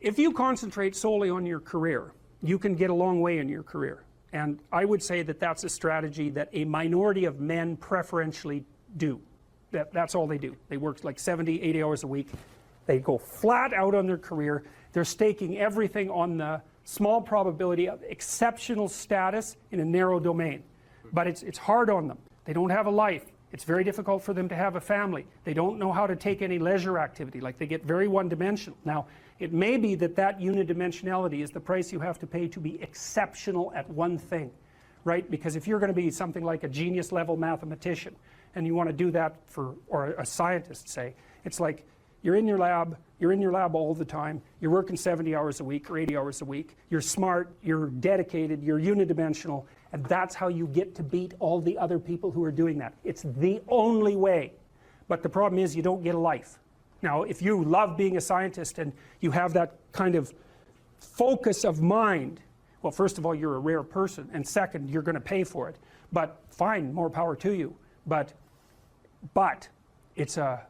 If you concentrate solely on your career, you can get a long way in your career. And I would say that that's a strategy that a minority of men preferentially do. That's all they do. They work like 70, 80 hours a week. They go flat out on their career. They're staking everything on the small probability of exceptional status in a narrow domain. But it's hard on them. They don't have a life. It's very difficult for them to have a family. They don't know how to take any leisure activity. Like, they get very one-dimensional. Now, it may be that that unidimensionality is the price you have to pay to be exceptional at one thing, right? Because if you're going to be something like a genius-level mathematician, and you want to do that for, or a scientist, say, it's like you're in your lab all the time, you're working 70 hours a week or 80 hours a week, you're smart, you're dedicated, you're unidimensional, and that's how you get to beat all the other people who are doing that. It's the only way. But the problem is you don't get a life. Now, if you love being a scientist and you have that kind of focus of mind, well, first of all, you're a rare person, and second, you're going to pay for it. But fine, more power to you. But it's a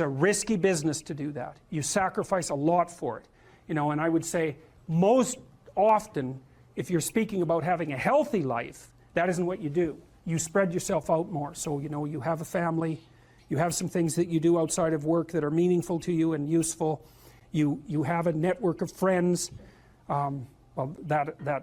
risky business to do that. You sacrifice a lot for it. You know, and I would say most often, if you're speaking about having a healthy life, that isn't what you do. You spread yourself out more. So, you know, you have a family, you have some things that you do outside of work that are meaningful to you and useful. You have a network of friends. Well,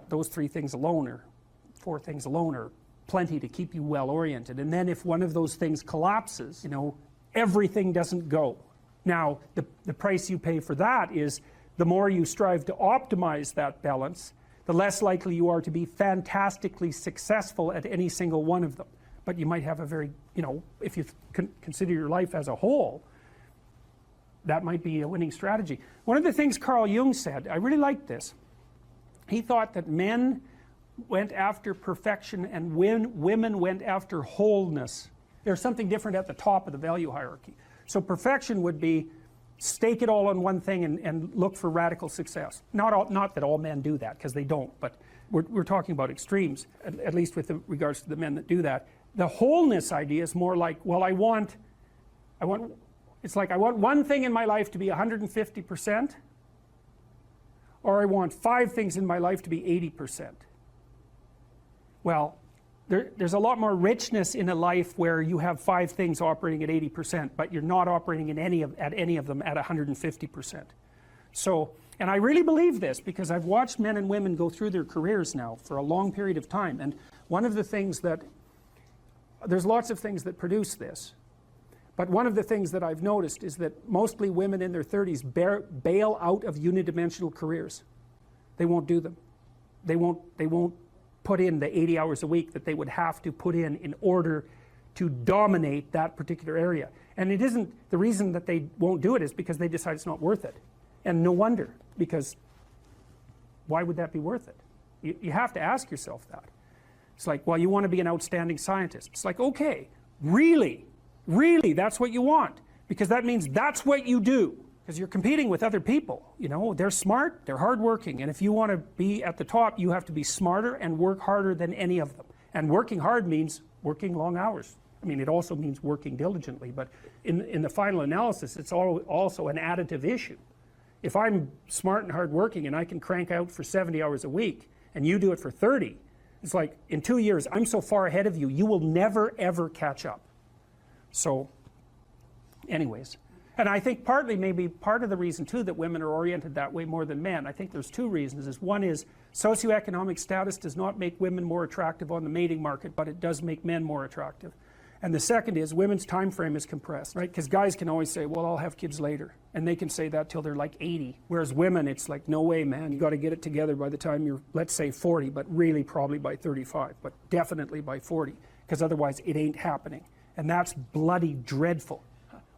those 3 things alone, or 4 things alone, are plenty to keep you well oriented. And then if one of those things collapses, you know, everything doesn't go. Now, the price you pay for that is the more you strive to optimize that balance, the less likely you are to be fantastically successful at any single one of them. But you might have a very, you know, if you consider your life as a whole, that might be a winning strategy. One of the things Carl Jung said, I really liked this. He thought that men went after perfection and women went after wholeness. There's something different at the top of the value hierarchy. So perfection would be stake it all on one thing and look for radical success. Not that all men do that, because they don't, but we're talking about extremes, at least with regards to the men that do that. The wholeness idea is more like, well, it's like I want one thing in my life to be 150%, or I want 5 things in my life to be 80%. Well, there's a lot more richness in a life where you have 5 things operating at 80%, but you're not operating at any of them at 150%. So, and I really believe this because I've watched men and women go through their careers now for a long period of time, and one of the things that, there's lots of things that produce this, but one of the things that I've noticed is that mostly women in their 30s bail out of unidimensional careers. They won't do them. They won't put in the 80 hours a week that they would have to put in order to dominate that particular area. And it isn't, the reason that they won't do it is because they decide it's not worth it. And no wonder, because why would that be worth it? You have to ask yourself that. It's like, well, you want to be an outstanding scientist. It's like, okay, really, that's what you want, because that means that's what you do. Because you're competing with other people, you know, they're smart, they're hardworking, and if you want to be at the top, you have to be smarter and work harder than any of them. And working hard means working long hours. I mean, it also means working diligently, but in the final analysis, it's also an additive issue. If I'm smart and hardworking and I can crank out for 70 hours a week, and you do it for 30, it's like, in 2 years, I'm so far ahead of you, you will never, ever catch up. So, anyways. And I think partly, maybe part of the reason too that women are oriented that way more than men, I think there's 2 reasons. One is socioeconomic status does not make women more attractive on the mating market, but it does make men more attractive. And the second is women's time frame is compressed, right? Because guys can always say, well, I'll have kids later. And they can say that till they're like 80. Whereas women, it's like, no way, man, you got to get it together by the time you're, let's say 40, but really probably by 35, but definitely by 40, because otherwise it ain't happening. And that's bloody dreadful.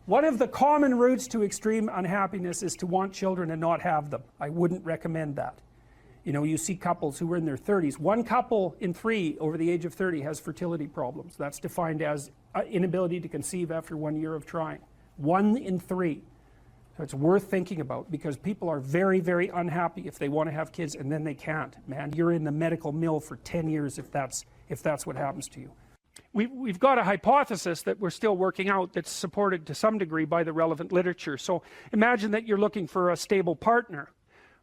One of the common routes to extreme unhappiness is to want children and not have them. I wouldn't recommend that. You know, you see couples who are in their 30s. 1 couple in 3 over the age of 30 has fertility problems. That's defined as inability to conceive after 1 year of trying. 1 in 3. So it's worth thinking about, because people are very, very unhappy if they want to have kids and then they can't. Man, you're in the medical mill for 10 years if that's what happens to you. we've got a hypothesis that we're still working out that's supported to some degree by the relevant literature. So imagine that you're looking for a stable partner,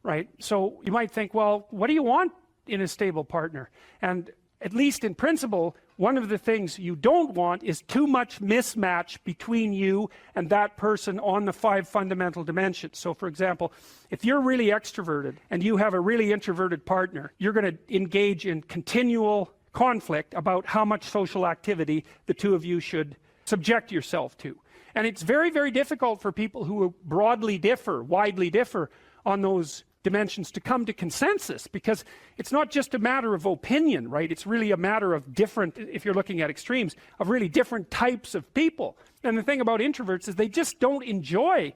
right? So you might think, well, what do you want in a stable partner? And at least in principle, one of the things you don't want is too much mismatch between you and that person on the 5 fundamental dimensions. So for example, if you're really extroverted and you have a really introverted partner, you're going to engage in continual conflict about how much social activity the two of you should subject yourself to. And it's very, very difficult for people who widely differ on those dimensions to come to consensus, because it's not just a matter of opinion, right? It's really a matter of different, if you're looking at extremes, of really different types of people. And the thing about introverts is they just don't enjoy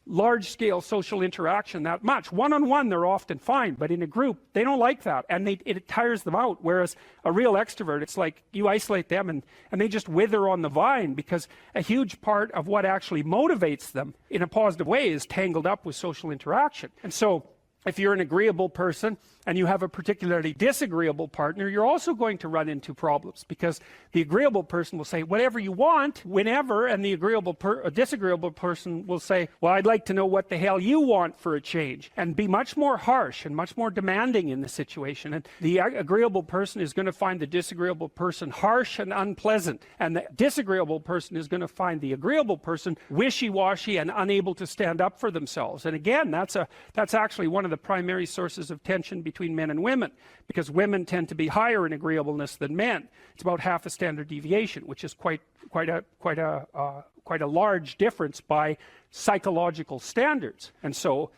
large-scale social interaction that much. One-on-one they're often fine, but in a group they don't like that, and it tires them out. Whereas a real extrovert, it's like you isolate them and they just wither on the vine, because a huge part of what actually motivates them in a positive way is tangled up with social interaction. And so if you're an agreeable person and you have a particularly disagreeable partner, you're also going to run into problems, because the agreeable person will say whatever you want, whenever, and the disagreeable person will say, well, I'd like to know what the hell you want for a change, and be much more harsh and much more demanding in the situation. And the agreeable person is going to find the disagreeable person harsh and unpleasant, and the disagreeable person is going to find the agreeable person wishy-washy and unable to stand up for themselves. And again, that's actually one of the primary sources of tension between men and women, because women tend to be higher in agreeableness than men. It's about half a standard deviation, which is quite a large difference by psychological standards. And so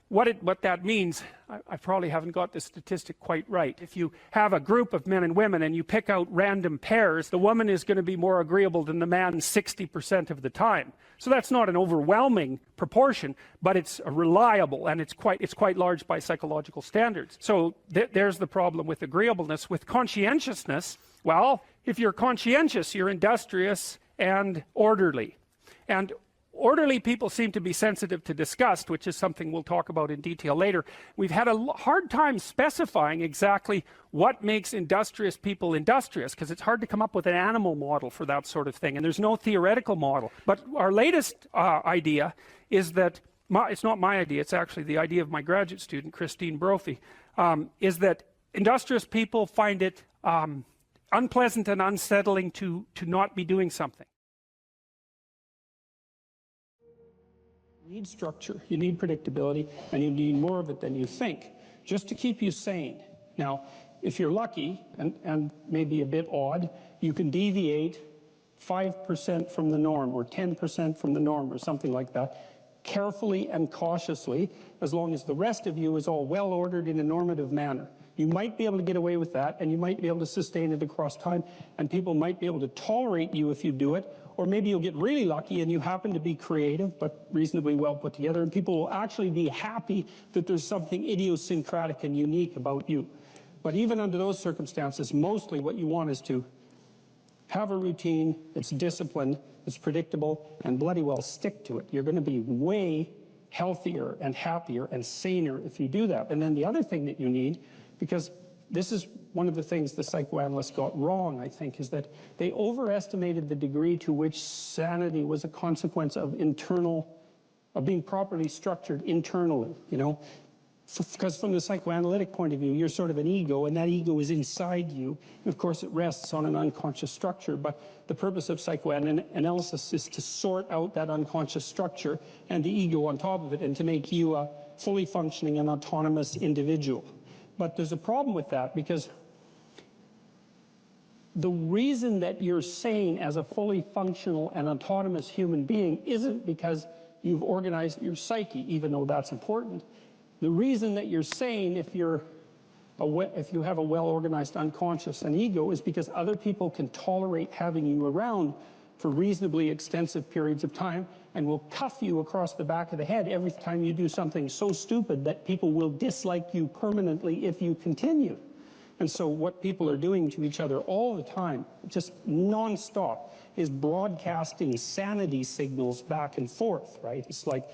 what that means, I probably haven't got the statistic quite right. If you have a group of men and women and you pick out random pairs, the woman is going to be more agreeable than the man 60% of the time. So that's not an overwhelming proportion, but it's reliable, and it's quite large by psychological standards. So there's the problem with agreeableness. With conscientiousness, well, if you're conscientious, you're industrious and orderly. And orderly people seem to be sensitive to disgust, which is something we'll talk about in detail later. We've had a hard time specifying exactly what makes industrious people industrious, because it's hard to come up with an animal model for that sort of thing, and there's no theoretical model. But our latest idea is that, it's not my idea, it's actually the idea of my graduate student, Christine Brophy, is that industrious people find it unpleasant and unsettling to not be doing something. You need structure, you need predictability, and you need more of it than you think, just to keep you sane. Now, if you're lucky, and maybe a bit odd, you can deviate 5% from the norm, or 10% from the norm, or something like that, carefully and cautiously, as long as the rest of you is all well ordered in a normative manner. You might be able to get away with that, and you might be able to sustain it across time, and people might be able to tolerate you if you do it. Or maybe you'll get really lucky and you happen to be creative but reasonably well put together, and people will actually be happy that there's something idiosyncratic and unique about you. But even under those circumstances, mostly what you want is to have a routine, it's disciplined, it's predictable, and bloody well stick to it. You're going to be way healthier and happier and saner if you do that. And then the other thing that you need, because this is one of the things the psychoanalysts got wrong, I think, is that they overestimated the degree to which sanity was a consequence of being properly structured internally, you know. Because from the psychoanalytic point of view, you're sort of an ego, and that ego is inside you. And of course, it rests on an unconscious structure, but the purpose of psychoanalysis is to sort out that unconscious structure and the ego on top of it, and to make you a fully functioning and autonomous individual. But there's a problem with that, because the reason that you're sane as a fully functional and autonomous human being isn't because you've organized your psyche, even though that's important. The reason that you're sane, if you have a well-organized unconscious and ego, is because other people can tolerate having you around for reasonably extensive periods of time, and will cuff you across the back of the head every time you do something so stupid that people will dislike you permanently if you continue. And so what people are doing to each other all the time, just non-stop, is broadcasting sanity signals back and forth, right? It's like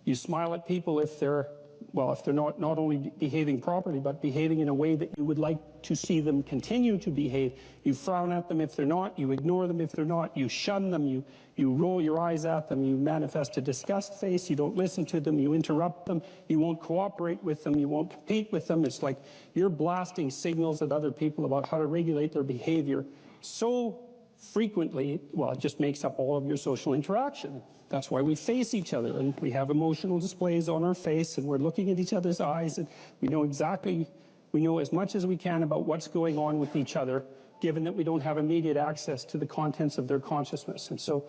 you smile at people if they're well, if they're not only behaving properly, but behaving in a way that you would like to see them continue to behave. You frown at them if they're not, you ignore them if they're not, you shun them, you roll your eyes at them, you manifest a disgust face, you don't listen to them, you interrupt them, you won't cooperate with them, you won't compete with them. It's like you're blasting signals at other people about how to regulate their behavior so frequently, well, it just makes up all of your social interaction. That's why we face each other, and we have emotional displays on our face, and we're looking at each other's eyes, and we know as much as we can about what's going on with each other, given that we don't have immediate access to the contents of their consciousness. And so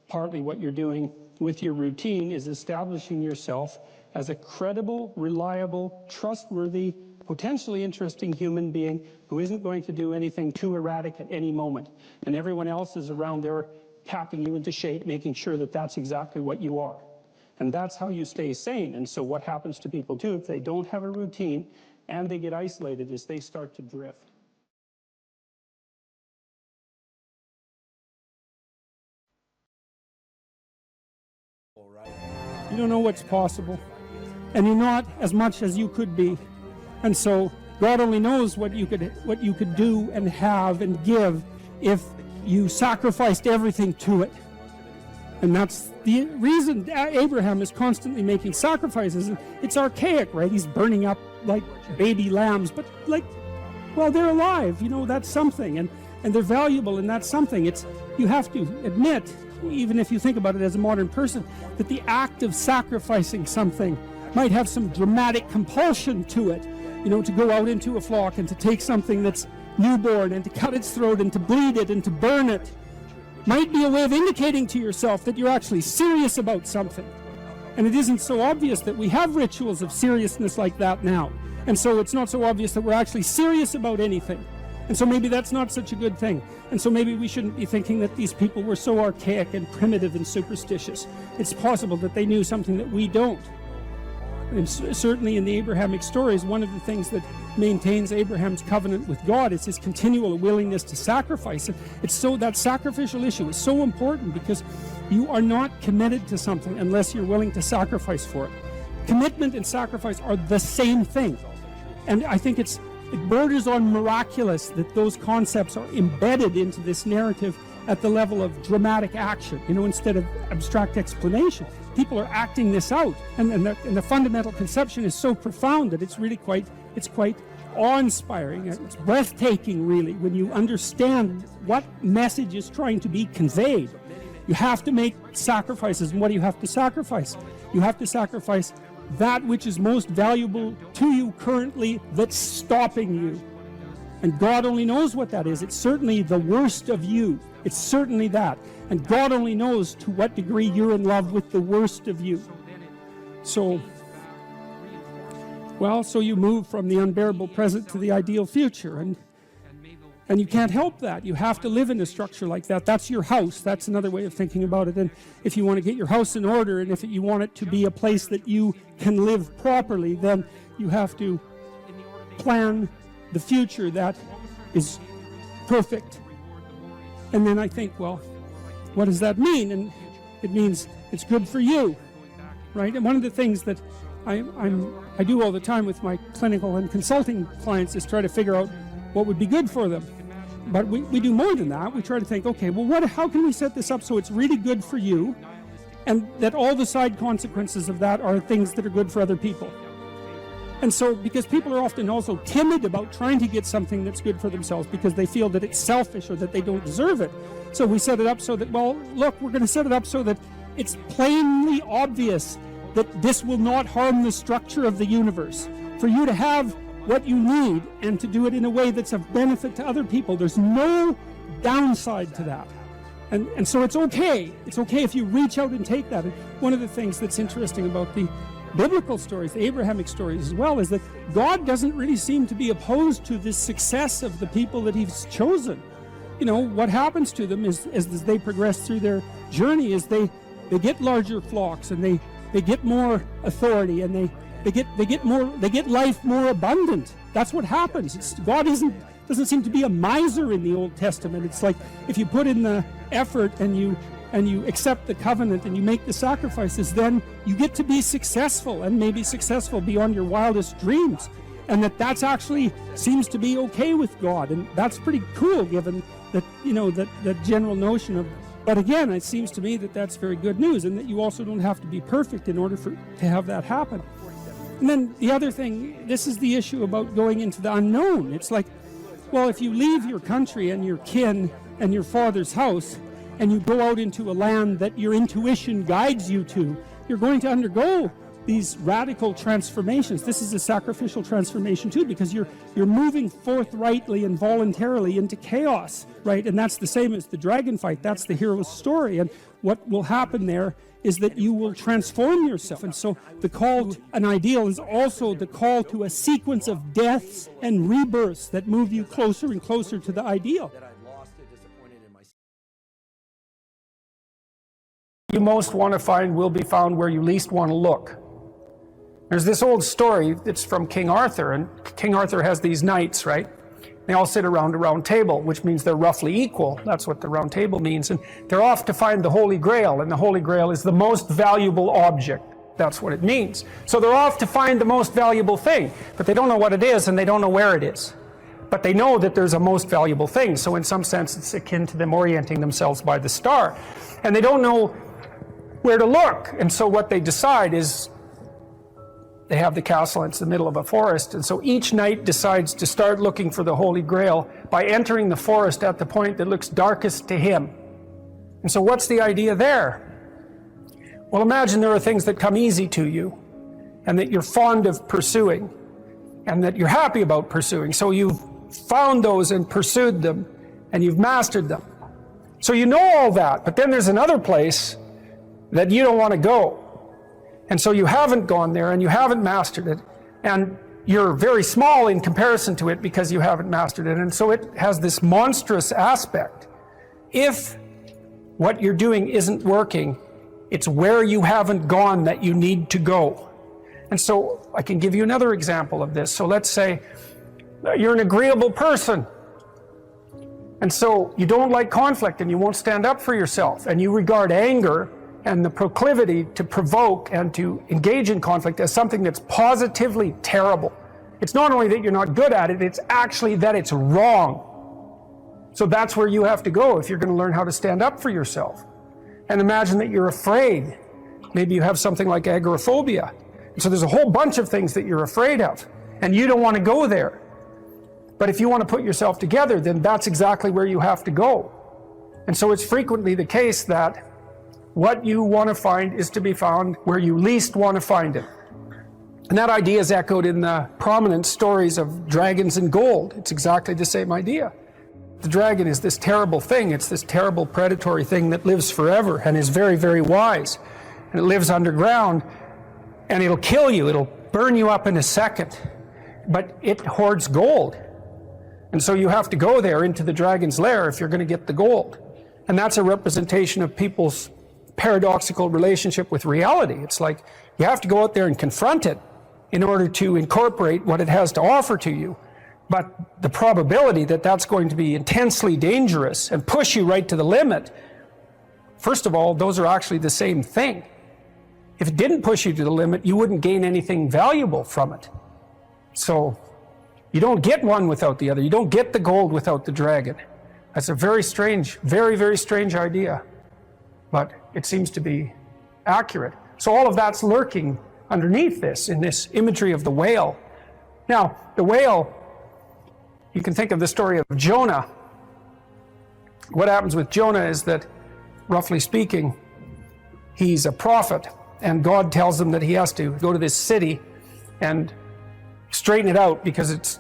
partly what you're doing with your routine is establishing yourself as a credible, reliable, trustworthy, potentially interesting human being who isn't going to do anything too erratic at any moment. And everyone else is around there tapping you into shape, making sure that that's exactly what you are. And that's how you stay sane. And so what happens to people too, if they don't have a routine and they get isolated, is they start to drift. You don't know what's possible, and you're not as much as you could be. And so God only knows what you could do and have and give if you sacrificed everything to it. And that's the reason Abraham is constantly making sacrifices. And it's archaic, right? He's burning up like baby lambs, but like, well, they're alive, you know, that's something, and they're valuable, and that's something. You have to admit, even if you think about it as a modern person, that the act of sacrificing something might have some dramatic compulsion to it, you know, to go out into a flock and to take something that's newborn and to cut its throat and to bleed it and to burn it. Might be a way of indicating to yourself that you're actually serious about something. And it isn't so obvious that we have rituals of seriousness like that now. And so it's not so obvious that we're actually serious about anything. And so maybe that's not such a good thing. And so maybe we shouldn't be thinking that these people were so archaic and primitive and superstitious. It's possible that they knew something that we don't. And certainly in the Abrahamic stories, one of the things that maintains Abraham's covenant with God is his continual willingness to sacrifice. And it's so that sacrificial issue is so important, because you are not committed to something unless you're willing to sacrifice for it. Commitment and sacrifice are the same thing. And I think it borders on miraculous that those concepts are embedded into this narrative at the level of dramatic action, you know, instead of abstract explanation. People are acting this out, and the fundamental conception is so profound that it's really quite awe-inspiring. It's breathtaking, really, when you understand what message is trying to be conveyed. You have to make sacrifices, and what do you have to sacrifice? You have to sacrifice that which is most valuable to you currently that's stopping you. And God only knows what that is. It's certainly the worst of you. It's certainly that. And God only knows to what degree you're in love with the worst of you. So you move from the unbearable present to the ideal future. And you can't help that. You have to live in a structure like that. That's your house. That's another way of thinking about it. And if you want to get your house in order, and if you want it to be a place that you can live properly, then you have to plan the future that is perfect. And then I think, well, what does that mean? And it means it's good for you, right? And one of the things that I do all the time with my clinical and consulting clients is try to figure out what would be good for them. But we do more than that. We try to think, okay, well, how can we set this up so it's really good for you, and that all the side consequences of that are things that are good for other people? And so, because people are often also timid about trying to get something that's good for themselves because they feel that it's selfish or that they don't deserve it. So we set it up so that, well, look, we're going to set it up so that it's plainly obvious that this will not harm the structure of the universe. For you to have what you need and to do it in a way that's of benefit to other people. There's no downside to that. And so it's okay. It's okay if you reach out and take that. And one of the things that's interesting about the biblical stories, the Abrahamic stories as well, is that God doesn't really seem to be opposed to the success of the people that he's chosen. You know, what happens to them is as they progress through their journey is they get larger flocks, and they get more authority, and they get life more abundant. That's what happens. God doesn't seem to be a miser in the Old Testament. It's like if you put in the effort and you and you accept the covenant and you make the sacrifices, then you get to be successful, and maybe successful beyond your wildest dreams. And that's actually seems to be okay with God, and that's pretty cool given that, that general notion of, but again, it seems to me that that's very good news, and that you also don't have to be perfect in order to have that happen. And then the other thing, this is the issue about going into the unknown. It's like, well, if you leave your country and your kin and your father's house, and you go out into a land that your intuition guides you to, you're going to undergo these radical transformations. This is a sacrificial transformation too, because you're moving forthrightly and voluntarily into chaos, right? And that's the same as the dragon fight. That's the hero's story. And what will happen there is that you will transform yourself. And so the call to an ideal is also the call to a sequence of deaths and rebirths that move you closer and closer to the ideal. You most want to find will be found where you least want to look. There's this old story that's from King Arthur, and King Arthur has these knights, right? They all sit around a round table, which means they're roughly equal. That's what the round table means. And they're off to find the Holy Grail, and the Holy Grail is the most valuable object. That's what it means. So they're off to find the most valuable thing, but they don't know what it is, and they don't know where it is. But they know that there's a most valuable thing, so in some sense it's akin to them orienting themselves by the star. And they don't know where to look, and so what they decide is, they have the castle, it's the middle of a forest, and so each knight decides to start looking for the Holy Grail by entering the forest at the point that looks darkest to him. And so what's the idea there? Well, imagine there are things that come easy to you, and that you're fond of pursuing, and that you're happy about pursuing. So you've found those and pursued them, and you've mastered them. So you know all that, but then there's another place that you don't want to go. And so you haven't gone there, and you haven't mastered it, and you're very small in comparison to it because you haven't mastered it, and so it has this monstrous aspect. If what you're doing isn't working, it's where you haven't gone that you need to go. And so I can give you another example of this. So let's say you're an agreeable person, and so you don't like conflict, and you won't stand up for yourself, and you regard anger and the proclivity to provoke and to engage in conflict as something that's positively terrible. It's not only that you're not good at it, it's actually that it's wrong. So that's where you have to go if you're going to learn how to stand up for yourself. And imagine that you're afraid. Maybe you have something like agoraphobia. So there's a whole bunch of things that you're afraid of, and you don't want to go there. But if you want to put yourself together, then that's exactly where you have to go. And so it's frequently the case that what you want to find is to be found where you least want to find it. And that idea is echoed in the prominent stories of dragons and gold. It's exactly the same idea. The dragon is this terrible thing. It's this terrible predatory thing that lives forever and is very, very wise. And it lives underground, and it'll kill you. It'll burn you up in a second. But it hoards gold. And so you have to go there into the dragon's lair if you're going to get the gold. And that's a representation of people's paradoxical relationship with reality. It's like you have to go out there and confront it in order to incorporate what it has to offer to you. But the probability that that's going to be intensely dangerous and push you right to the limit, first of all, those are actually the same thing. If it didn't push you to the limit, you wouldn't gain anything valuable from it. So you don't get one without the other. You don't get the gold without the dragon. That's a very strange, very, very strange idea. But it seems to be accurate. So all of that's lurking underneath this, in this imagery of the whale. Now, the whale, you can think of the story of Jonah. What happens with Jonah is that, roughly speaking, he's a prophet, and God tells him that he has to go to this city and straighten it out because it's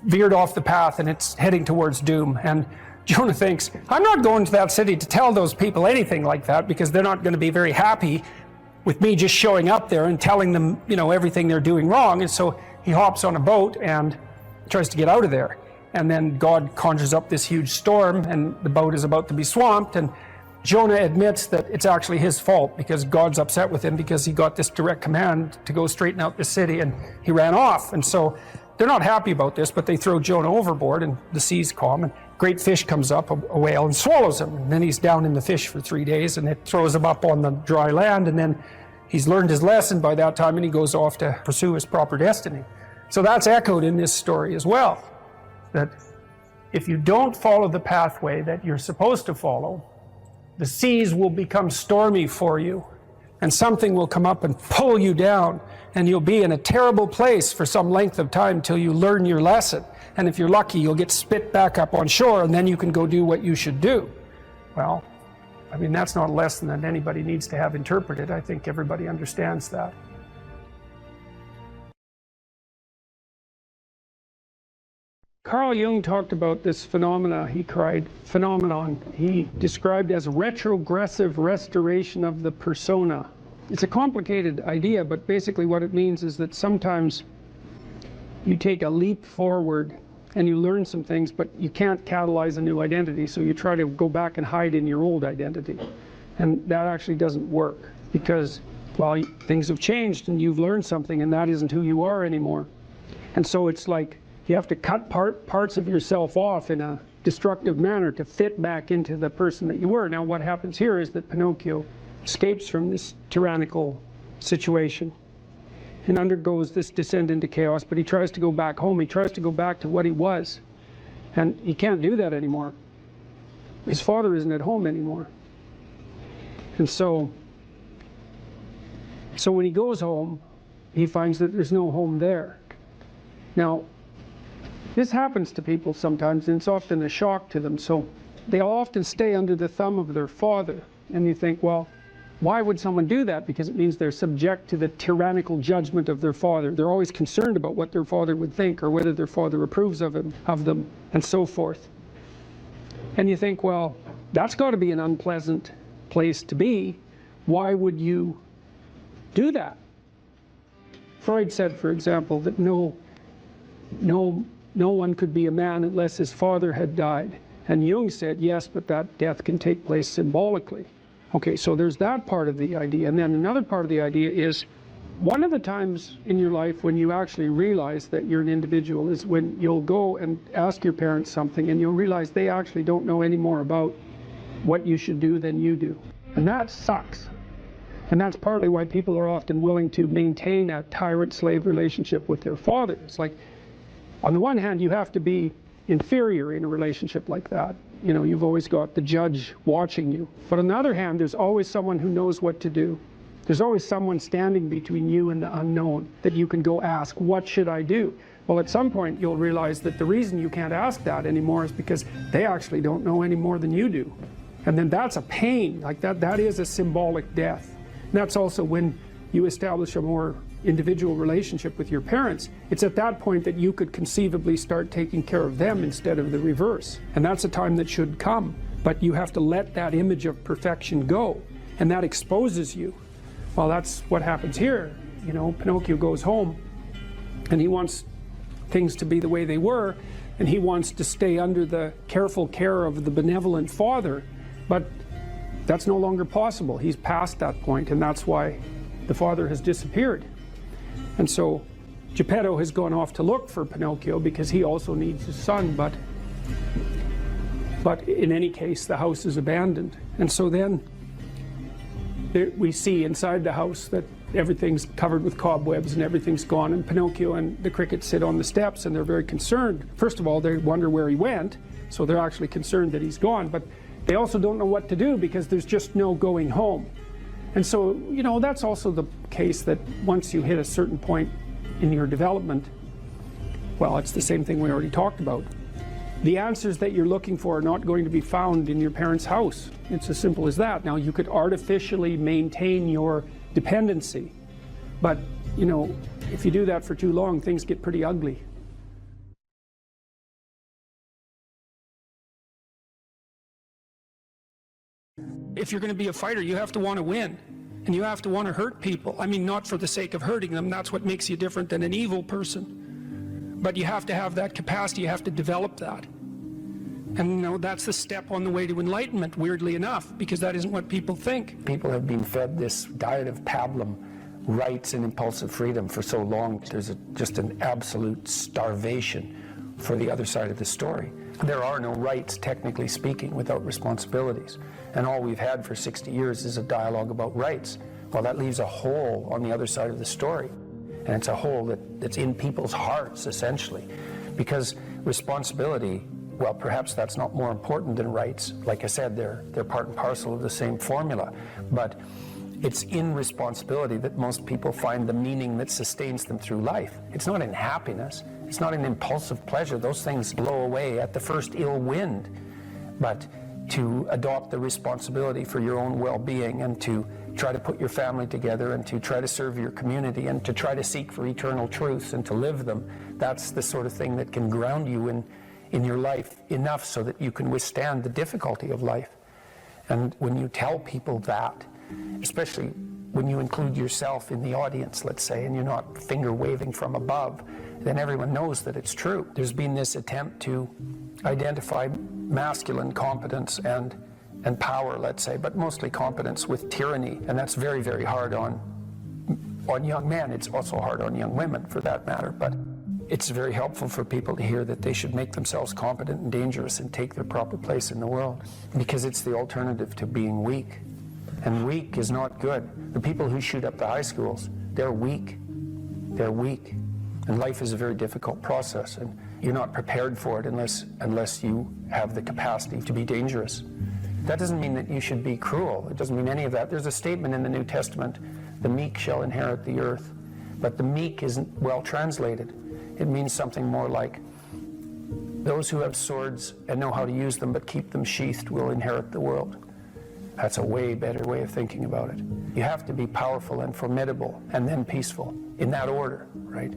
veered off the path and it's heading towards doom. And Jonah thinks, I'm not going to that city to tell those people anything like that because they're not going to be very happy with me just showing up there and telling them, everything they're doing wrong. And so he hops on a boat and tries to get out of there. And then God conjures up this huge storm, and the boat is about to be swamped, and Jonah admits that it's actually his fault because God's upset with him because he got this direct command to go straighten out the city, and he ran off. And so they're not happy about this, but they throw Jonah overboard, and the sea's calm. And great fish comes up, a whale, and swallows him. And then he's down in the fish for 3 days, and it throws him up on the dry land, and then he's learned his lesson by that time, and he goes off to pursue his proper destiny. So that's echoed in this story as well, that if you don't follow the pathway that you're supposed to follow, the seas will become stormy for you, and something will come up and pull you down, and you'll be in a terrible place for some length of time till you learn your lesson. And if you're lucky, you'll get spit back up on shore, and then you can go do what you should do. Well, I mean, that's not a lesson that anybody needs to have interpreted. I think everybody understands that. Carl Jung talked about this phenomenon he described as retrogressive restoration of the persona. It's a complicated idea, but basically what it means is that sometimes you take a leap forward and you learn some things, but you can't catalyze a new identity, so you try to go back and hide in your old identity. And that actually doesn't work, because, well, things have changed and you've learned something, and that isn't who you are anymore. And so it's like you have to cut parts of yourself off in a destructive manner to fit back into the person that you were. Now what happens here is that Pinocchio escapes from this tyrannical situation and undergoes this descent into chaos, but he tries to go back home. He tries to go back to what he was, and he can't do that anymore. His father isn't at home anymore. And so when he goes home, he finds that there's no home there. Now, this happens to people sometimes, and it's often a shock to them. So they'll often stay under the thumb of their father. And you think, well, why would someone do that? Because it means they're subject to the tyrannical judgment of their father. They're always concerned about what their father would think, or whether their father approves of them, and so forth. And you think, well, that's got to be an unpleasant place to be. Why would you do that? Freud said, for example, that no one could be a man unless his father had died. And Jung said, yes, but that death can take place symbolically. Okay, so there's that part of the idea. And then another part of the idea is, one of the times in your life when you actually realize that you're an individual is when you'll go and ask your parents something, and you'll realize they actually don't know any more about what you should do than you do. And that sucks. And that's partly why people are often willing to maintain a tyrant-slave relationship with their father. It's like, on the one hand, you have to be inferior in a relationship like that. You know, you've always got the judge watching you. But on the other hand, there's always someone who knows what to do. There's always someone standing between you and the unknown that you can go ask, what should I do? Well, at some point, you'll realize that the reason you can't ask that anymore is because they actually don't know any more than you do. And then that's a pain. Like that is a symbolic death. And that's also when you establish a more individual relationship with your parents. It's at that point that you could conceivably start taking care of them instead of the reverse. And that's a time that should come. But you have to let that image of perfection go. And that exposes you. Well, that's what happens here. You know, Pinocchio goes home and he wants things to be the way they were, and he wants to stay under the careful care of the benevolent father. But that's no longer possible. He's past that point, and that's why the father has disappeared. And so Geppetto has gone off to look for Pinocchio because he also needs his son, but in any case, the house is abandoned. And so then we see inside the house that everything's covered with cobwebs and everything's gone, and Pinocchio and the cricket sit on the steps, and they're very concerned. First of all, they wonder where he went, so they're actually concerned that he's gone, but they also don't know what to do because there's just no going home. And so, you know, that's also the case that once you hit a certain point in your development, well, it's the same thing we already talked about. The answers that you're looking for are not going to be found in your parents' house. It's as simple as that. Now, you could artificially maintain your dependency, but, you know, if you do that for too long, things get pretty ugly. If you're going to be a fighter, you have to want to win, and you have to want to hurt people. I mean, not for the sake of hurting them. That's what makes you different than an evil person. But you have to have that capacity. You have to develop that. And, you know, that's the step on the way to enlightenment, weirdly enough, because that isn't what people think. People have been fed this diet of pablum, rights and impulsive freedom for so long. There's just an absolute starvation for the other side of the story. There are no rights, technically speaking, without responsibilities. And all we've had for 60 years is a dialogue about rights. Well, that leaves a hole on the other side of the story. And it's a hole that's in people's hearts, essentially. Because responsibility, well, perhaps that's not more important than rights. Like I said, they're part and parcel of the same formula. But it's in responsibility that most people find the meaning that sustains them through life. It's not in happiness. It's not in impulsive pleasure. Those things blow away at the first ill wind. But to adopt the responsibility for your own well-being and to try to put your family together and to try to serve your community and to try to seek for eternal truths and to live them, that's the sort of thing that can ground you in your life enough so that you can withstand the difficulty of life. And when you tell people that, especially when you include yourself in the audience, let's say, and you're not finger waving from above, then everyone knows that it's true. There's been this attempt to identify masculine competence and power, let's say, but mostly competence with tyranny, and that's very, very hard on young men. It's also hard on young women, for that matter, but it's very helpful for people to hear that they should make themselves competent and dangerous and take their proper place in the world, because it's the alternative to being weak. And weak is not good. The people who shoot up the high schools, they're weak. They're weak. And life is a very difficult process, and you're not prepared for it unless you have the capacity to be dangerous. That doesn't mean that you should be cruel. It doesn't mean any of that. There's a statement in the New Testament, the meek shall inherit the earth. But the meek isn't well translated. It means something more like, those who have swords and know how to use them but keep them sheathed will inherit the world. That's a way better way of thinking about it. You have to be powerful and formidable and then peaceful, in that order, right?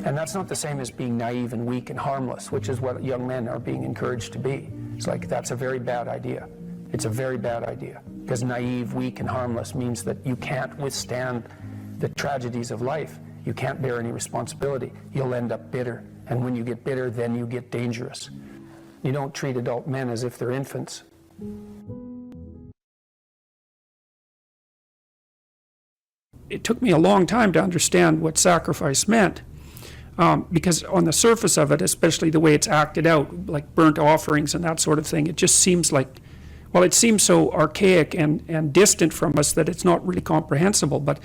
And that's not the same as being naive and weak and harmless, which is what young men are being encouraged to be. It's like, that's a very bad idea. It's a very bad idea, because naive, weak, and harmless means that you can't withstand the tragedies of life. You can't bear any responsibility. You'll end up bitter. And when you get bitter, then you get dangerous. You don't treat adult men as if they're infants. It took me a long time to understand what sacrifice meant, because on the surface of it, especially the way it's acted out, like burnt offerings and that sort of thing, it just seems like, well, it seems so archaic and distant from us that it's not really comprehensible. But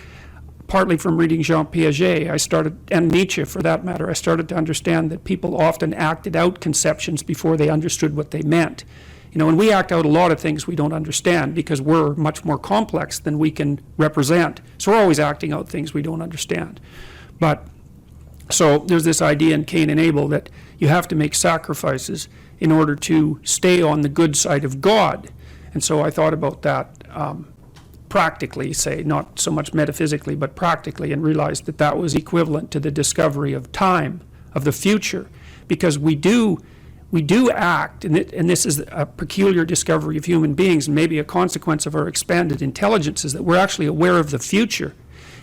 partly from reading Jean Piaget, I started, and Nietzsche for that matter, I started to understand that people often acted out conceptions before they understood what they meant. You know, and we act out a lot of things we don't understand because we're much more complex than we can represent. So we're always acting out things we don't understand. But so there's this idea in Cain and Abel that you have to make sacrifices in order to stay on the good side of God. And so I thought about that practically, say, not so much metaphysically, but practically, and realized that that was equivalent to the discovery of time, of the future, because we do act, and this is a peculiar discovery of human beings, and maybe a consequence of our expanded intelligence, is that we're actually aware of the future.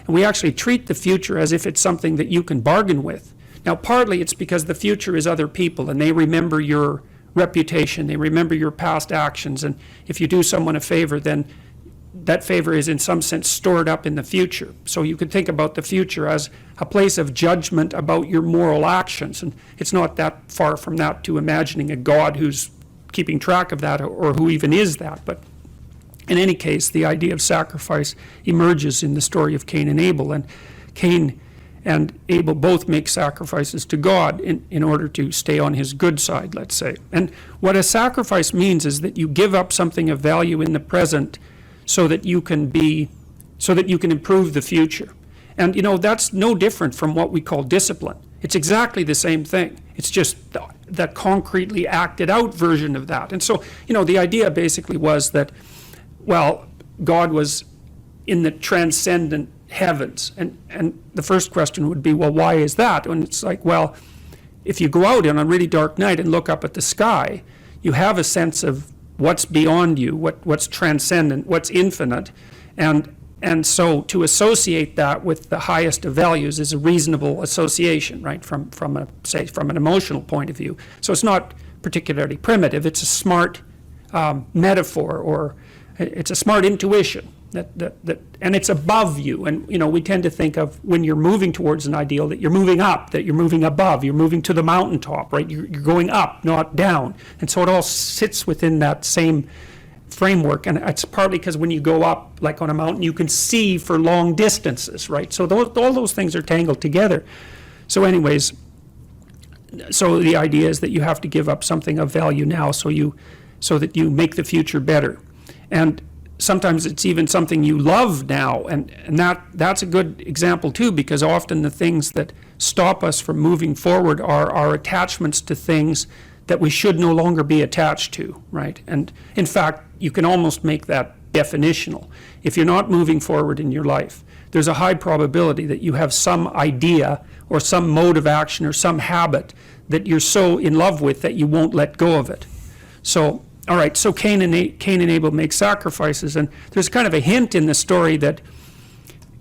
And we actually treat the future as if it's something that you can bargain with. Now, partly it's because the future is other people, and they remember your reputation, they remember your past actions, and if you do someone a favor, then that favor is in some sense stored up in the future. So you could think about the future as a place of judgment about your moral actions, and it's not that far from that to imagining a God who's keeping track of that, or who even is that. But in any case, the idea of sacrifice emerges in the story of Cain and Abel, and Cain and Abel both make sacrifices to God in order to stay on his good side, let's say. And what a sacrifice means is that you give up something of value in the present so that you can improve the future. And you know, that's no different from what we call discipline. It's exactly the same thing. It's just the concretely acted out version of that. And so, you know, the idea basically was that, well, God was in the transcendent heavens. And the first question would be, well, why is that? And it's like, well, if you go out on a really dark night and look up at the sky, you have a sense of what's beyond you, what's transcendent, what's infinite, and so to associate that with the highest of values is a reasonable association, right? From an emotional point of view. So it's not particularly primitive. It's a smart metaphor, or it's a smart intuition. And it's above you. And we tend to think of when you're moving towards an ideal that you're moving up, that you're moving above, you're moving to the mountaintop, right? You're going up, not down. And so it all sits within that same framework. And it's partly because when you go up, like on a mountain, you can see for long distances, right? So all those things are tangled together. So anyways, so the idea is that you have to give up something of value now so that you make the future better. And sometimes it's even something you love now, and that's a good example too, because often the things that stop us from moving forward are our attachments to things that we should no longer be attached to, right? And in fact, you can almost make that definitional. If you're not moving forward in your life, there's a high probability that you have some idea or some mode of action or some habit that you're so in love with that you won't let go of it. So all right, so Cain and Abel make sacrifices, and there's kind of a hint in the story that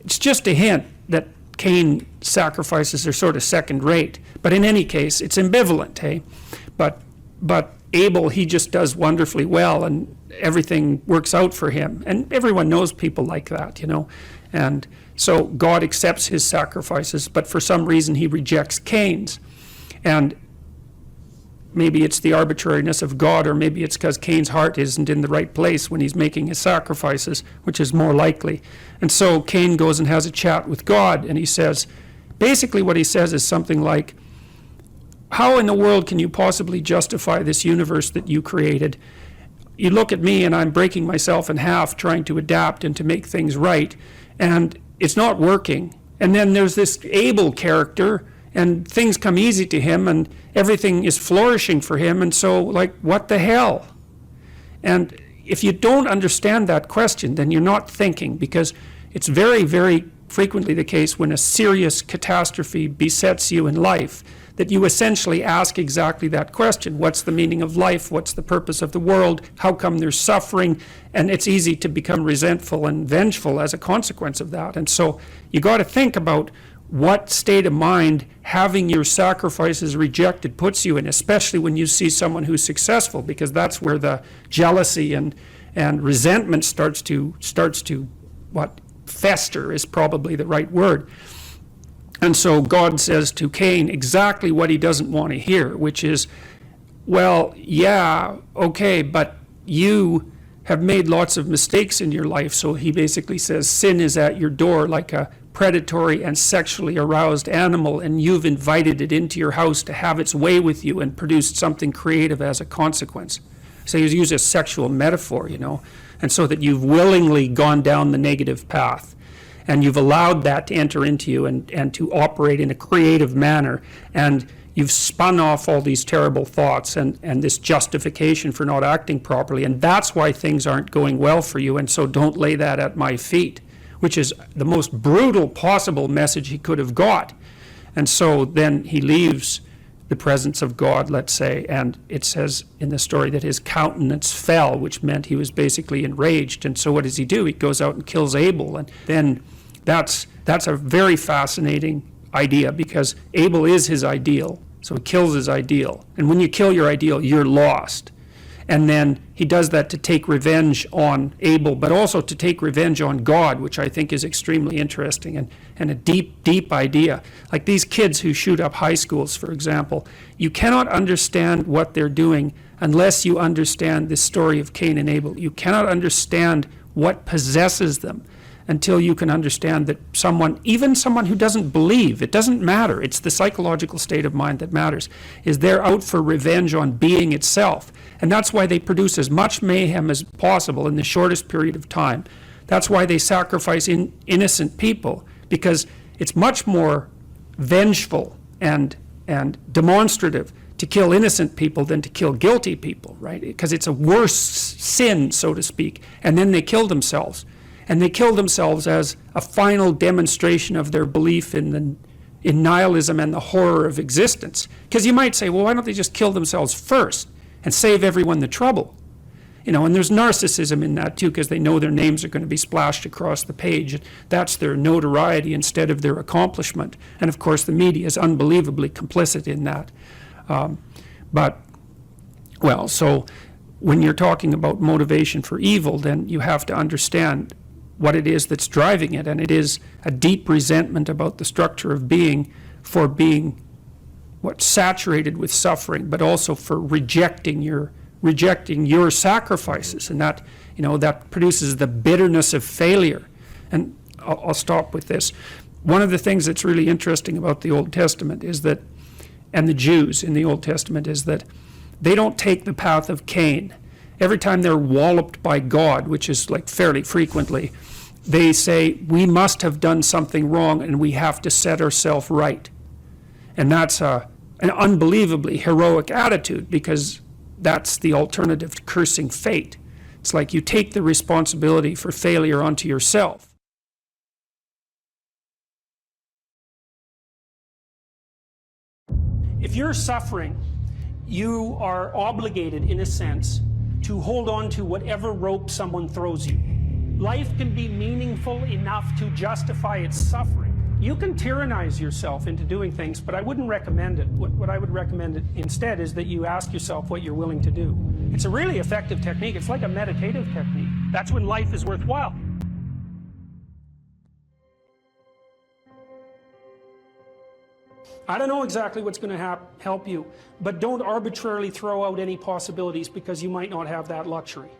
it's just a hint that Cain's sacrifices are sort of second rate. But in any case, it's ambivalent, hey? But Abel, he just does wonderfully well, and everything works out for him. And everyone knows people like that, And so God accepts his sacrifices, but for some reason he rejects Cain's. And maybe it's the arbitrariness of God, or maybe it's because Cain's heart isn't in the right place when he's making his sacrifices, which is more likely. And so Cain goes and has a chat with God, and he says, basically what he says is something like, how in the world can you possibly justify this universe that you created? You look at me and I'm breaking myself in half trying to adapt and to make things right, and it's not working. And then there's this Abel character, and things come easy to him, and everything is flourishing for him, and so, what the hell? And if you don't understand that question, then you're not thinking, because it's very, very frequently the case when a serious catastrophe besets you in life, that you essentially ask exactly that question. What's the meaning of life? What's the purpose of the world? How come there's suffering? And it's easy to become resentful and vengeful as a consequence of that. And so you got to think about what state of mind having your sacrifices rejected puts you in, especially when you see someone who's successful, because that's where the jealousy and resentment starts to fester is probably the right word. And so God says to Cain exactly what he doesn't want to hear, which is, well, yeah, okay, but you have made lots of mistakes in your life. So he basically says sin is at your door like a predatory and sexually aroused animal, and you've invited it into your house to have its way with you and produced something creative as a consequence. So he's used a sexual metaphor, and so that you've willingly gone down the negative path, and you've allowed that to enter into you and to operate in a creative manner, and you've spun off all these terrible thoughts and this justification for not acting properly, and that's why things aren't going well for you, and so don't lay that at my feet, which is the most brutal possible message he could have got. And so then he leaves the presence of God, let's say, and it says in the story that his countenance fell, which meant he was basically enraged. And so what does he do? He goes out and kills Abel, and then that's a very fascinating idea, because Abel is his ideal, so he kills his ideal. And when you kill your ideal, you're lost. And then he does that to take revenge on Abel, but also to take revenge on God, which I think is extremely interesting and a deep, deep idea. Like these kids who shoot up high schools, for example, you cannot understand what they're doing unless you understand the story of Cain and Abel. You cannot understand what possesses them until you can understand that someone, even someone who doesn't believe, it doesn't matter, it's the psychological state of mind that matters, is they're out for revenge on being itself. And that's why they produce as much mayhem as possible in the shortest period of time. That's why they sacrifice innocent people, because it's much more vengeful and demonstrative to kill innocent people than to kill guilty people, right? Because it's a worse sin, so to speak. And then they kill themselves. And they kill themselves as a final demonstration of their belief in nihilism and the horror of existence. Because you might say, well, why don't they just kill themselves first and save everyone the trouble? And there's narcissism in that too, because they know their names are going to be splashed across the page. That's their notoriety instead of their accomplishment. And of course, the media is unbelievably complicit in that. So when you're talking about motivation for evil, then you have to understand what it is that's driving it, and it is a deep resentment about the structure of being for being saturated with suffering, but also for rejecting your sacrifices, and that that produces the bitterness of failure. And I'll stop with this. One of the things that's really interesting about the Old Testament is that, and the Jews in the Old Testament, is that they don't take the path of Cain. Every time they're walloped by God, which is like fairly frequently, they say, we must have done something wrong and we have to set ourselves right. And that's an unbelievably heroic attitude, because that's the alternative to cursing fate. It's like you take the responsibility for failure onto yourself. If you're suffering, you are obligated, in a sense, to hold on to whatever rope someone throws you. Life can be meaningful enough to justify its suffering. You can tyrannize yourself into doing things, but I wouldn't recommend it. What I would recommend instead is that you ask yourself what you're willing to do. It's a really effective technique. It's like a meditative technique. That's when life is worthwhile. I don't know exactly what's going to help you, but don't arbitrarily throw out any possibilities because you might not have that luxury.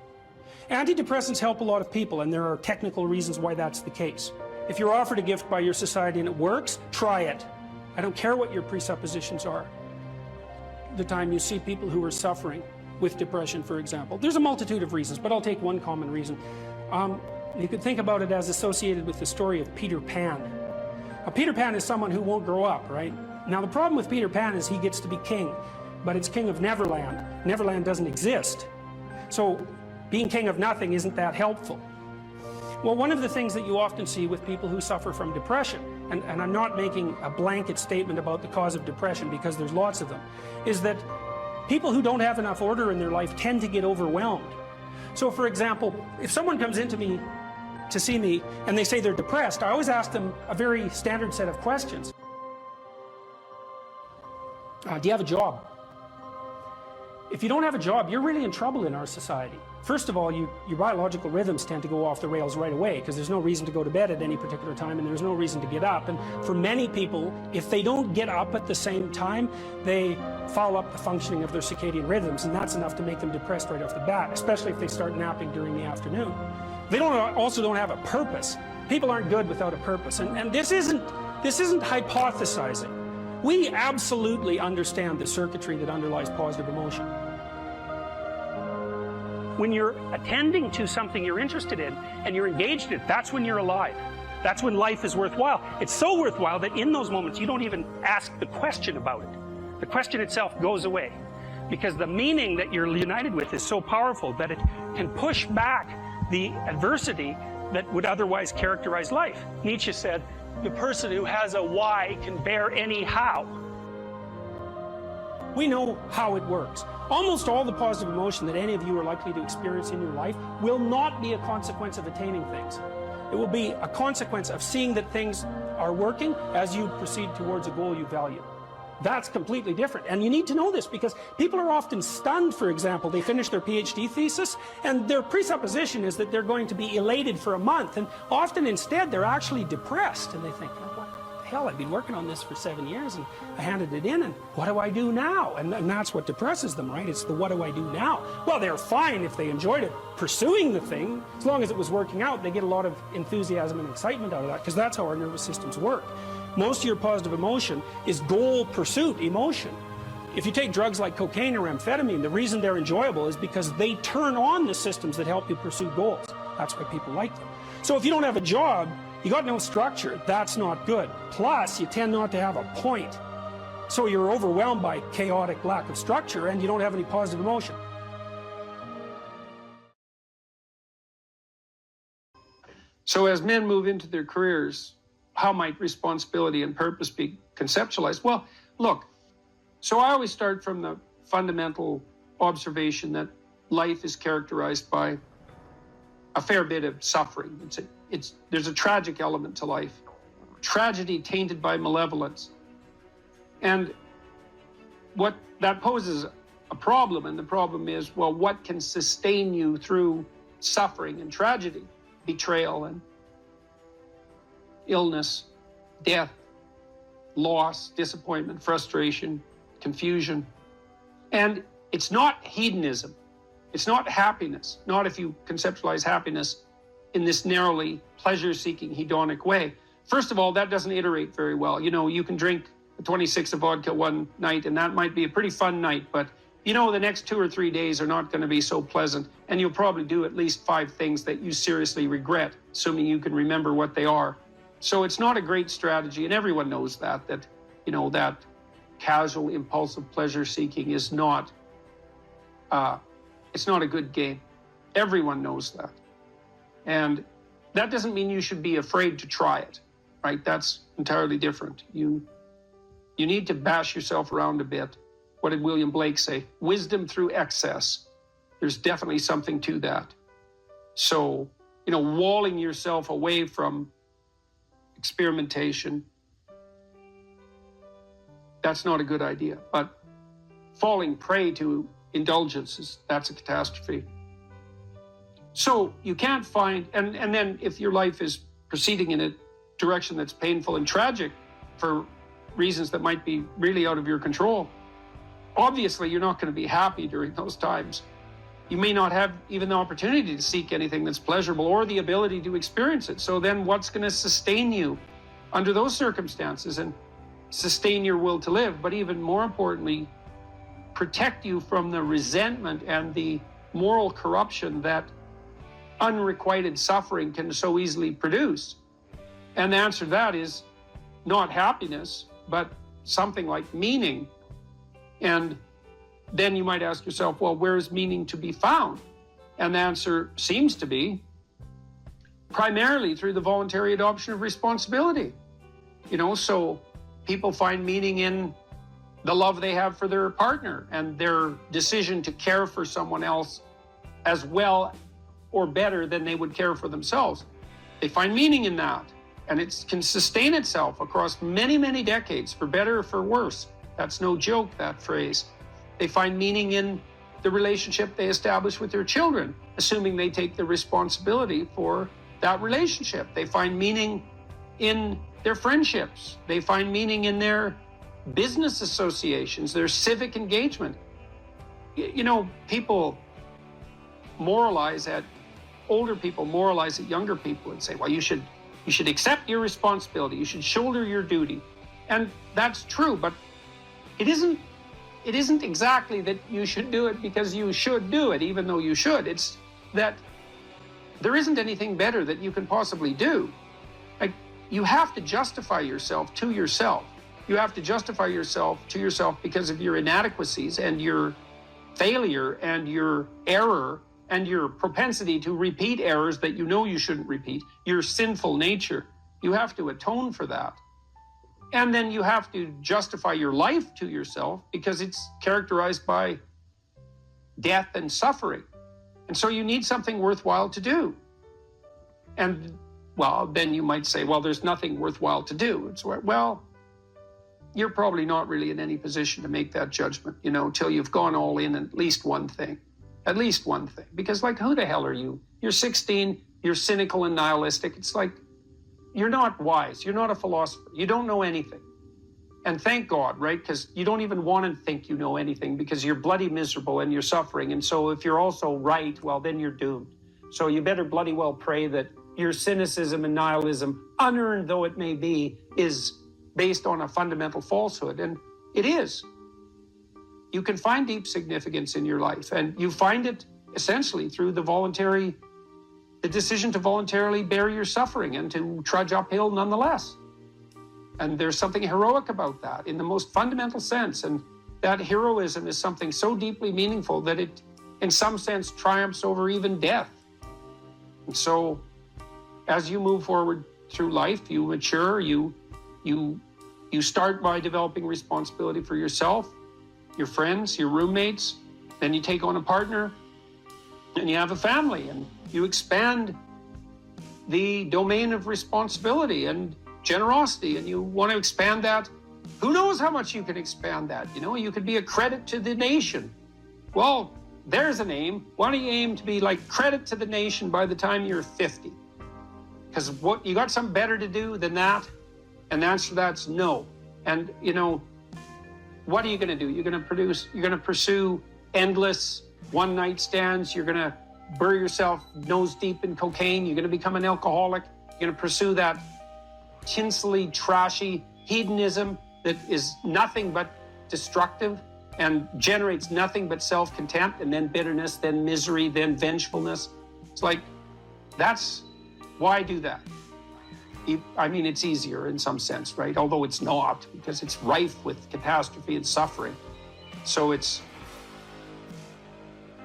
Antidepressants help a lot of people, and there are technical reasons why that's the case. If you're offered a gift by your society and it works, try it. I don't care what your presuppositions are. The time you see people who are suffering with depression, for example, there's a multitude of reasons, but I'll take one common reason. You could think about it as associated with the story of Peter Pan. Peter Pan is someone who won't grow up, right? Now the problem with Peter Pan is he gets to be king, but it's king of Neverland. Neverland doesn't exist. So being king of nothing isn't that helpful. Well, one of the things that you often see with people who suffer from depression, and I'm not making a blanket statement about the cause of depression because there's lots of them, is that people who don't have enough order in their life tend to get overwhelmed. So for example, if someone comes into me to see me and they say they're depressed, I always ask them a very standard set of questions. Do you have a job? If you don't have a job, you're really in trouble in our society. First of all, your biological rhythms tend to go off the rails right away because there's no reason to go to bed at any particular time and there's no reason to get up. And for many people, if they don't get up at the same time, they foul up the functioning of their circadian rhythms, and that's enough to make them depressed right off the bat, especially if they start napping during the afternoon. They also don't have a purpose. People aren't good without a purpose, and this isn't hypothesizing. We absolutely understand the circuitry that underlies positive emotion. When you're attending to something you're interested in and you're engaged in it, that's when you're alive. That's when life is worthwhile. It's so worthwhile that in those moments you don't even ask the question about it. The question itself goes away because the meaning that you're united with is so powerful that it can push back the adversity that would otherwise characterize life. Nietzsche said, the person who has a why can bear any how. We know how it works. Almost all the positive emotion that any of you are likely to experience in your life will not be a consequence of attaining things. It will be a consequence of seeing that things are working as you proceed towards a goal you value. That's completely different. And you need to know this because people are often stunned, for example, they finish their PhD thesis and their presupposition is that they're going to be elated for a month, and often instead they're actually depressed and they think, what the hell, I've been working on this for 7 years and I handed it in and what do I do now? And that's what depresses them, right? It's the what do I do now? Well, they're fine if they enjoyed it, pursuing the thing, as long as it was working out, they get a lot of enthusiasm and excitement out of that because that's how our nervous systems work. Most of your positive emotion is goal pursuit emotion. If you take drugs like cocaine or amphetamine, the reason they're enjoyable is because they turn on the systems that help you pursue goals. That's why people like them. So if you don't have a job, you got no structure, that's not good. Plus, you tend not to have a point. So you're overwhelmed by chaotic lack of structure and you don't have any positive emotion. So as men move into their careers, how might responsibility and purpose be conceptualized? Well, look, so I always start from the fundamental observation that life is characterized by a fair bit of suffering. There's a tragic element to life. Tragedy tainted by malevolence. And what that poses a problem, and the problem is, well, what can sustain you through suffering and tragedy? betrayal and illness, death, loss, disappointment, frustration, confusion. And it's not hedonism. It's not happiness, not if you conceptualize happiness in this narrowly pleasure-seeking hedonic way. First of all, that doesn't iterate very well. You know, you can drink 26 of vodka one night, and that might be a pretty fun night, but you know the next 2 or 3 days are not going to be so pleasant, and you'll probably do at least 5 things that you seriously regret, assuming you can remember what they are. So it's not a great strategy, and everyone knows that you know, that casual, impulsive pleasure-seeking is not, it's not a good game. Everyone knows that. And that doesn't mean you should be afraid to try it, right? That's entirely different. You need to bash yourself around a bit. What did William Blake say? Wisdom through excess. There's definitely something to that. So, you know, walling yourself away from experimentation, that's not a good idea. But falling prey to indulgences, that's a catastrophe. So you can't find, and then if your life is proceeding in a direction that's painful and tragic for reasons that might be really out of your control, obviously you're not going to be happy during those times. You may not have even the opportunity to seek anything that's pleasurable or the ability to experience it. So then what's going to sustain you under those circumstances and sustain your will to live, but even more importantly, protect you from the resentment and the moral corruption that unrequited suffering can so easily produce? And the answer to that is not happiness, but something like meaning. And then you might ask yourself, well, where is meaning to be found? And the answer seems to be primarily through the voluntary adoption of responsibility. You know, so people find meaning in the love they have for their partner and their decision to care for someone else as well or better than they would care for themselves. They find meaning in that, and it can sustain itself across many, many decades, for better or for worse. That's no joke, that phrase. They find meaning in the relationship they establish with their children, assuming they take the responsibility for that relationship. They find meaning in their friendships. They find meaning in their business associations, their civic engagement. You know, people moralize at older people, moralize at younger people and say, well, you should accept your responsibility, you should shoulder your duty. And that's true, but it isn't exactly that you should do it because you should do it, even though you should. It's that there isn't anything better that you can possibly do. Like, you have to justify yourself to yourself. You have to justify yourself to yourself because of your inadequacies and your failure and your error and your propensity to repeat errors that you know you shouldn't repeat, your sinful nature. You have to atone for that. And then you have to justify your life to yourself because it's characterized by death and suffering. And so you need something worthwhile to do. And, well, then you might say, well, there's nothing worthwhile to do. It's well, you're probably not really in any position to make that judgment, you know, till you've gone all in at least one thing. At least one thing. Because, like, who the hell are you? You're 16, you're cynical and nihilistic. It's like, you're not wise. You're not a philosopher. You don't know anything. And thank God, right? Because you don't even want to think you know anything because you're bloody miserable and you're suffering. And so if you're also right, well, then you're doomed. So you better bloody well pray that your cynicism and nihilism, unearned though it may be, is based on a fundamental falsehood. And it is. You can find deep significance in your life, and you find it essentially through the decision to voluntarily bear your suffering and to trudge uphill nonetheless. And there's something heroic about that in the most fundamental sense. And that heroism is something so deeply meaningful that it, in some sense, triumphs over even death. And so as you move forward through life, you mature, you start by developing responsibility for yourself, your friends, your roommates, then you take on a partner, and you have a family, and you expand the domain of responsibility and generosity, and you want to expand that. Who knows how much you can expand that? You know, you could be a credit to the nation. Well, there's an aim. Why don't you aim to be like credit to the nation by the time you're 50? Because what, you got something better to do than that? And the answer to that's no. And, you know, what are you going to do? You're going to pursue endless one-night stands. You're going to bury yourself nose deep in cocaine. You're going to become an alcoholic. You're going to pursue that tinsely, trashy hedonism that is nothing but destructive and generates nothing but self-contempt, and then bitterness, then misery, then vengefulness. It's like, that's why do that? I mean, it's easier in some sense, right? Although it's not, because it's rife with catastrophe and suffering. So it's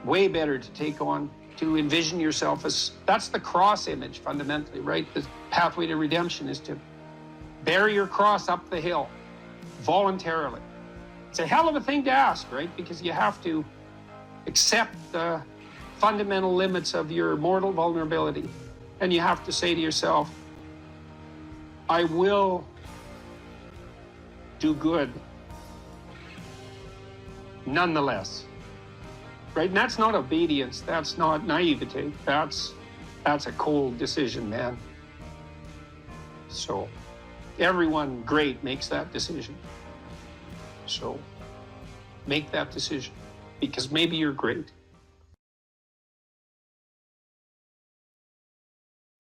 way better to take on, to envision yourself as, that's the cross image fundamentally, right? The pathway to redemption is to bear your cross up the hill voluntarily. It's a hell of a thing to ask, right? Because you have to accept the fundamental limits of your mortal vulnerability. And you have to say to yourself, I will do good nonetheless. Right? And that's not obedience. That's not naivete. That's a cold decision, man. So everyone great makes that decision. So make that decision, because maybe you're great.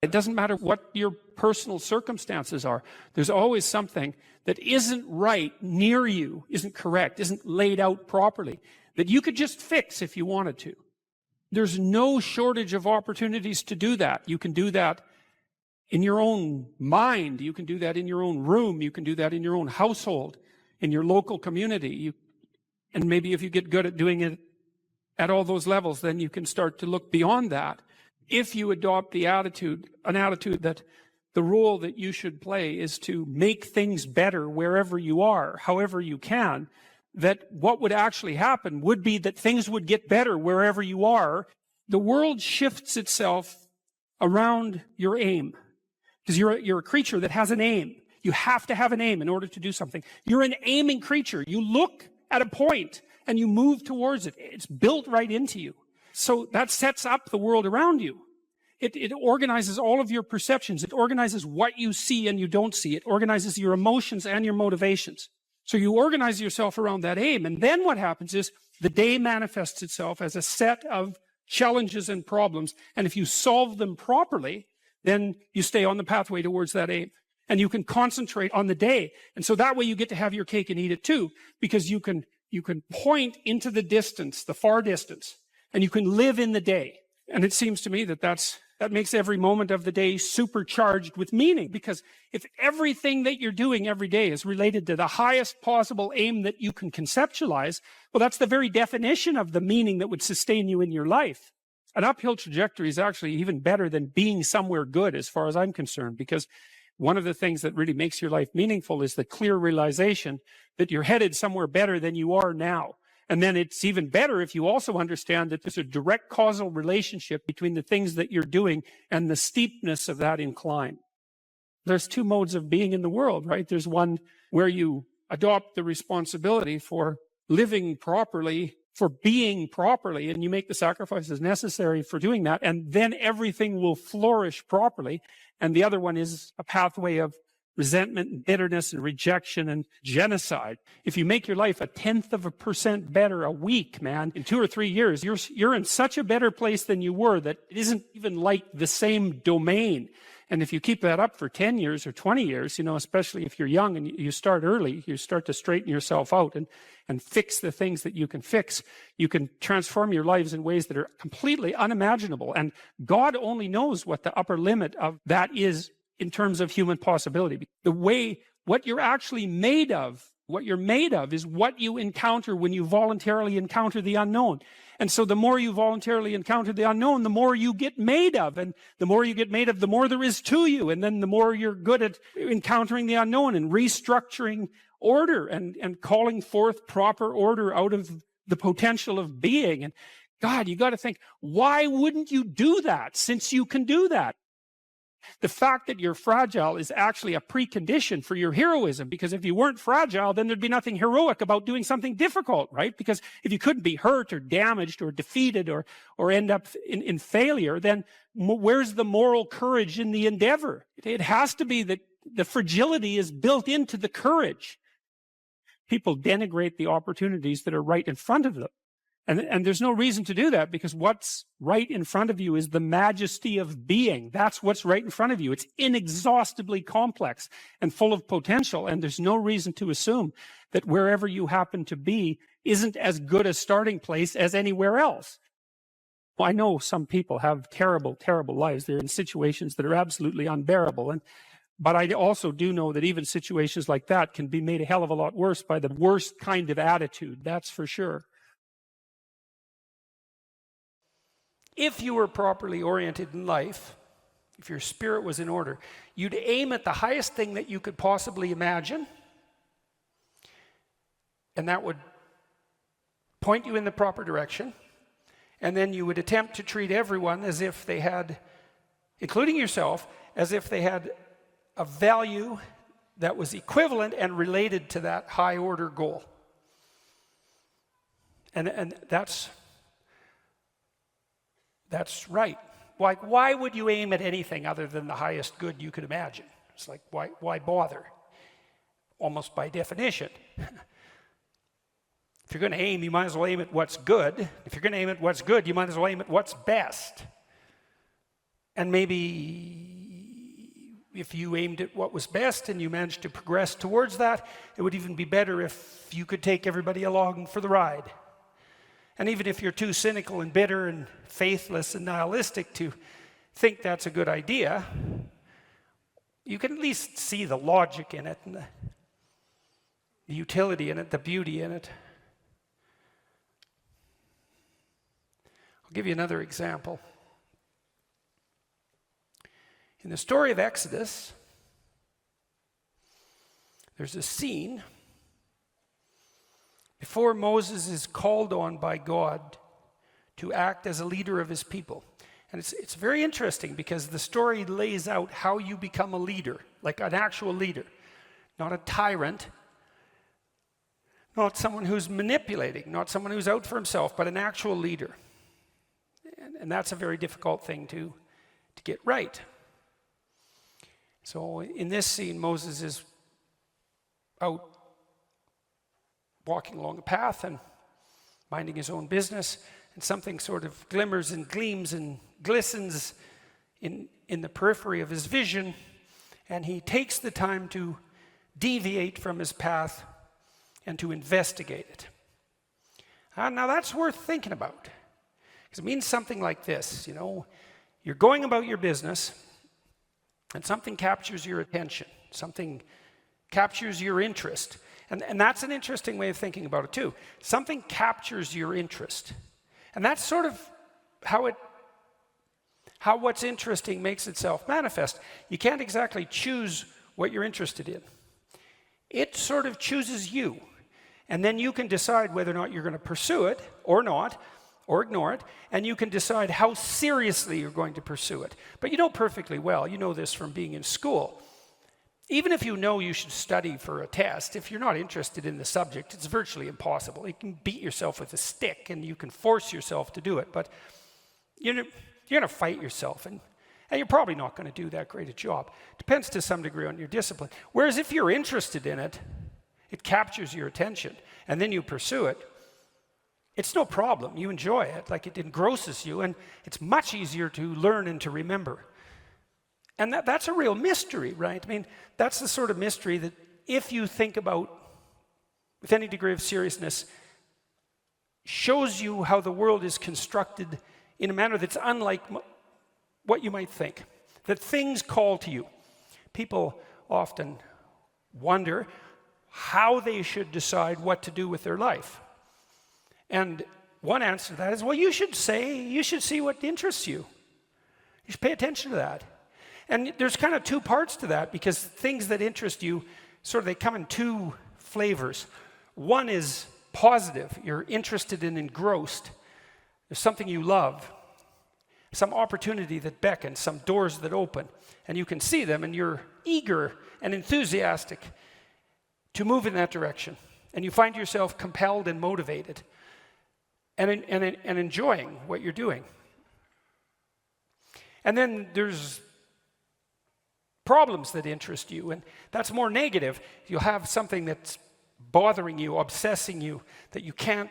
It doesn't matter what your personal circumstances are. There's always something that isn't right near you, isn't correct, isn't laid out properly, that you could just fix if you wanted to. There's no shortage of opportunities to do that. You can do that in your own mind. You can do that in your own room. You can do that in your own household, in your local community. And maybe if you get good at doing it at all those levels, then you can start to look beyond that. If you adopt an attitude that the role that you should play is to make things better wherever you are, however you can, that what would actually happen would be that things would get better wherever you are. The world shifts itself around your aim, because you're a creature that has an aim. You have to have an aim in order to do something. You're an aiming creature. You look at a point and you move towards it. It's built right into you. So that sets up the world around you. It organizes all of your perceptions. It organizes what you see and you don't see. It organizes your emotions and your motivations. So you organize yourself around that aim. And then what happens is the day manifests itself as a set of challenges and problems. And if you solve them properly, then you stay on the pathway towards that aim. And you can concentrate on the day. And so that way you get to have your cake and eat it too, because you can point into the distance, the far distance, and you can live in the day. And it seems to me that makes every moment of the day supercharged with meaning, because if everything that you're doing every day is related to the highest possible aim that you can conceptualize, well, that's the very definition of the meaning that would sustain you in your life. An uphill trajectory is actually even better than being somewhere good, as far as I'm concerned, because one of the things that really makes your life meaningful is the clear realization that you're headed somewhere better than you are now. And then it's even better if you also understand that there's a direct causal relationship between the things that you're doing and the steepness of that incline. There's two modes of being in the world, right? There's one where you adopt the responsibility for living properly, for being properly, and you make the sacrifices necessary for doing that, and then everything will flourish properly. And the other one is a pathway of resentment and bitterness and rejection and genocide. If you make your life 0.1% better a week, man, in 2 or 3 years, you're in such a better place than you were that it isn't even like the same domain. And if you keep that up for 10 years or 20 years, you know, especially if you're young and you start early, you start to straighten yourself out and fix the things that you can fix. You can transform your lives in ways that are completely unimaginable. And God only knows what the upper limit of that is in terms of human possibility. What you're actually made of, what you're made of is what you encounter when you voluntarily encounter the unknown. And so the more you voluntarily encounter the unknown, the more you get made of. And the more you get made of, the more there is to you. And then the more you're good at encountering the unknown and restructuring order and calling forth proper order out of the potential of being. And God, you got to think, why wouldn't you do that since you can do that? The fact that you're fragile is actually a precondition for your heroism, because if you weren't fragile, then there'd be nothing heroic about doing something difficult, right? Because if you couldn't be hurt or damaged or defeated or end up in failure, then where's the moral courage in the endeavor? It has to be that the fragility is built into the courage. People denigrate the opportunities that are right in front of them. And there's no reason to do that, because what's right in front of you is the majesty of being. That's what's right in front of you. It's inexhaustibly complex and full of potential, and there's no reason to assume that wherever you happen to be isn't as good a starting place as anywhere else. Well, I know some people have terrible, terrible lives. They're in situations that are absolutely unbearable. But I also do know that even situations like that can be made a hell of a lot worse by the worst kind of attitude. That's for sure. If you were properly oriented in life, if your spirit was in order, you'd aim at the highest thing that you could possibly imagine, and that would point you in the proper direction, and then you would attempt to treat everyone as if they had, including yourself, as if they had a value that was equivalent and related to that high order goal. And that's right. Like, why would you aim at anything other than the highest good you could imagine? It's like, why bother? Almost by definition. If you're going to aim, you might as well aim at what's good. If you're going to aim at what's good, you might as well aim at what's best. And maybe if you aimed at what was best and you managed to progress towards that, it would even be better if you could take everybody along for the ride. And even if you're too cynical and bitter and faithless and nihilistic to think that's a good idea, you can at least see the logic in it and the utility in it, the beauty in it. I'll give you another example. In the story of Exodus, there's a scene before Moses is called on by God to act as a leader of his people. And it's very interesting because the story lays out how you become a leader, like an actual leader, not a tyrant, not someone who's manipulating, not someone who's out for himself, but an actual leader. And that's a very difficult thing to get right. So in this scene, Moses is out walking along a path and minding his own business, and something sort of glimmers and gleams and glistens in the periphery of his vision, and he takes the time to deviate from his path and to investigate it. Now that's worth thinking about, because it means something like this. You know, you're going about your business and something captures your attention, something captures your interest. And that's an interesting way of thinking about it too. Something captures your interest. And that's sort of how what's interesting makes itself manifest. You can't exactly choose what you're interested in. It sort of chooses you. And then you can decide whether or not you're going to pursue it or not, or ignore it, and you can decide how seriously you're going to pursue it. But you know perfectly well, you know this from being in school, even if you know you should study for a test, if you're not interested in the subject, it's virtually impossible. You can beat yourself with a stick and you can force yourself to do it, but you're going to fight yourself, and you're probably not going to do that great a job. Depends to some degree on your discipline. Whereas if you're interested in it, it captures your attention, and then you pursue it, it's no problem. You enjoy it, like it engrosses you, and it's much easier to learn and to remember. And that's a real mystery, right? I mean, that's the sort of mystery that if you think about with any degree of seriousness, shows you how the world is constructed in a manner that's unlike what you might think. That things call to you. People often wonder how they should decide what to do with their life. And one answer to that is, well, you should see what interests you. You should pay attention to that. And there's kind of two parts to that, because things that interest you, they come in two flavors. One is positive. You're interested and engrossed. There's something you love. some opportunity that beckons, some doors that open, and you can see them, and you're eager and enthusiastic to move in that direction. And you find yourself compelled and motivated and enjoying what you're doing. And then there's problems that interest you, and that's more negative. You'll have something that's bothering you, obsessing you, that you can't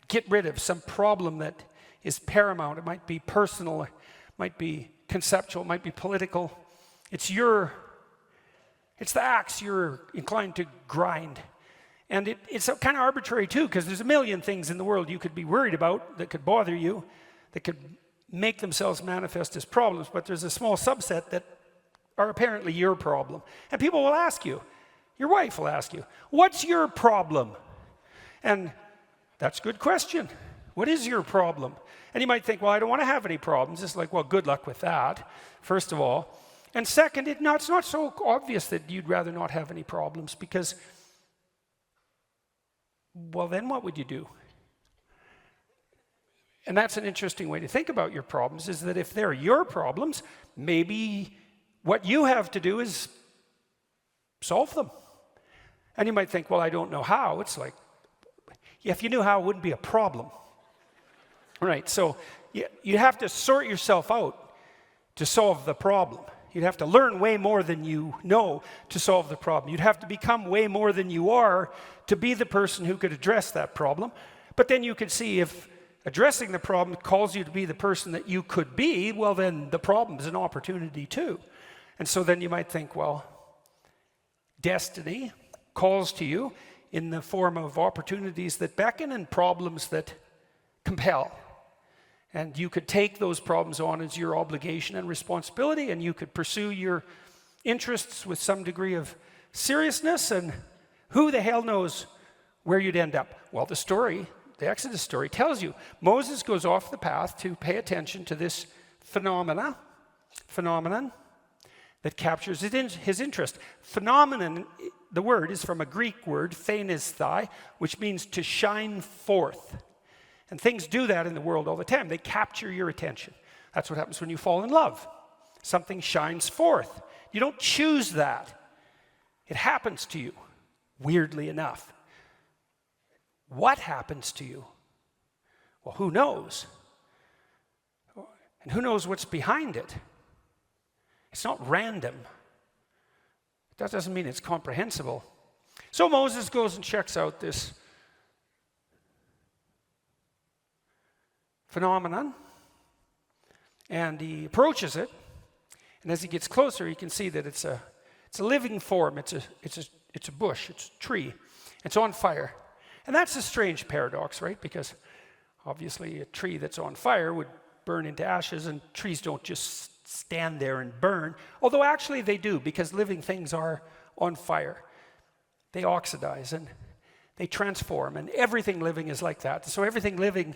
get rid of, some problem that is paramount. It might be personal, it might be conceptual, it might be political. It's the axe you're inclined to grind. And it's kind of arbitrary too, because there's a million things in the world you could be worried about that could bother you, that could make themselves manifest as problems, but there's a small subset that are apparently your problem. And people will ask you, your wife will ask you, what's your problem? And that's a good question. What is your problem? And you might think, well, I don't want to have any problems. It's like, well, good luck with that, first of all. And second, it's not so obvious that you'd rather not have any problems, because, well, then what would you do? And that's an interesting way to think about your problems, is that if they're your problems, maybe what you have to do is solve them. And you might think, well, I don't know how. It's like, yeah, if you knew how, it wouldn't be a problem. Right, so you have to sort yourself out to solve the problem. You'd have to learn way more than you know to solve the problem. You'd have to become way more than you are to be the person who could address that problem. But then you could see if addressing the problem calls you to be the person that you could be, well, then the problem is an opportunity too. And so then you might think, well, destiny calls to you in the form of opportunities that beckon and problems that compel. And you could take those problems on as your obligation and responsibility, and you could pursue your interests with some degree of seriousness, and who the hell knows where you'd end up. Well, the Exodus story tells you. Moses goes off the path to pay attention to this phenomenon that captures his interest. Phenomenon, the word is from a Greek word, phanisthai, which means to shine forth. And things do that in the world all the time. They capture your attention. That's what happens when you fall in love. Something shines forth. You don't choose that. It happens to you, weirdly enough. What happens to you? Well, who knows? And who knows what's behind it? It's not random. That doesn't mean it's comprehensible. So Moses goes and checks out this phenomenon, and he approaches it, and as he gets closer, he can see that it's a living form. It's a bush. It's a tree. It's on fire, and that's a strange paradox, right? Because obviously, a tree that's on fire would burn into ashes, and trees don't just stand there and burn. Although actually they do, because living things are on fire. They oxidize and they transform, and everything living is like that. So everything living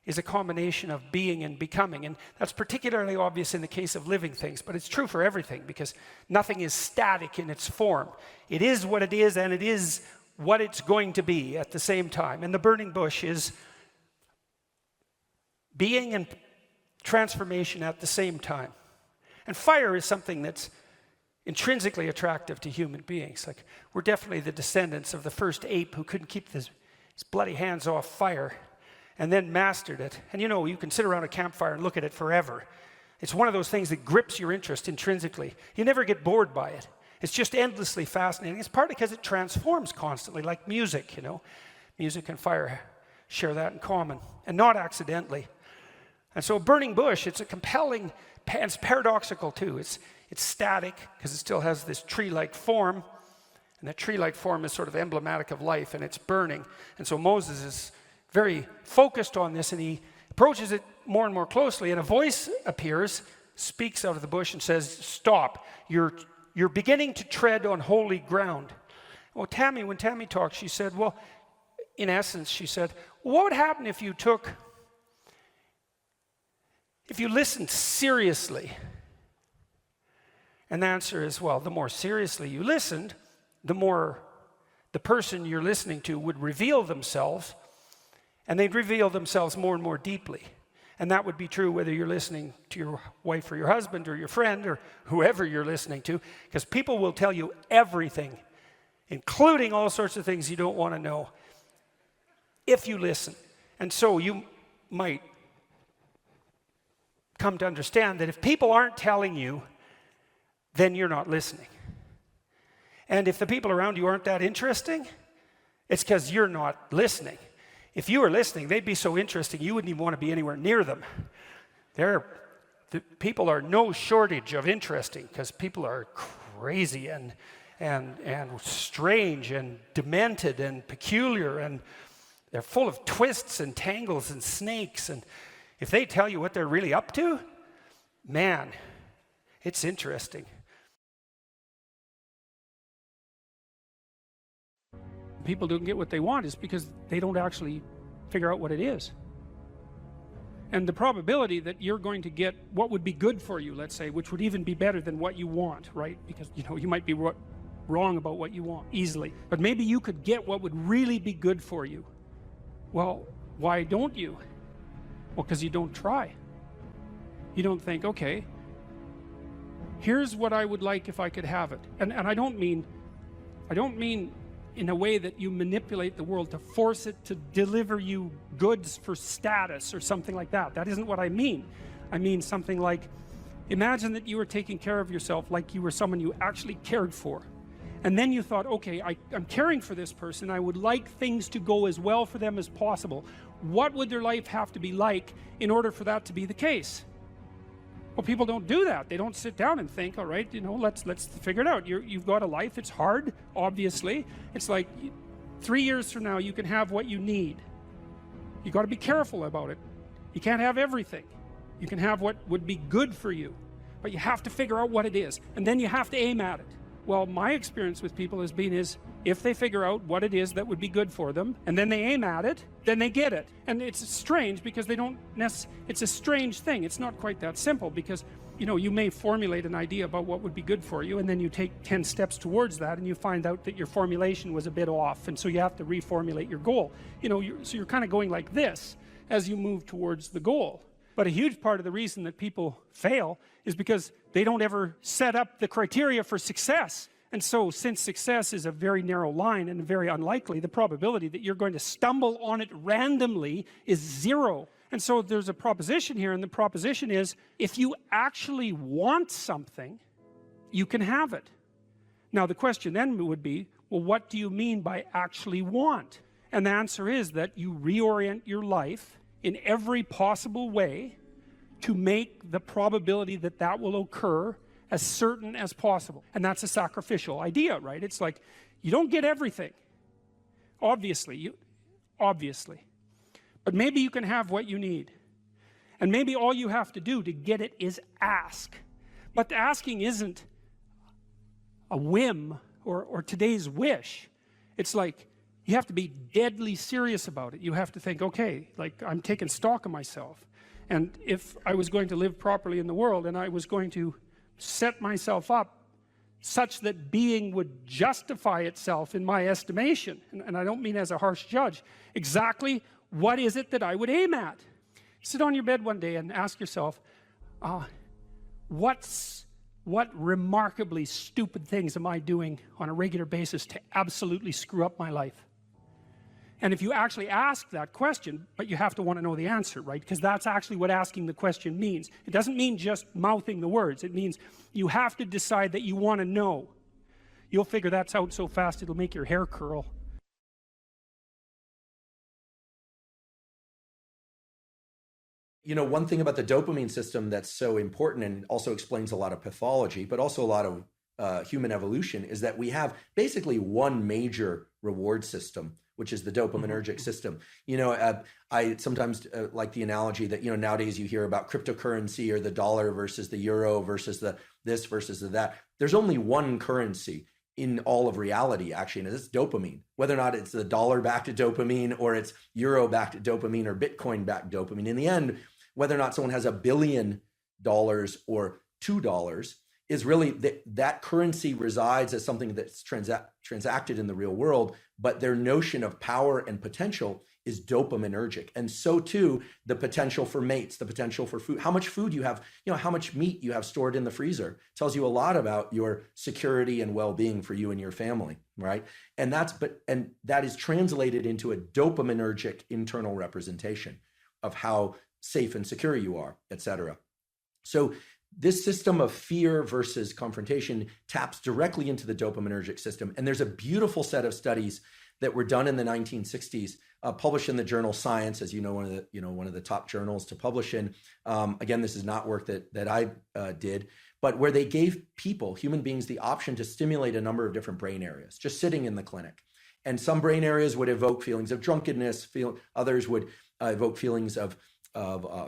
is a combination of being and becoming, and that's particularly obvious in the case of living things, but it's true for everything, because nothing is static in its form. It is what it is, and it is what it's going to be at the same time. And the burning bush is being and transformation at the same time. And fire is something that's intrinsically attractive to human beings. Like, we're definitely the descendants of the first ape who couldn't keep his bloody hands off fire, and then mastered it. And you can sit around a campfire and look at it forever. It's one of those things that grips your interest intrinsically. You never get bored by it. It's just endlessly fascinating. It's partly because it transforms constantly, like music, Music and fire share that in common, and not accidentally. And so a burning bush, it's a compelling, it's paradoxical too. It's static, because it still has this tree-like form, and that tree-like form is sort of emblematic of life, and it's burning. And so Moses is very focused on this, and he approaches it more and more closely, and a voice appears, speaks out of the bush and says, "Stop, you're beginning to tread on holy ground." Well, when Tammy talked, she said, well, in essence, she said, what would happen if you listened seriously? And the answer is, well, the more seriously you listened, the more the person you're listening to would reveal themselves, and they'd reveal themselves more and more deeply. And that would be true whether you're listening to your wife or your husband or your friend or whoever you're listening to, because people will tell you everything, including all sorts of things you don't want to know, if you listen. And so you might come to understand that if people aren't telling you, then you're not listening. And if the people around you aren't that interesting, it's because you're not listening. If you were listening, they'd be so interesting you wouldn't even want to be anywhere near them. The people are no shortage of interesting, because people are crazy and strange and demented and peculiar, and they're full of twists and tangles and snakes. And if they tell you what they're really up to, man, it's interesting. People don't get what they want is because they don't actually figure out what it is. And the probability that you're going to get what would be good for you, let's say, which would even be better than what you want, right? Because, you might be wrong about what you want easily. But maybe you could get what would really be good for you. Well, why don't you? Well, because you don't try. You don't think, okay, here's what I would like if I could have it. And I don't mean in a way that you manipulate the world to force it to deliver you goods for status or something like that. That isn't what I mean. I mean something like, imagine that you were taking care of yourself like you were someone you actually cared for. And then you thought, okay, I'm caring for this person. I would like things to go as well for them as possible. What would their life have to be like in order for that to be the case? Well, people don't do that. They don't sit down and think, all right, let's figure it out. You've got a life. It's hard, obviously. It's like 3 years from now, you can have what you need. You got to be careful about it. You can't have everything. You can have what would be good for you, but you have to figure out what it is, and then you have to aim at it. Well, my experience with people has been if they figure out what it is that would be good for them, and then they aim at it, then they get it. And it's strange because they don't it's a strange thing. It's not quite that simple, because you may formulate an idea about what would be good for you, and then you take 10 steps towards that, and you find out that your formulation was a bit off, and so you have to reformulate your goal. So you're kind of going like this as you move towards the goal. But a huge part of the reason that people fail is because they don't ever set up the criteria for success. And so, since success is a very narrow line and very unlikely, the probability that you're going to stumble on it randomly is 0. And so there's a proposition here, and the proposition is, if you actually want something, you can have it. Now the question then would be, well, what do you mean by actually want? And the answer is that you reorient your life in every possible way to make the probability that that will occur as certain as possible. And that's a sacrificial idea, right? It's like, you don't get everything, obviously, but maybe you can have what you need. And maybe all you have to do to get it is ask. But the asking isn't a whim or today's wish. It's like, you have to be deadly serious about it. You have to think, okay, like, I'm taking stock of myself. And if I was going to live properly in the world, and I was going to set myself up such that being would justify itself in my estimation, and I don't mean as a harsh judge, exactly what is it that I would aim at? Sit on your bed one day and ask yourself, what remarkably stupid things am I doing on a regular basis to absolutely screw up my life? And if you actually ask that question, but you have to want to know the answer, right? Because that's actually what asking the question means. It doesn't mean just mouthing the words. It means you have to decide that you want to know. You'll figure that out so fast it'll make your hair curl. One thing about the dopamine system that's so important and also explains a lot of pathology, but also a lot of human evolution, is that we have basically one major reward system, which is the dopaminergic system. I sometimes like the analogy that, nowadays you hear about cryptocurrency, or the dollar versus the euro versus the this versus the that. There's only one currency in all of reality, actually, and it's dopamine. Whether or not it's the dollar-backed dopamine, or it's euro-backed dopamine, or Bitcoin-backed dopamine. In the end, whether or not someone has $1 billion or $2 is really that currency resides as something that's transacted in the real world, but their notion of power and potential is dopaminergic. And so too, the potential for mates, the potential for food, how much food you have, how much meat you have stored in the freezer tells you a lot about your security and well-being for you and your family, right? And that is translated into a dopaminergic internal representation of how safe and secure you are, et cetera. So this system of fear versus confrontation taps directly into the dopaminergic system. And there's a beautiful set of studies that were done in the 1960s, published in the journal Science, as one of the top journals to publish in. Again, this is not work that I did, but where they gave people, human beings, the option to stimulate a number of different brain areas, just sitting in the clinic. And some brain areas would evoke feelings of drunkenness, others would evoke feelings of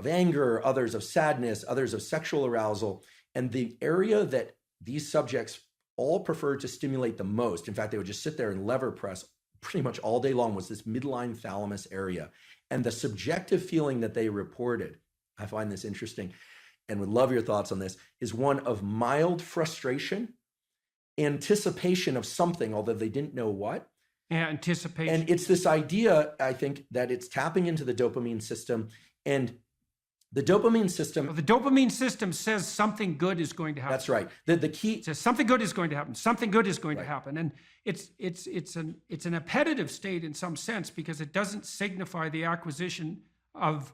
anger, others of sadness, others of sexual arousal. And the area that these subjects all preferred to stimulate the most, in fact, they would just sit there and lever press pretty much all day long, was this midline thalamus area. And the subjective feeling that they reported, I find this interesting and would love your thoughts on this, is one of mild frustration, anticipation of something, although they didn't know what. Yeah, anticipation. And it's this idea, I think, that it's tapping into the dopamine system. And the dopamine system... The dopamine system says something good is going to happen. That's right. The key... It says something good is going to happen. Something good is going to happen. And it's an appetitive state in some sense, because it doesn't signify the acquisition of...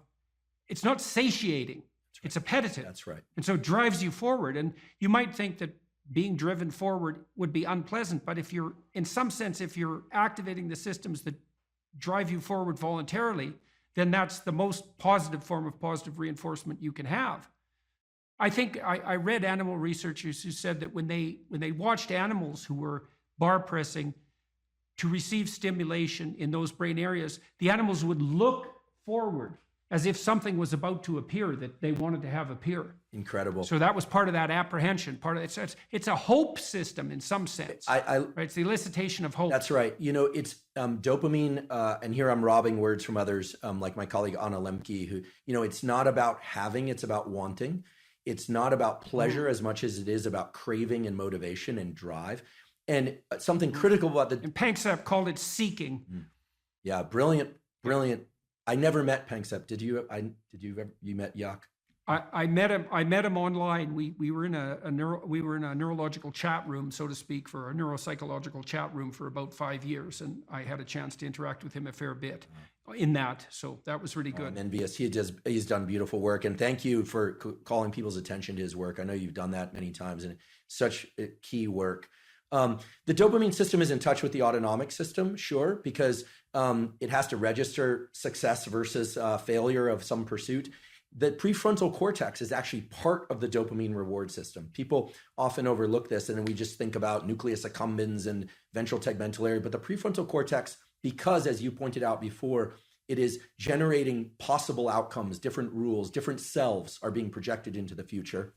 It's not satiating. Right. It's appetitive. That's right. And so it drives you forward. And you might think that being driven forward would be unpleasant, but if you're, in some sense, if you're activating the systems that drive you forward voluntarily, then that's the most positive form of positive reinforcement you can have. I think I read animal researchers who said that when they watched animals who were bar pressing to receive stimulation in those brain areas, the animals would look forward as if something was about to appear that they wanted to have appear. Incredible. So that was part of that apprehension. Part of it's a hope system in some sense. Right? It's the elicitation of hope. That's right. It's dopamine, and here I'm robbing words from others, like my colleague Anna Lemke, who, it's not about having, it's about wanting. It's not about pleasure as much as it is about craving and motivation and drive. And something critical about And Panksepp called it seeking. Yeah, brilliant. I never met Panksepp. Did you? You met Yak? I met him online. We were in a neurological chat room, so to speak, for a neuropsychological chat room for about 5 years, and I had a chance to interact with him a fair bit in that. So that was really good. I'm envious. He's done beautiful work, and thank you for calling people's attention to his work. I know you've done that many times, and such key work. The dopamine system is in touch with the autonomic system, sure, because it has to register success versus failure of some pursuit. The prefrontal cortex is actually part of the dopamine reward system. People often overlook this, and then we just think about nucleus accumbens and ventral tegmental area. But the prefrontal cortex, because as you pointed out before, it is generating possible outcomes, different rules, different selves are being projected into the future.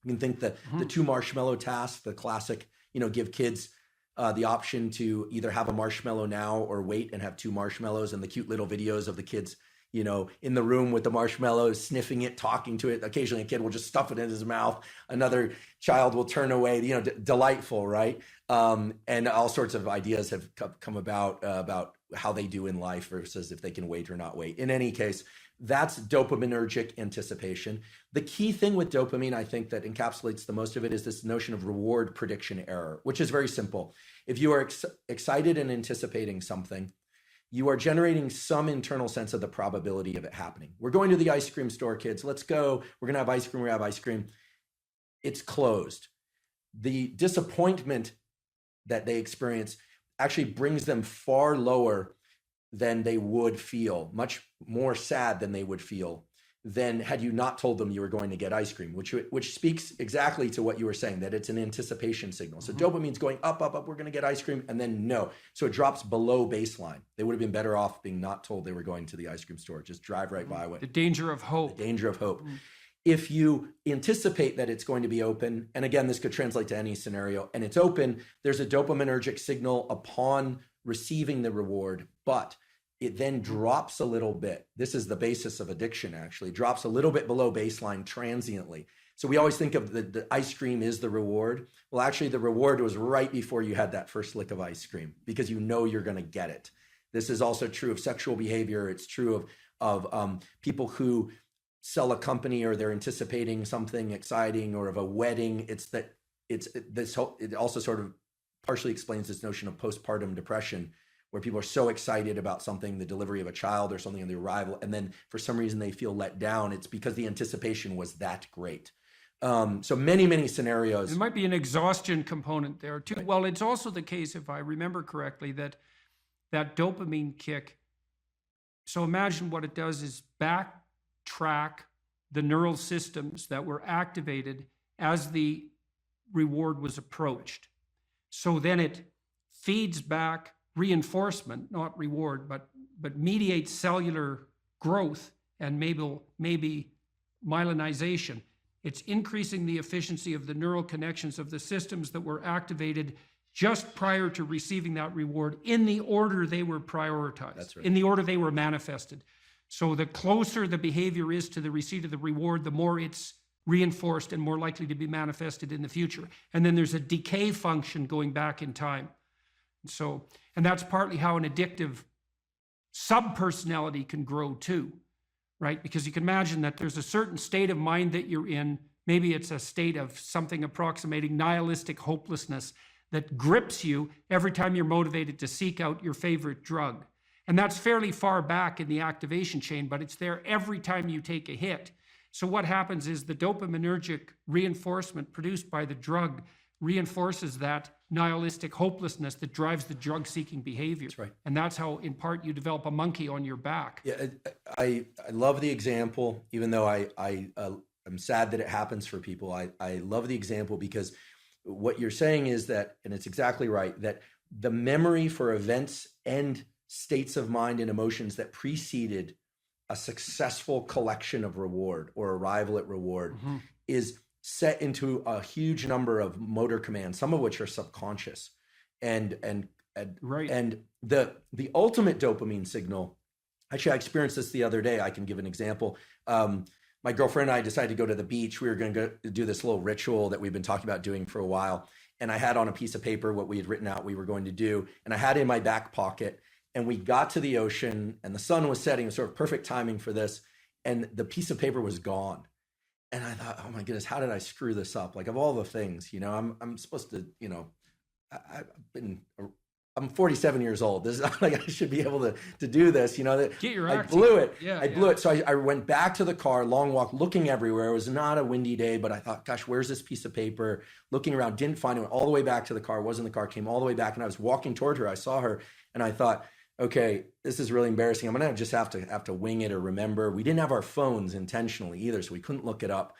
You can think that the 2 marshmallow task, the classic, give kids the option to either have a marshmallow now or wait and have 2 marshmallows, and the cute little videos of the kids, in the room with the marshmallows, sniffing it, talking to it. Occasionally a kid will just stuff it in his mouth. Another child will turn away, delightful, right? And all sorts of ideas have come about how they do in life versus if they can wait or not wait. In any case, that's dopaminergic anticipation. The key thing with dopamine, I think, that encapsulates the most of it is this notion of reward prediction error, which is very simple. If you are excited and anticipating something, you are generating some internal sense of the probability of it happening. We're going to the ice cream store, kids. Let's go. We're going to have ice cream. We have ice cream. It's closed. The disappointment that they experience actually brings them far lower than they would feel, much more sad than they would feel than had you not told them you were going to get ice cream, which speaks exactly to what you were saying, that it's an anticipation signal. So dopamine's going up, we're going to get ice cream, and then no. So it drops below baseline. They would have been better off being not told they were going to the ice cream store. Just drive right by it. The danger of hope. The danger of hope. If you anticipate that it's going to be open, and again, this could translate to any scenario, and it's open, there's a dopaminergic signal upon receiving the reward, but it then drops a little bit. This is the basis of addiction, actually. Drops a little bit below baseline transiently. So we always think of the ice cream is the reward. Well, actually, the reward was right before you had that first lick of ice cream because you know you're going to get it. This is also true of sexual behavior. It's true of people who sell a company or they're anticipating something exciting, or of a wedding. It also sort of partially explains this notion of postpartum depression, where people are so excited about something, the delivery of a child or something, and the arrival, and then for some reason they feel let down. It's because the anticipation was that great. So many scenarios. There might be an exhaustion component there too. Right. Well, it's also the case, if I remember correctly, that dopamine kick. So imagine what it does is backtrack the neural systems that were activated as the reward was approached. So then it feeds back reinforcement, not reward, but mediates cellular growth and maybe myelinization. It's increasing the efficiency of the neural connections of the systems that were activated just prior to receiving that reward in the order they were prioritized. That's right. In the order they were manifested. So the closer the behavior is to the receipt of the reward, the more it's reinforced and more likely to be manifested in the future. And then there's a decay function going back in time. And that's partly how an addictive subpersonality can grow too, right? Because you can imagine that there's a certain state of mind that you're in. Maybe it's a state of something approximating nihilistic hopelessness that grips you every time you're motivated to seek out your favorite drug. And that's fairly far back in the activation chain, but it's there every time you take a hit. So what happens is the dopaminergic reinforcement produced by the drug reinforces that nihilistic hopelessness that drives the drug-seeking behavior. That's right. And that's how, in part, you develop a monkey on your back. Yeah, I love the example, even though I'm sad that it happens for people. I love the example because what you're saying is that, and it's exactly right, that the memory for events and states of mind and emotions that preceded a successful collection of reward or arrival at reward is set into a huge number of motor commands, some of which are subconscious. And the ultimate dopamine signal, actually I experienced this the other day. I can give an example. My girlfriend and I decided to go to the beach. We were going to do this little ritual that we've been talking about doing for a while. And I had on a piece of paper what we had written out we were going to do. And I had it in my back pocket. And we got to the ocean and the sun was setting. It was sort of perfect timing for this. And the piece of paper was gone. And I thought, oh my goodness, how did I screw this up? Like, of all the things, I'm supposed to, I'm 47 years old. This is like, I should be able to do this, Get your I act blew together. it. I blew it. So I went back to the car, long walk, looking everywhere. It was not a windy day, but I thought, gosh, where's this piece of paper? Looking around, didn't find it. Went all the way back to the car, wasn't in the car, came all the way back. And I was walking toward her. I saw her and I thought, okay, this is really embarrassing. I'm going to just have to wing it or remember. We didn't have our phones intentionally either, so we couldn't look it up.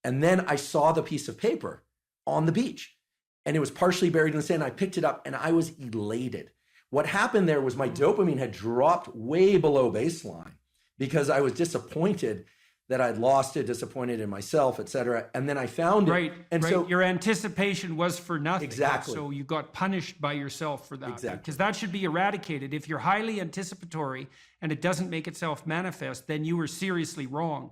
And then I saw the piece of paper on the beach and it was partially buried in the sand. I picked it up and I was elated. What happened there was my dopamine had dropped way below baseline because I was disappointed that I'd lost it, disappointed in myself, et cetera. And then I found it. Right. So your anticipation was for nothing. Exactly. So you got punished by yourself for that. Exactly. Because that should be eradicated. If you're highly anticipatory and it doesn't make itself manifest, then you were seriously wrong.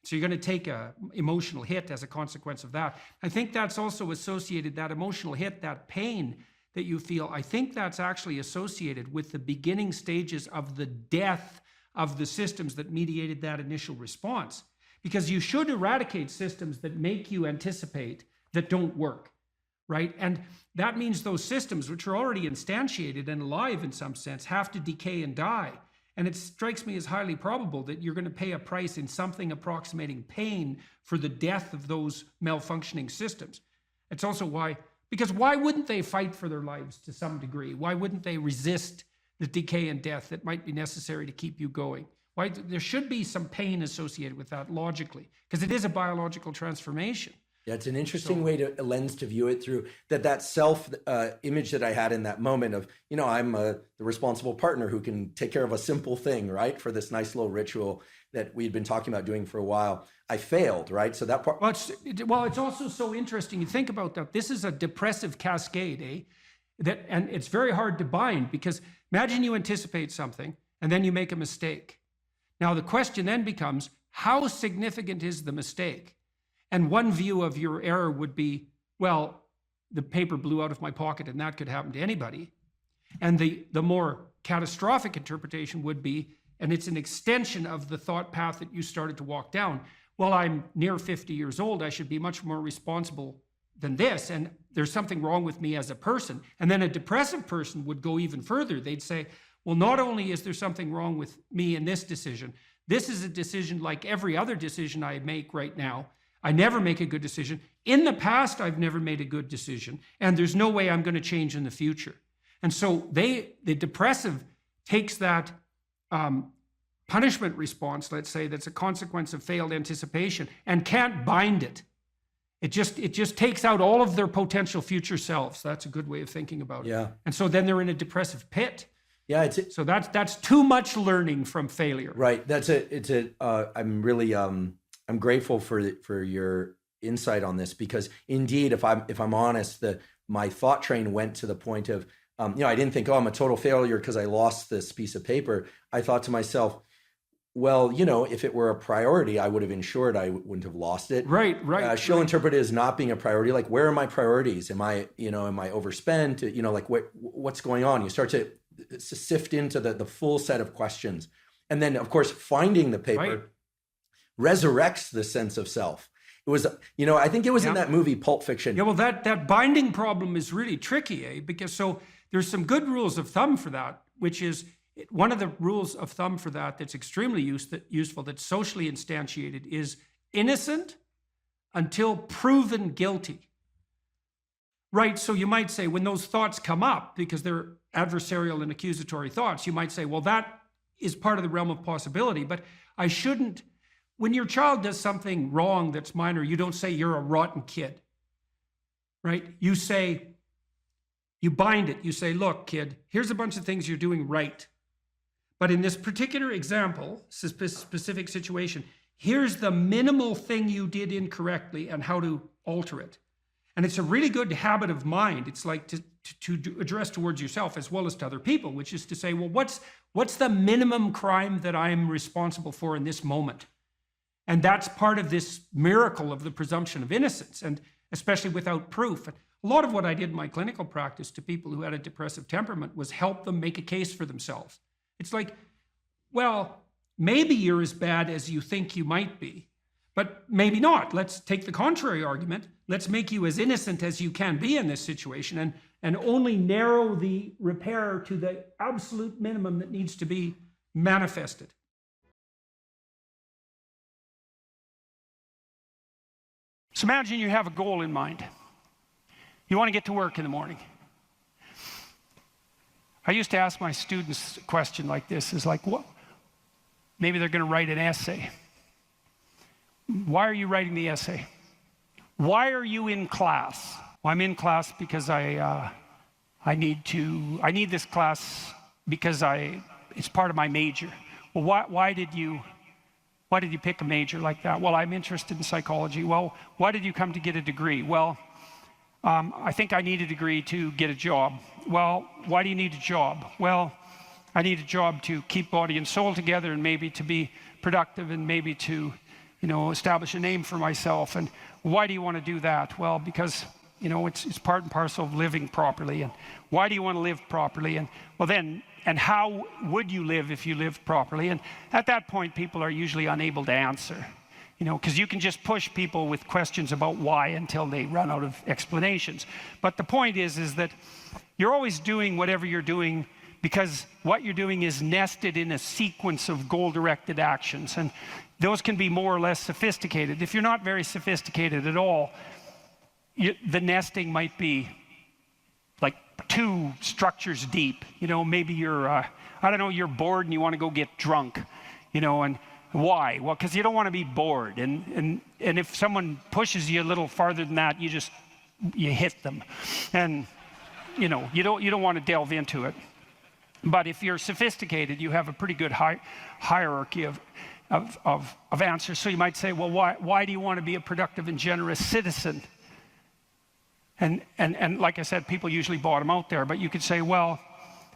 So you're going to take an emotional hit as a consequence of that. I think that's also associated, that emotional hit, that pain that you feel, I think that's actually associated with the beginning stages of the death of the systems that mediated that initial response. Because you should eradicate systems that make you anticipate that don't work, right? And that means those systems, which are already instantiated and alive in some sense, have to decay and die. And it strikes me as highly probable that you're going to pay a price in something approximating pain for the death of those malfunctioning systems. It's also because why wouldn't they fight for their lives to some degree? Why wouldn't they resist the decay and death that might be necessary to keep you going? Why? There should be some pain associated with that logically, because it is a biological transformation. Yeah, it's an interesting a lens to view it through. That self image that I had in that moment of, I'm the responsible partner who can take care of a simple thing, right? For this nice little ritual that we'd been talking about doing for a while. I failed, right? So that part. Well, it's also so interesting. You think about that. This is a depressive cascade, and it's very hard to bind, because imagine you anticipate something and then you make a mistake. Now the question then becomes, how significant is the mistake? And one view of your error would be, well, the paper blew out of my pocket and that could happen to anybody. And the more catastrophic interpretation would be, and it's an extension of the thought path that you started to walk down. Well, I'm near 50 years old. I should be much more responsible than this. And there's something wrong with me as a person. And then a depressive person would go even further. They'd say, well, not only is there something wrong with me in this decision, this is a decision like every other decision I make right now. I never make a good decision. In the past, I've never made a good decision. And there's no way I'm going to change in the future. And so the depressive takes that punishment response, let's say, that's a consequence of failed anticipation, and can't bind it. It just takes out all of their potential future selves. That's a good way of thinking about it. Yeah. And so then they're in a depressive pit. Yeah. So that's too much learning from failure. Right. I'm really I'm grateful for your insight on this, because indeed, if I'm honest, my thought train went to the point of I didn't think, I'm a total failure because I lost this piece of paper. I thought to myself, well, if it were a priority, I would have ensured I wouldn't have lost it. Right. She'll interpret it as not being a priority. Like, where are my priorities? Am I overspent? What's going on? You start to sift into the full set of questions. And then, of course, finding the paper resurrects the sense of self. It was, I think it was in that movie, Pulp Fiction. Yeah, well, that binding problem is really tricky, because so there's some good rules of thumb for that, which is one of the rules of thumb for that's extremely useful, that's socially instantiated, is innocent until proven guilty. Right, so you might say when those thoughts come up, because they're adversarial and accusatory thoughts, you might say, well, that is part of the realm of possibility, but I shouldn't. When your child does something wrong that's minor, you don't say you're a rotten kid, right? You bind it. You say, look, kid, here's a bunch of things you're doing right. But in this particular example, specific situation, here's the minimal thing you did incorrectly and how to alter it. And it's a really good habit of mind. It's like to address towards yourself as well as to other people, which is to say, well, what's the minimum crime that I'm responsible for in this moment? And that's part of this miracle of the presumption of innocence, and especially without proof. And a lot of what I did in my clinical practice to people who had a depressive temperament was help them make a case for themselves. It's like, well, maybe you're as bad as you think you might be, but maybe not. Let's take the contrary argument. Let's make you as innocent as you can be in this situation, and only narrow the repair to the absolute minimum that needs to be manifested. So imagine you have a goal in mind. You want to get to work in the morning. I used to ask my students a question like this, is like, what? Maybe they're going to write an essay. Why are you writing the essay? Why are you in class? Well, I'm in class because I need this class because it's part of my major. Well, why did you pick a major like that? Well, I'm interested in psychology. Well, why did you come to get a degree? Well, I think I need a degree to get a job. Well, why do you need a job? Well, I need a job to keep body and soul together, and maybe to be productive, and maybe to, establish a name for myself. And why do you want to do that? Well, because, it's part and parcel of living properly. And why do you want to live properly? And well, then, and how would you live if you lived properly? And at that point, people are usually unable to answer, because you can just push people with questions about why until they run out of explanations. But the point is that you're always doing whatever you're doing because what you're doing is nested in a sequence of goal-directed actions. And those can be more or less sophisticated. If you're not very sophisticated at all, the nesting might be like 2 structures deep. Maybe you're, you're bored and you want to go get drunk, and why? Well, because you don't want to be bored. And if someone pushes you a little farther than that, you hit them. And, you don't want to delve into it. But if you're sophisticated, you have a pretty good hierarchy of answers. So you might say, well, why do you want to be a productive and generous citizen? And like I said, people usually bottom out there, but you could say, well,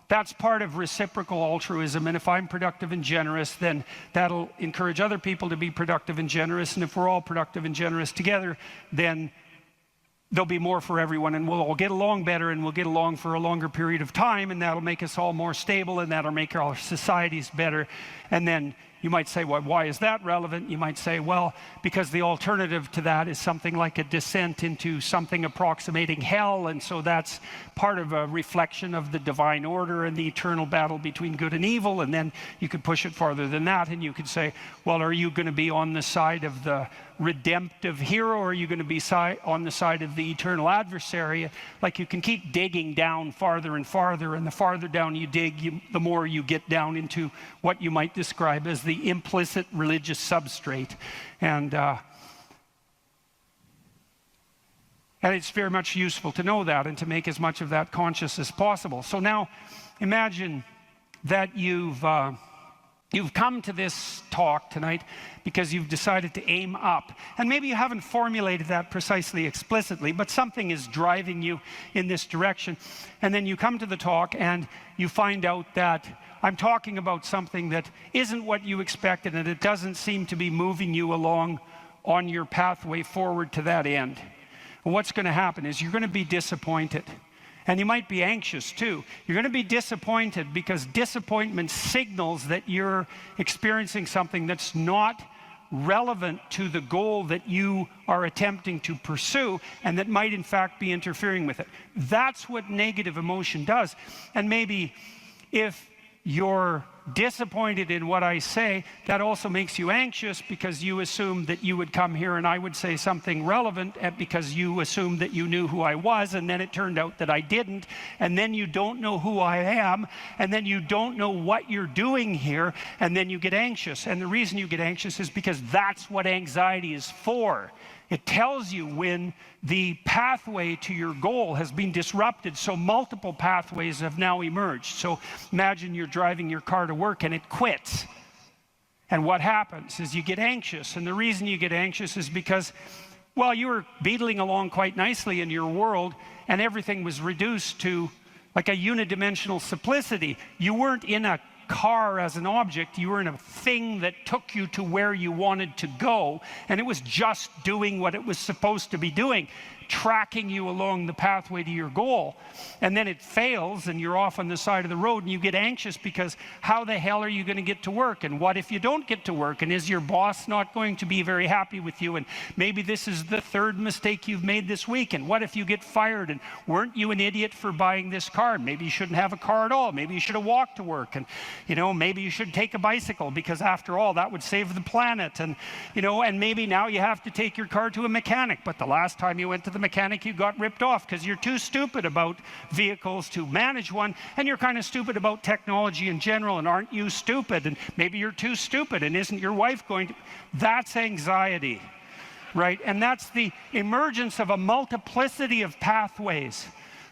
that's part of reciprocal altruism, and if I'm productive and generous, then that'll encourage other people to be productive and generous, and if we're all productive and generous together, then there'll be more for everyone, and we'll all get along better, and we'll get along for a longer period of time, and that'll make us all more stable, and that'll make our societies better. And then you might say, well, why is that relevant? You might say, well, because the alternative to that is something like a descent into something approximating hell, and so that's part of a reflection of the divine order and the eternal battle between good and evil. And then you could push it farther than that, and you could say, well, are you going to be on the side of the redemptive hero, or are you going to be on the side of the eternal adversary? Like, you can keep digging down farther and farther, and the farther down you dig, the more you get down into what you might describe as the implicit religious substrate. And it's very much useful to know that and to make as much of that conscious as possible. So now imagine that you've come to this talk tonight because you've decided to aim up. And maybe you haven't formulated that precisely explicitly, but something is driving you in this direction. And then you come to the talk and you find out that I'm talking about something that isn't what you expected, and it doesn't seem to be moving you along on your pathway forward to that end. And what's going to happen is you're going to be disappointed. And you might be anxious too. You're going to be disappointed because disappointment signals that you're experiencing something that's not relevant to the goal that you are attempting to pursue, and that might in fact be interfering with it. That's what negative emotion does. And maybe if you're disappointed in what I say, that also makes you anxious because you assumed that you would come here and I would say something relevant, because you assumed that you knew who I was, and then it turned out that I didn't, and then you don't know who I am, and then you don't know what you're doing here, and then you get anxious. And the reason you get anxious is because that's what anxiety is for. It tells you when the pathway to your goal has been disrupted, so multiple pathways have now emerged. So imagine you're driving your car to work and it quits. And what happens is you get anxious. And the reason you get anxious is because, well, you were beetling along quite nicely in your world, and everything was reduced to like a unidimensional simplicity. You weren't in a car as an object, you were in a thing that took you to where you wanted to go, and it was just doing what it was supposed to be doing, tracking you along the pathway to your goal. And then it fails and you're off on the side of the road, and you get anxious because how the hell are you going to get to work? And what if you don't get to work? And is your boss not going to be very happy with you? And maybe this is the third mistake you've made this week. And what if you get fired? And weren't you an idiot for buying this car? Maybe you shouldn't have a car at all. Maybe you should have walked to work. And maybe you should take a bicycle, because after all, that would save the planet. And and maybe now you have to take your car to a mechanic, but the last time you went to the mechanic, you got ripped off because you're too stupid about vehicles to manage one, and you're kind of stupid about technology in general. And aren't you stupid? And maybe you're too stupid, and isn't your wife going to? That's anxiety, right? And that's the emergence of a multiplicity of pathways,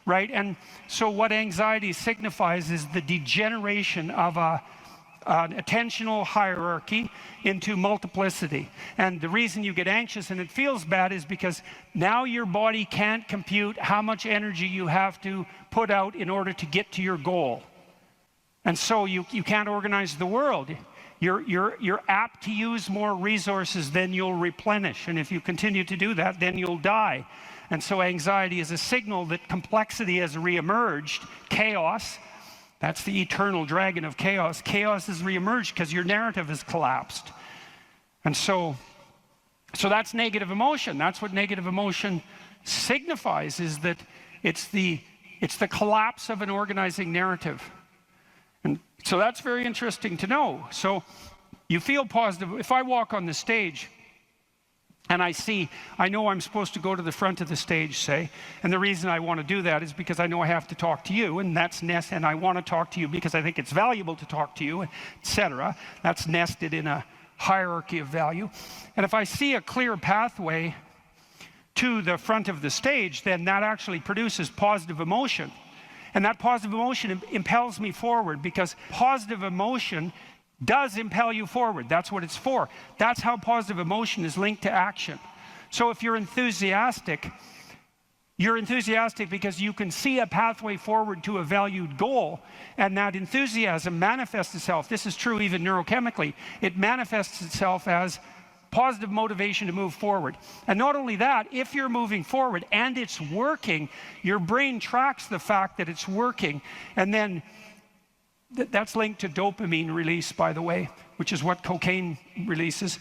right? And so what anxiety signifies is the degeneration of an attentional hierarchy into multiplicity. And the reason you get anxious and it feels bad is because now your body can't compute how much energy you have to put out in order to get to your goal. And so you can't organize the world. You're apt to use more resources than you'll replenish. And if you continue to do that, then you'll die. And so anxiety is a signal that complexity has reemerged, chaos. That's the eternal dragon of chaos. Chaos has reemerged because your narrative has collapsed. And so that's negative emotion. That's what negative emotion signifies, is that it's the collapse of an organizing narrative. And so that's very interesting to know. So you feel positive. If I walk on the stage and I know I'm supposed to go to the front of the stage, say, and the reason I want to do that is because I know I have to talk to you, and that's and I want to talk to you because I think it's valuable to talk to you, etc. That's nested in a hierarchy of value. And if I see a clear pathway to the front of the stage, then that actually produces positive emotion. And that positive emotion impels me forward, because positive emotion does impel you forward. That's what it's for. That's how positive emotion is linked to action. So if you're enthusiastic because you can see a pathway forward to a valued goal, and that enthusiasm manifests itself. This is true even neurochemically. It manifests itself as positive motivation to move forward. And not only that, if you're moving forward and it's working, your brain tracks the fact that it's working, and then that's linked to dopamine release, by the way, which is what cocaine releases.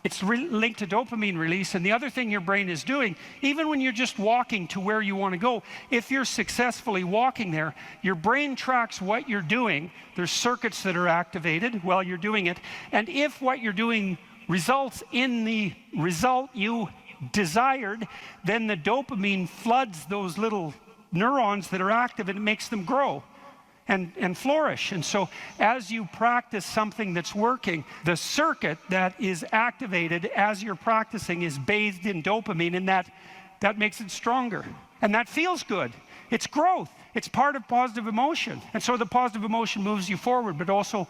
It's linked to dopamine release, and the other thing your brain is doing, even when you're just walking to where you want to go, if you're successfully walking there, your brain tracks what you're doing. There's circuits that are activated while you're doing it, and if what you're doing results in the result you desired, then the dopamine floods those little neurons that are active, and it makes them grow and flourish. And so as you practice something that's working, the circuit that is activated as you're practicing is bathed in dopamine, and that makes it stronger. And that feels good. It's growth. It's part of positive emotion. And so the positive emotion moves you forward, but also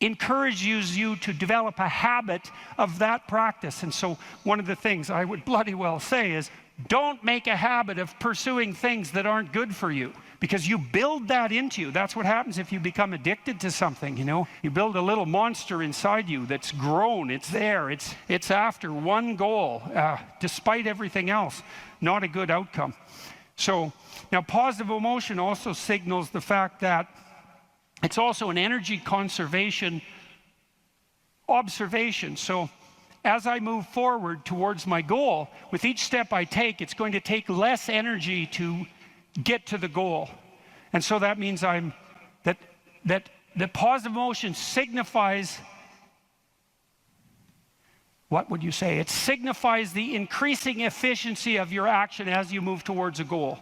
encourages you to develop a habit of that practice. And so one of the things I would bloody well say is, don't make a habit of pursuing things that aren't good for you, because you build that into you. That's what happens if you become addicted to something, you know. You build a little monster inside you that's grown, it's there, it's after one goal, despite everything else. Not a good outcome. So now positive emotion also signals the fact that it's also an energy conservation observation. So as I move forward towards my goal, with each step I take, it's going to take less energy to get to the goal. And so that means that the positive emotion signifies, what would you say? It signifies the increasing efficiency of your action as you move towards a goal.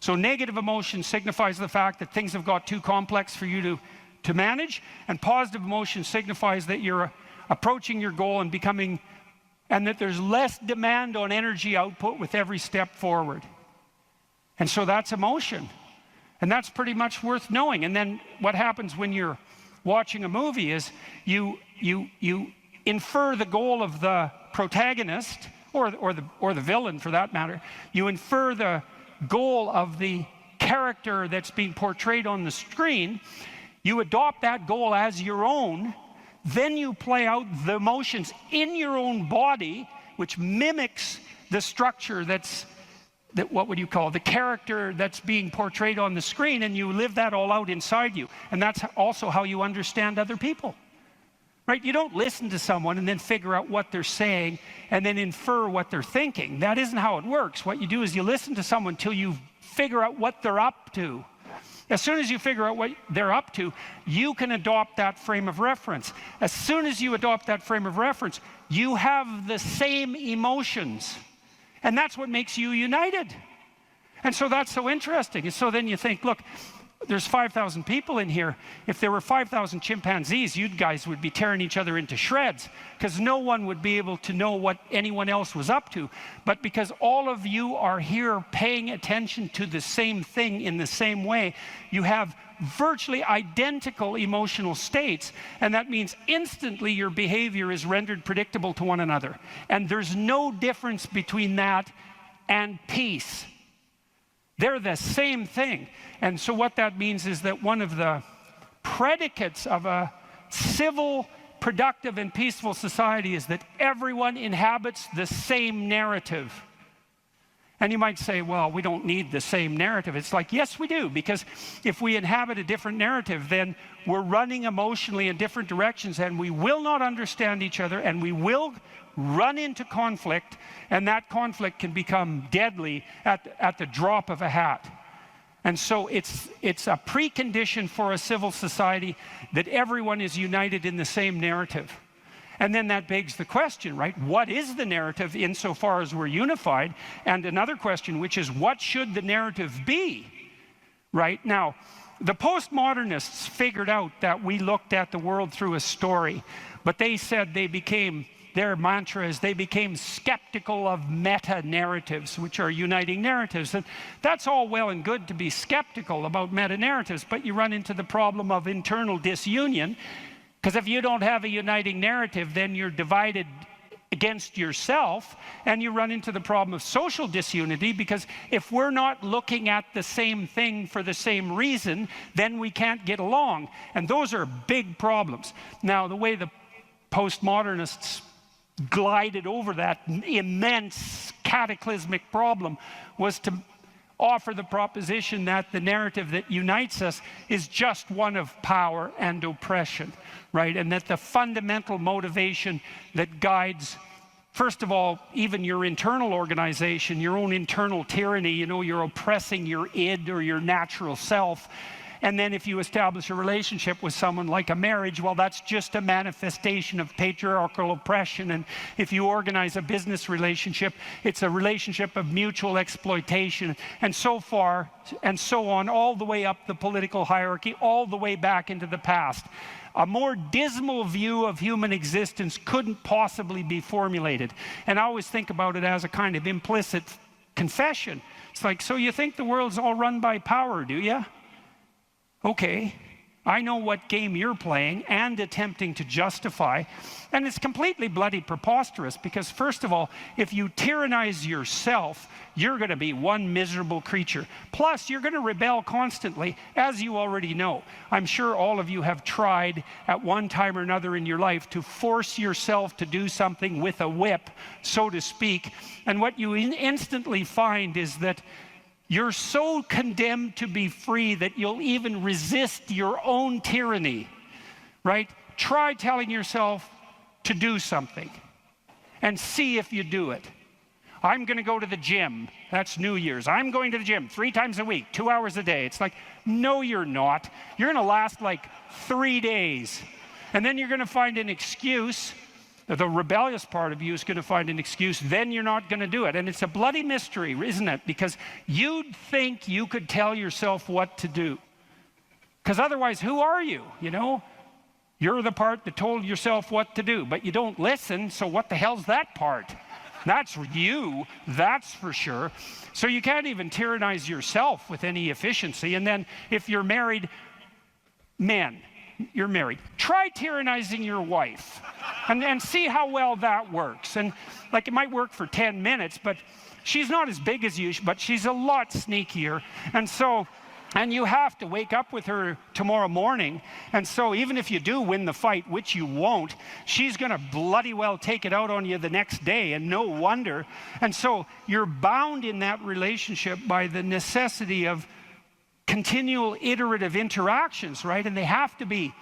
So negative emotion signifies the fact that things have got too complex for you to manage, and positive emotion signifies that you're approaching your goal and becoming, and that there's less demand on energy output with every step forward. And so that's emotion. And that's pretty much worth knowing. And then what happens when you're watching a movie is you infer the goal of the protagonist, or the villain for that matter. You infer the goal of the character that's being portrayed on the screen. You adopt that goal as your own. Then you play out the emotions in your own body, which mimics the structure what would you call the character that's being portrayed on the screen, and you live that all out inside you. And that's also how you understand other people, right? You don't listen to someone and then figure out what they're saying and then infer what they're thinking. That isn't how it works. What you do is you listen to someone until you figure out what they're up to. As soon as you figure out what they're up to, you can adopt that frame of reference. As soon as you adopt that frame of reference, you have the same emotions. And that's what makes you united. And so that's so interesting. And so then you think, look, there's 5,000 people in here. If there were 5,000 chimpanzees, you guys would be tearing each other into shreds, because no one would be able to know what anyone else was up to. But because all of you are here paying attention to the same thing in the same way, you have virtually identical emotional states, and that means instantly your behavior is rendered predictable to one another. And there's no difference between that and peace. They're the same thing. And so what that means is that one of the predicates of a civil, productive, and peaceful society is that everyone inhabits the same narrative. And you might say, well, we don't need the same narrative. It's like, yes, we do, because if we inhabit a different narrative, then we're running emotionally in different directions, and we will not understand each other, and we will run into conflict, and that conflict can become deadly at the drop of a hat. And so it's a precondition for a civil society that everyone is united in the same narrative. And then that begs the question, right? What is the narrative insofar as we're unified? And another question, which is, what should the narrative be? Right? Now, the postmodernists figured out that we looked at the world through a story, but they said their mantra is they became skeptical of meta-narratives, which are uniting narratives. And that's all well and good to be skeptical about meta-narratives, but you run into the problem of internal disunion, because if you don't have a uniting narrative, then you're divided against yourself, and you run into the problem of social disunity, because if we're not looking at the same thing for the same reason, then we can't get along. And those are big problems. Now, the way the postmodernists glided over that immense cataclysmic problem was to offer the proposition that the narrative that unites us is just one of power and oppression, right? And that the fundamental motivation that guides, first of all, even your internal organization, your own internal tyranny, you know, you're oppressing your id or your natural self. And then if you establish a relationship with someone like a marriage, well, that's just a manifestation of patriarchal oppression. And if you organize a business relationship, it's a relationship of mutual exploitation, and so far and so on, all the way up the political hierarchy, all the way back into the past. A more dismal view of human existence couldn't possibly be formulated. And I always think about it as a kind of implicit confession. It's like, so you think the world's all run by power, do you? Okay, I know what game you're playing and attempting to justify, and it's completely bloody preposterous, because first of all, if you tyrannize yourself, you're going to be one miserable creature. Plus, you're going to rebel constantly, as you already know. I'm sure all of you have tried at one time or another in your life to force yourself to do something with a whip, so to speak, and what you instantly find is that you're so condemned to be free that you'll even resist your own tyranny, right? Try telling yourself to do something and see if you do it. I'm going to go to the gym. That's New Year's. I'm going to the gym 3 times a week, 2 hours a day. It's like, no, you're not. You're going to last like 3 days. And then you're going to find an excuse. The rebellious part of you is going to find an excuse, then you're not going to do it. And it's a bloody mystery, isn't it? Because you'd think you could tell yourself what to do. Because otherwise, who are you, you know? You're the part that told yourself what to do, but you don't listen, so what the hell's that part? That's you, that's for sure. So you can't even tyrannize yourself with any efficiency. And then if you're married, men, you're married, try tyrannizing your wife and see how well that works. And like, it might work for 10 minutes, but she's not as big as you, but she's a lot sneakier. And so, and you have to wake up with her tomorrow morning. And so even if you do win the fight, which you won't, she's going to bloody well take it out on you the next day, and no wonder. And so you're bound in that relationship by the necessity of continual iterative interactions, right? And they have to be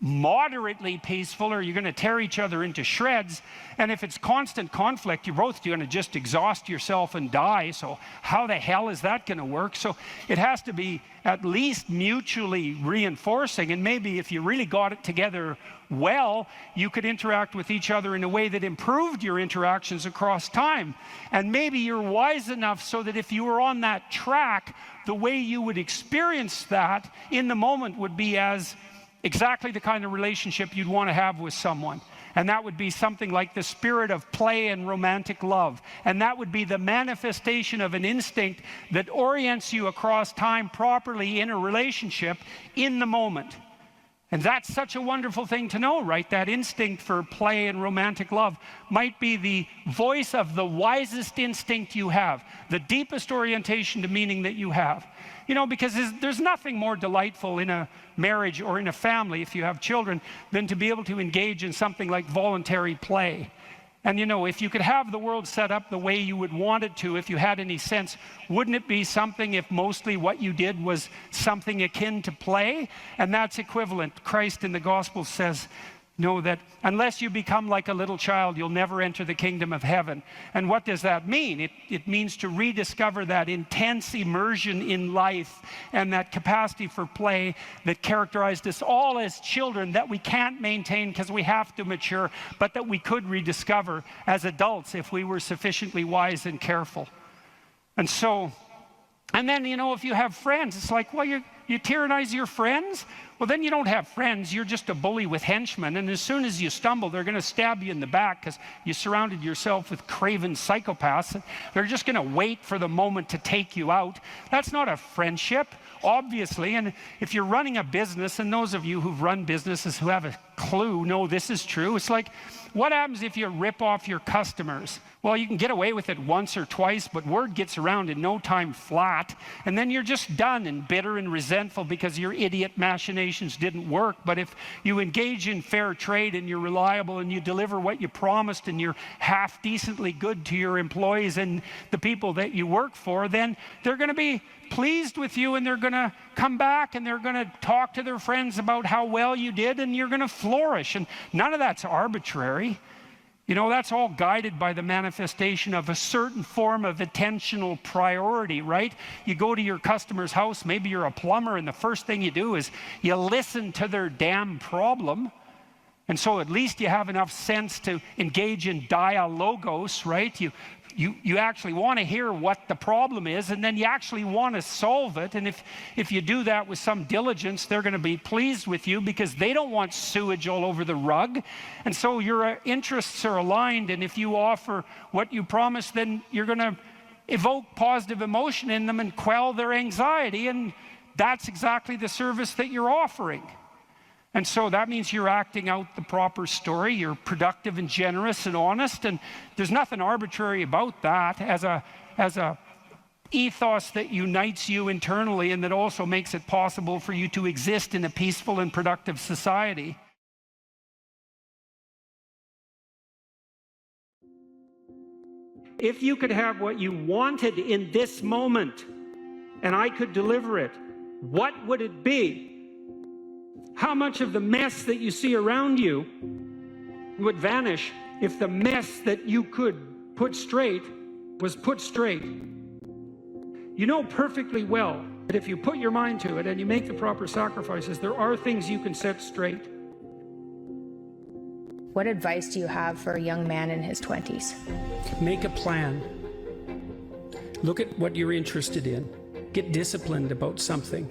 moderately peaceful, or you're going to tear each other into shreds. And if it's constant conflict, you're both going to just exhaust yourself and die. So how the hell is that going to work? So it has to be at least mutually reinforcing. And maybe if you really got it together well, you could interact with each other in a way that improved your interactions across time. And maybe you're wise enough so that if you were on that track, the way you would experience that in the moment would be as exactly the kind of relationship you'd want to have with someone. And that would be something like the spirit of play and romantic love. And that would be the manifestation of an instinct that orients you across time properly in a relationship in the moment. And that's such a wonderful thing to know, right? That instinct for play and romantic love might be the voice of the wisest instinct you have, the deepest orientation to meaning that you have. You know, because there's nothing more delightful in a marriage or in a family, if you have children, than to be able to engage in something like voluntary play. And you know, if you could have the world set up the way you would want it to, if you had any sense, wouldn't it be something if mostly what you did was something akin to play? And that's equivalent. Christ in the Gospel says, know that unless you become like a little child, you'll never enter the kingdom of heaven. And what does that mean? It means to rediscover that intense immersion in life and that capacity for play that characterized us all as children that we can't maintain because we have to mature, but that we could rediscover as adults if we were sufficiently wise and careful. And so, and then, you know, if you have friends, it's like, well, you tyrannize your friends? Well, then you don't have friends. You're just a bully with henchmen. And as soon as you stumble, they're going to stab you in the back because you surrounded yourself with craven psychopaths. And they're just going to wait for the moment to take you out. That's not a friendship, obviously. And if you're running a business, and those of you who've run businesses who have a clue, no, this is true. It's like, what happens if you rip off your customers? Well, you can get away with it once or twice, but word gets around in no time flat, and then you're just done and bitter and resentful because your idiot machinations didn't work. But if you engage in fair trade and you're reliable and you deliver what you promised and you're half decently good to your employees and the people that you work for, then they're going to be pleased with you, and they're going to come back and they're going to talk to their friends about how well you did, and you're going to flourish. And none of that's arbitrary. You know, that's all guided by the manifestation of a certain form of attentional priority, right? You go to your customer's house, maybe you're a plumber, and the first thing you do is you listen to their damn problem. And so at least you have enough sense to engage in dialogos, right? You actually want to hear what the problem is, and then you actually want to solve it. And if you do that with some diligence, they're going to be pleased with you because they don't want sewage all over the rug. And so your interests are aligned, and if you offer what you promise, then you're going to evoke positive emotion in them and quell their anxiety, and that's exactly the service that you're offering. And so that means you're acting out the proper story, you're productive and generous and honest, and there's nothing arbitrary about that as a ethos that unites you internally and that also makes it possible for you to exist in a peaceful and productive society. If you could have what you wanted in this moment, and I could deliver it, what would it be? How much of the mess that you see around you would vanish if the mess that you could put straight was put straight? You know perfectly well that if you put your mind to it and you make the proper sacrifices, there are things you can set straight. What advice do you have for a young man in his 20s? Make a plan. Look at what you're interested in. Get disciplined about something.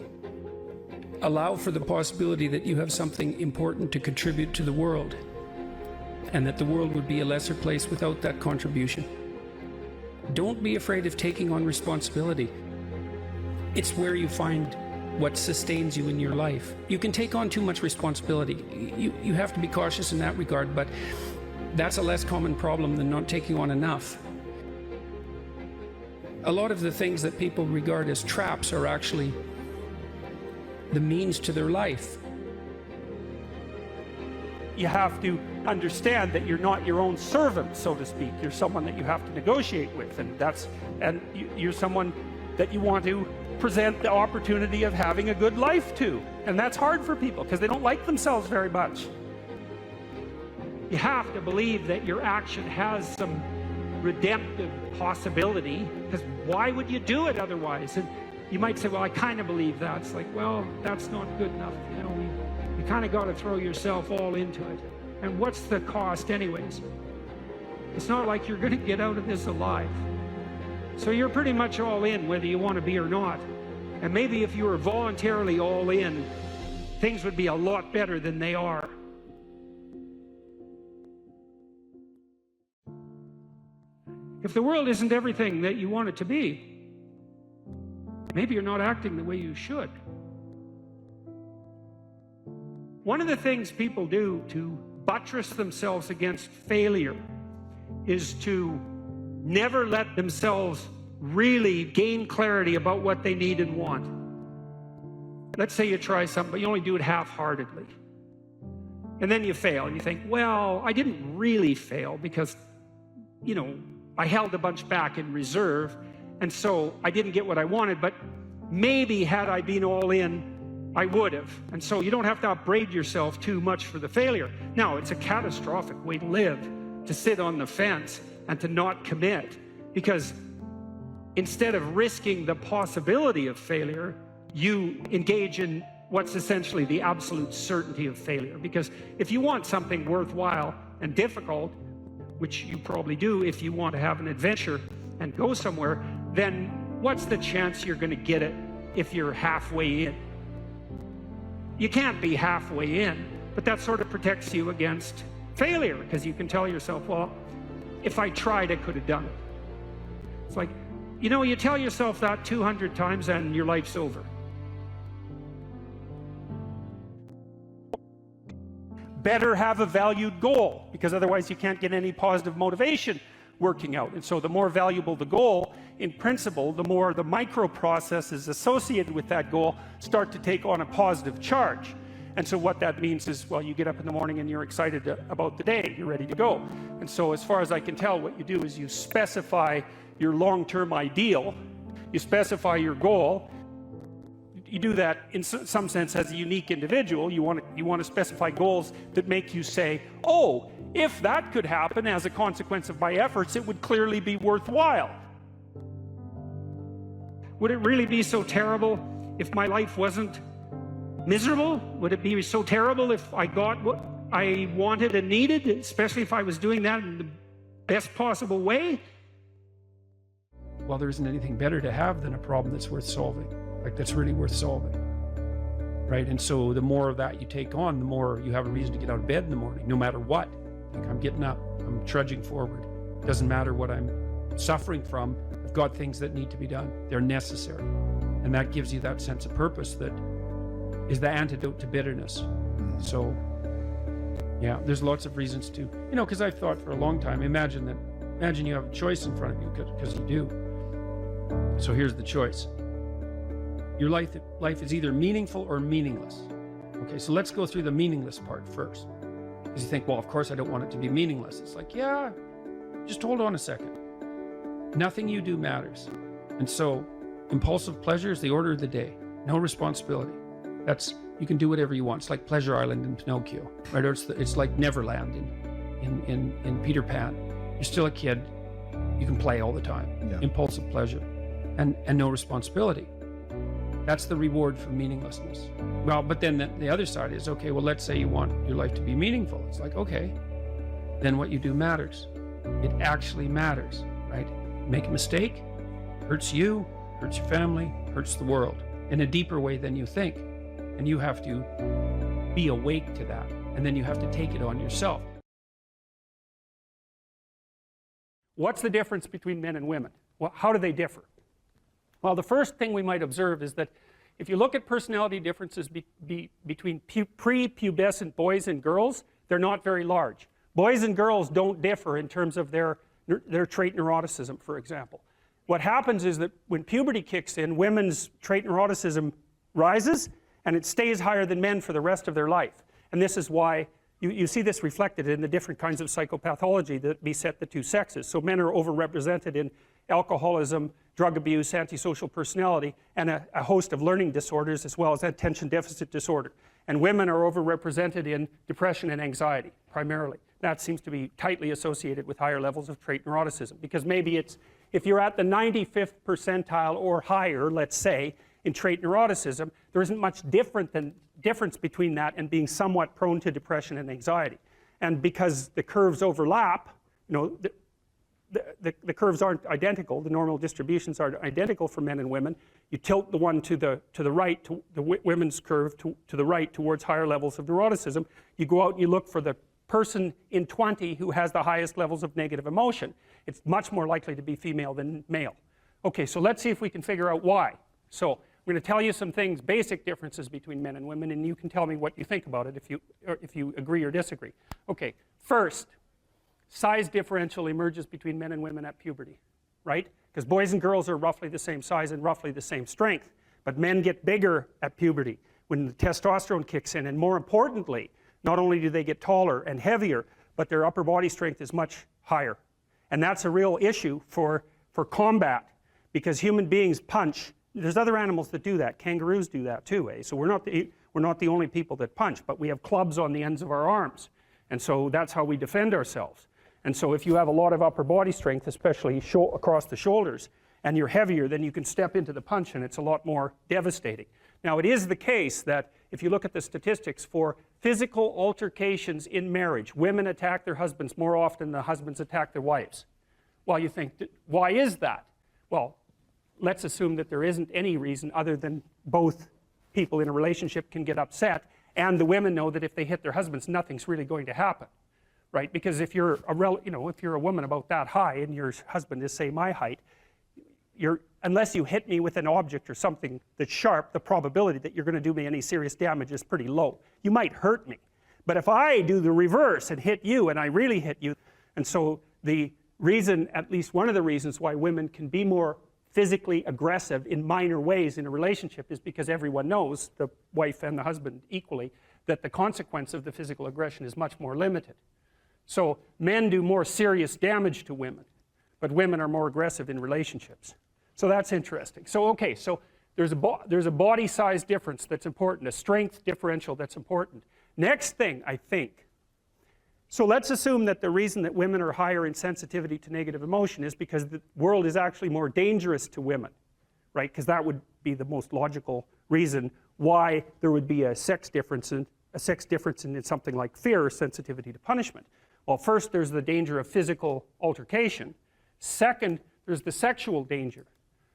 Allow for the possibility that you have something important to contribute to the world, and that the world would be a lesser place without that contribution. Don't be afraid of taking on responsibility. It's where you find what sustains you in your life. You can take on too much responsibility. You have to be cautious in that regard, but that's a less common problem than not taking on enough. A lot of the things that people regard as traps are actually the means to their life. You have to understand that you're not your own servant, so to speak. You're someone that you have to negotiate with, and you're someone that you want to present the opportunity of having a good life to. And that's hard for people because they don't like themselves very much. You have to believe that your action has some redemptive possibility, because why would you do it otherwise? And you might say, well, I kind of believe that. It's like, well, that's not good enough. You know, you kind of got to throw yourself all into it. And what's the cost anyways? It's not like you're going to get out of this alive. So you're pretty much all in, whether you want to be or not. And maybe if you were voluntarily all in, things would be a lot better than they are. If the world isn't everything that you want it to be, maybe you're not acting the way you should. One of the things people do to buttress themselves against failure is to never let themselves really gain clarity about what they need and want. Let's say you try something, but you only do it half-heartedly. And then you fail, and you think, well, I didn't really fail because, you know, I held a bunch back in reserve, and so I didn't get what I wanted, but maybe had I been all in, I would have. And so you don't have to upbraid yourself too much for the failure. Now, it's a catastrophic way to live, to sit on the fence and to not commit, because instead of risking the possibility of failure, you engage in what's essentially the absolute certainty of failure. Because if you want something worthwhile and difficult, which you probably do if you want to have an adventure and go somewhere, then what's the chance you're going to get it if you're halfway in? You can't be halfway in, but that sort of protects you against failure, because you can tell yourself, well, if I tried, I could have done it. It's like, you know, you tell yourself that 200 times and your life's over. better have a valued goal, because otherwise you can't get any positive motivation working out. And so the more valuable the goal, in principle, the more the microprocesses associated with that goal start to take on a positive charge. And so what that means is, well, you get up in the morning and you're excited about the day, you're ready to go. And so as far as I can tell, what you do is you specify your long-term ideal, you specify your goal. You do that in some sense as a unique individual. You want to specify goals that make you say, oh, if that could happen as a consequence of my efforts, it would clearly be worthwhile. Would it really be so terrible if my life wasn't miserable? Would it be so terrible if I got what I wanted and needed, especially if I was doing that in the best possible way? Well, there isn't anything better to have than a problem that's worth solving, like that's really worth solving, right? And so the more of that you take on, the more you have a reason to get out of bed in the morning, no matter what. Like, I'm getting up, I'm trudging forward. Doesn't matter what I'm suffering from. I've got things that need to be done. They're necessary. And that gives you that sense of purpose that is the antidote to bitterness. So, yeah, there's lots of reasons to, because I've thought for a long time, imagine you have a choice in front of you, because you do. So here's the choice. Your life is either meaningful or meaningless. Okay, so let's go through the meaningless part first. Because you think, well, of course I don't want it to be meaningless. It's like, yeah, just hold on a second. Nothing you do matters. And so impulsive pleasure is the order of the day. No responsibility. You can do whatever you want. It's like Pleasure Island in Pinocchio, right? Or it's like Neverland in Peter Pan. You're still a kid. You can play all the time. Yeah. Impulsive pleasure and no responsibility. That's the reward for meaninglessness. Well, but then the other side is, okay, well, let's say you want your life to be meaningful. It's like, okay, then what you do matters. It actually matters, right? Make a mistake, hurts you, hurts your family, hurts the world in a deeper way than you think. And you have to be awake to that. And then you have to take it on yourself. What's the difference between men and women? Well, how do they differ? Well, the first thing we might observe is that if you look at personality differences between prepubescent boys and girls, they're not very large. Boys and girls don't differ in terms of their trait neuroticism, for example. What happens is that when puberty kicks in, women's trait neuroticism rises, and it stays higher than men for the rest of their life. And this is why you see this reflected in the different kinds of psychopathology that beset the two sexes. So men are overrepresented in alcoholism, drug abuse, antisocial personality, and a host of learning disorders, as well as attention deficit disorder. And women are overrepresented in depression and anxiety, primarily. That seems to be tightly associated with higher levels of trait neuroticism, because maybe if you're at the 95th percentile or higher, let's say, in trait neuroticism, there isn't much difference between that and being somewhat prone to depression and anxiety. And because the curves overlap, the curves aren't identical, the normal distributions aren't identical for men and women, you tilt the one to the right, the women's curve to the right towards higher levels of neuroticism. You go out and you look for the person in 20 who has the highest levels of negative emotion. It's much more likely to be female than male. Okay, so let's see if we can figure out why. So I'm going to tell you some things, basic differences between men and women, and you can tell me what you think about it if you agree or disagree. Okay, first, size differential emerges between men and women at puberty, right? Because boys and girls are roughly the same size and roughly the same strength, but men get bigger at puberty when the testosterone kicks in, and more importantly, not only do they get taller and heavier, but their upper body strength is much higher. And that's a real issue for combat, because human beings punch. There's other animals that do that. Kangaroos do that too, eh? So we're not the only people that punch, but we have clubs on the ends of our arms. And so that's how we defend ourselves. And so if you have a lot of upper body strength, especially across the shoulders, and you're heavier, then you can step into the punch and it's a lot more devastating. Now, it is the case that if you look at the statistics for physical altercations in marriage, women attack their husbands more often than husbands attack their wives. Well, you think, why is that? Well, let's assume that there isn't any reason other than both people in a relationship can get upset, and the women know that if they hit their husbands, nothing's really going to happen, right? Because if you're a woman about that high and your husband is, say, my height, unless you hit me with an object or something that's sharp, the probability that you're going to do me any serious damage is pretty low. You might hurt me, But if I do the reverse and hit you, and I really hit you, and so the reason, at least one of the reasons why women can be more physically aggressive in minor ways in a relationship is because everyone knows, the wife and the husband equally, that the consequence of the physical aggression is much more limited. So men do more serious damage to women, but women are more aggressive in relationships. So that's interesting. So okay, so there's a body size difference that's important, a strength differential that's important. Next thing, I think, so let's assume that the reason that women are higher in sensitivity to negative emotion is because the world is actually more dangerous to women, right? Because that would be the most logical reason why there would be a sex difference in something like fear or sensitivity to punishment. Well, first there's the danger of physical altercation. Second, there's the sexual danger.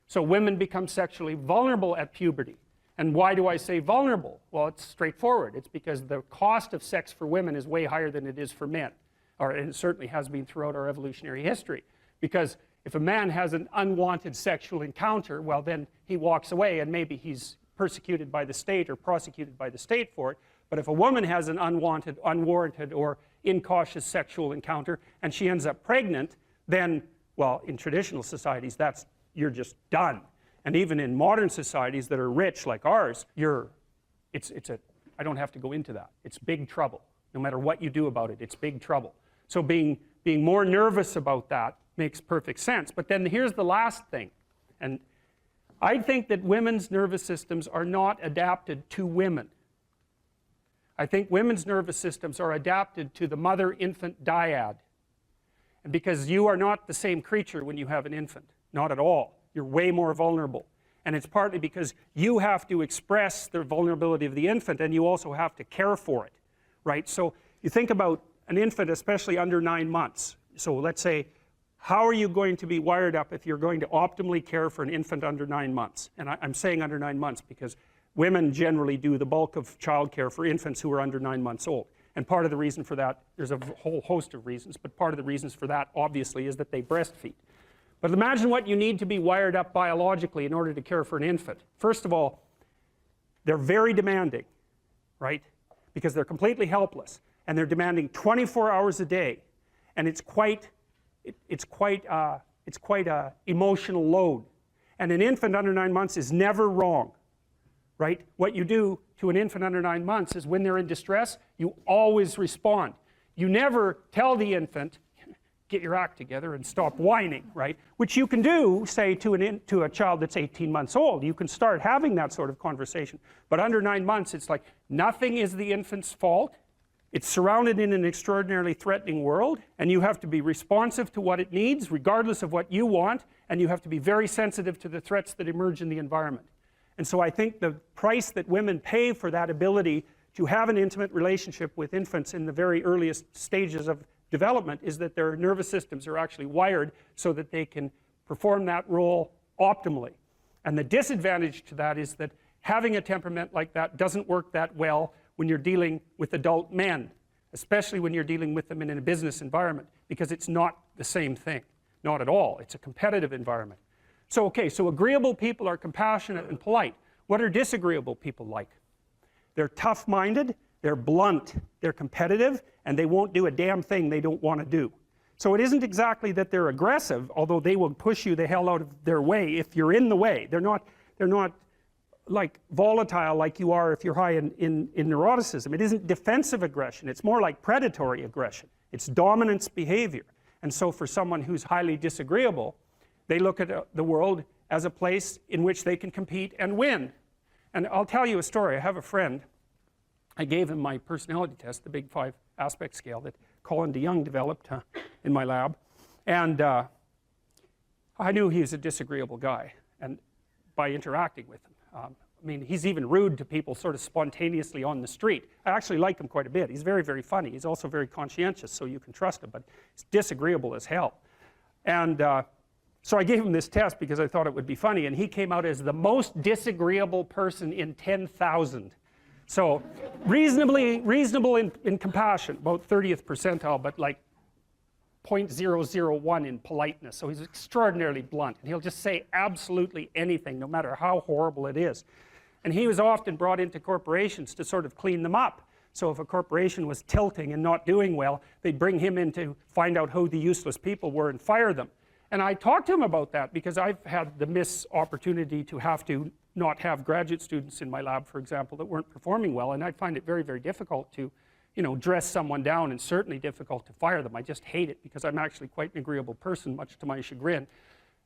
So women become sexually vulnerable at puberty. And why do I say vulnerable? Well, it's straightforward. It's because the cost of sex for women is way higher than it is for men. And it certainly has been throughout our evolutionary history. Because if a man has an unwanted sexual encounter, well, then he walks away and maybe he's persecuted by the state or prosecuted by the state for it. But if a woman has an unwanted, unwarranted, or incautious sexual encounter and she ends up pregnant, then, well, in traditional societies, you're just done. And even in modern societies that are rich like ours, I don't have to go into that. It's big trouble. No matter what you do about it, it's big trouble. So being more nervous about that makes perfect sense. But then here's the last thing. And I think that women's nervous systems are not adapted to women. I think women's nervous systems are adapted to the mother-infant dyad. And because you are not the same creature when you have an infant. Not at all. You're way more vulnerable. And it's partly because you have to express the vulnerability of the infant and you also have to care for it, right? So you think about an infant, especially under 9 months. So let's say, how are you going to be wired up if you're going to optimally care for an infant under 9 months? And I'm saying under 9 months because women generally do the bulk of childcare for infants who are under 9 months old. And part of the reason for that, there's a whole host of reasons, but part of the reasons for that, obviously, is that they breastfeed. But imagine what you need to be wired up biologically in order to care for an infant. First of all, they're very demanding, right? Because they're completely helpless. And they're demanding 24 hours a day. And it's quite a emotional load. And an infant under 9 months is never wrong, right? What you do to an infant under 9 months is when they're in distress, you always respond. You never tell the infant, get your act together and stop whining, right? Which you can do, say, to a child that's 18 months old. You can start having that sort of conversation. But under 9 months, it's like nothing is the infant's fault. It's surrounded in an extraordinarily threatening world, and you have to be responsive to what it needs, regardless of what you want, and you have to be very sensitive to the threats that emerge in the environment. And so I think the price that women pay for that ability to have an intimate relationship with infants in the very earliest stages of development is that their nervous systems are actually wired so that they can perform that role optimally. And the disadvantage to that is that having a temperament like that doesn't work that well when you're dealing with adult men, especially when you're dealing with them in a business environment, because it's not the same thing. Not at all. It's a competitive environment. So, okay, so agreeable people are compassionate and polite. What are disagreeable people like? They're tough-minded, they're blunt, they're competitive, and they won't do a damn thing they don't want to do. So it isn't exactly that they're aggressive, although they will push you the hell out of their way if you're in the way. They're not like volatile like you are if you're high in neuroticism. It isn't defensive aggression. It's more like predatory aggression. It's dominance behavior. And so for someone who's highly disagreeable, they look at the world as a place in which they can compete and win. And I'll tell you a story. I have a friend. I gave him my personality test, the Big 5 aspect scale that Colin DeYoung developed in my lab. And I knew he was a disagreeable guy, and by interacting with him. I mean, he's even rude to people sort of spontaneously on the street. I actually like him quite a bit. He's very, very funny. He's also very conscientious, so you can trust him, but he's disagreeable as hell. And so I gave him this test because I thought it would be funny, and he came out as the most disagreeable person in 10,000. So reasonable in compassion, about 30th percentile, but like 0.001 in politeness. So he's extraordinarily blunt, and he'll just say absolutely anything, no matter how horrible it is. And he was often brought into corporations to sort of clean them up. So if a corporation was tilting and not doing well, they'd bring him in to find out who the useless people were and fire them. And I talked to him about that because I've had the miss opportunity to have to not have graduate students in my lab, for example, that weren't performing well, and I find it very, very difficult to, you know, dress someone down, and certainly difficult to fire them. I just hate it because I'm actually quite an agreeable person, much to my chagrin.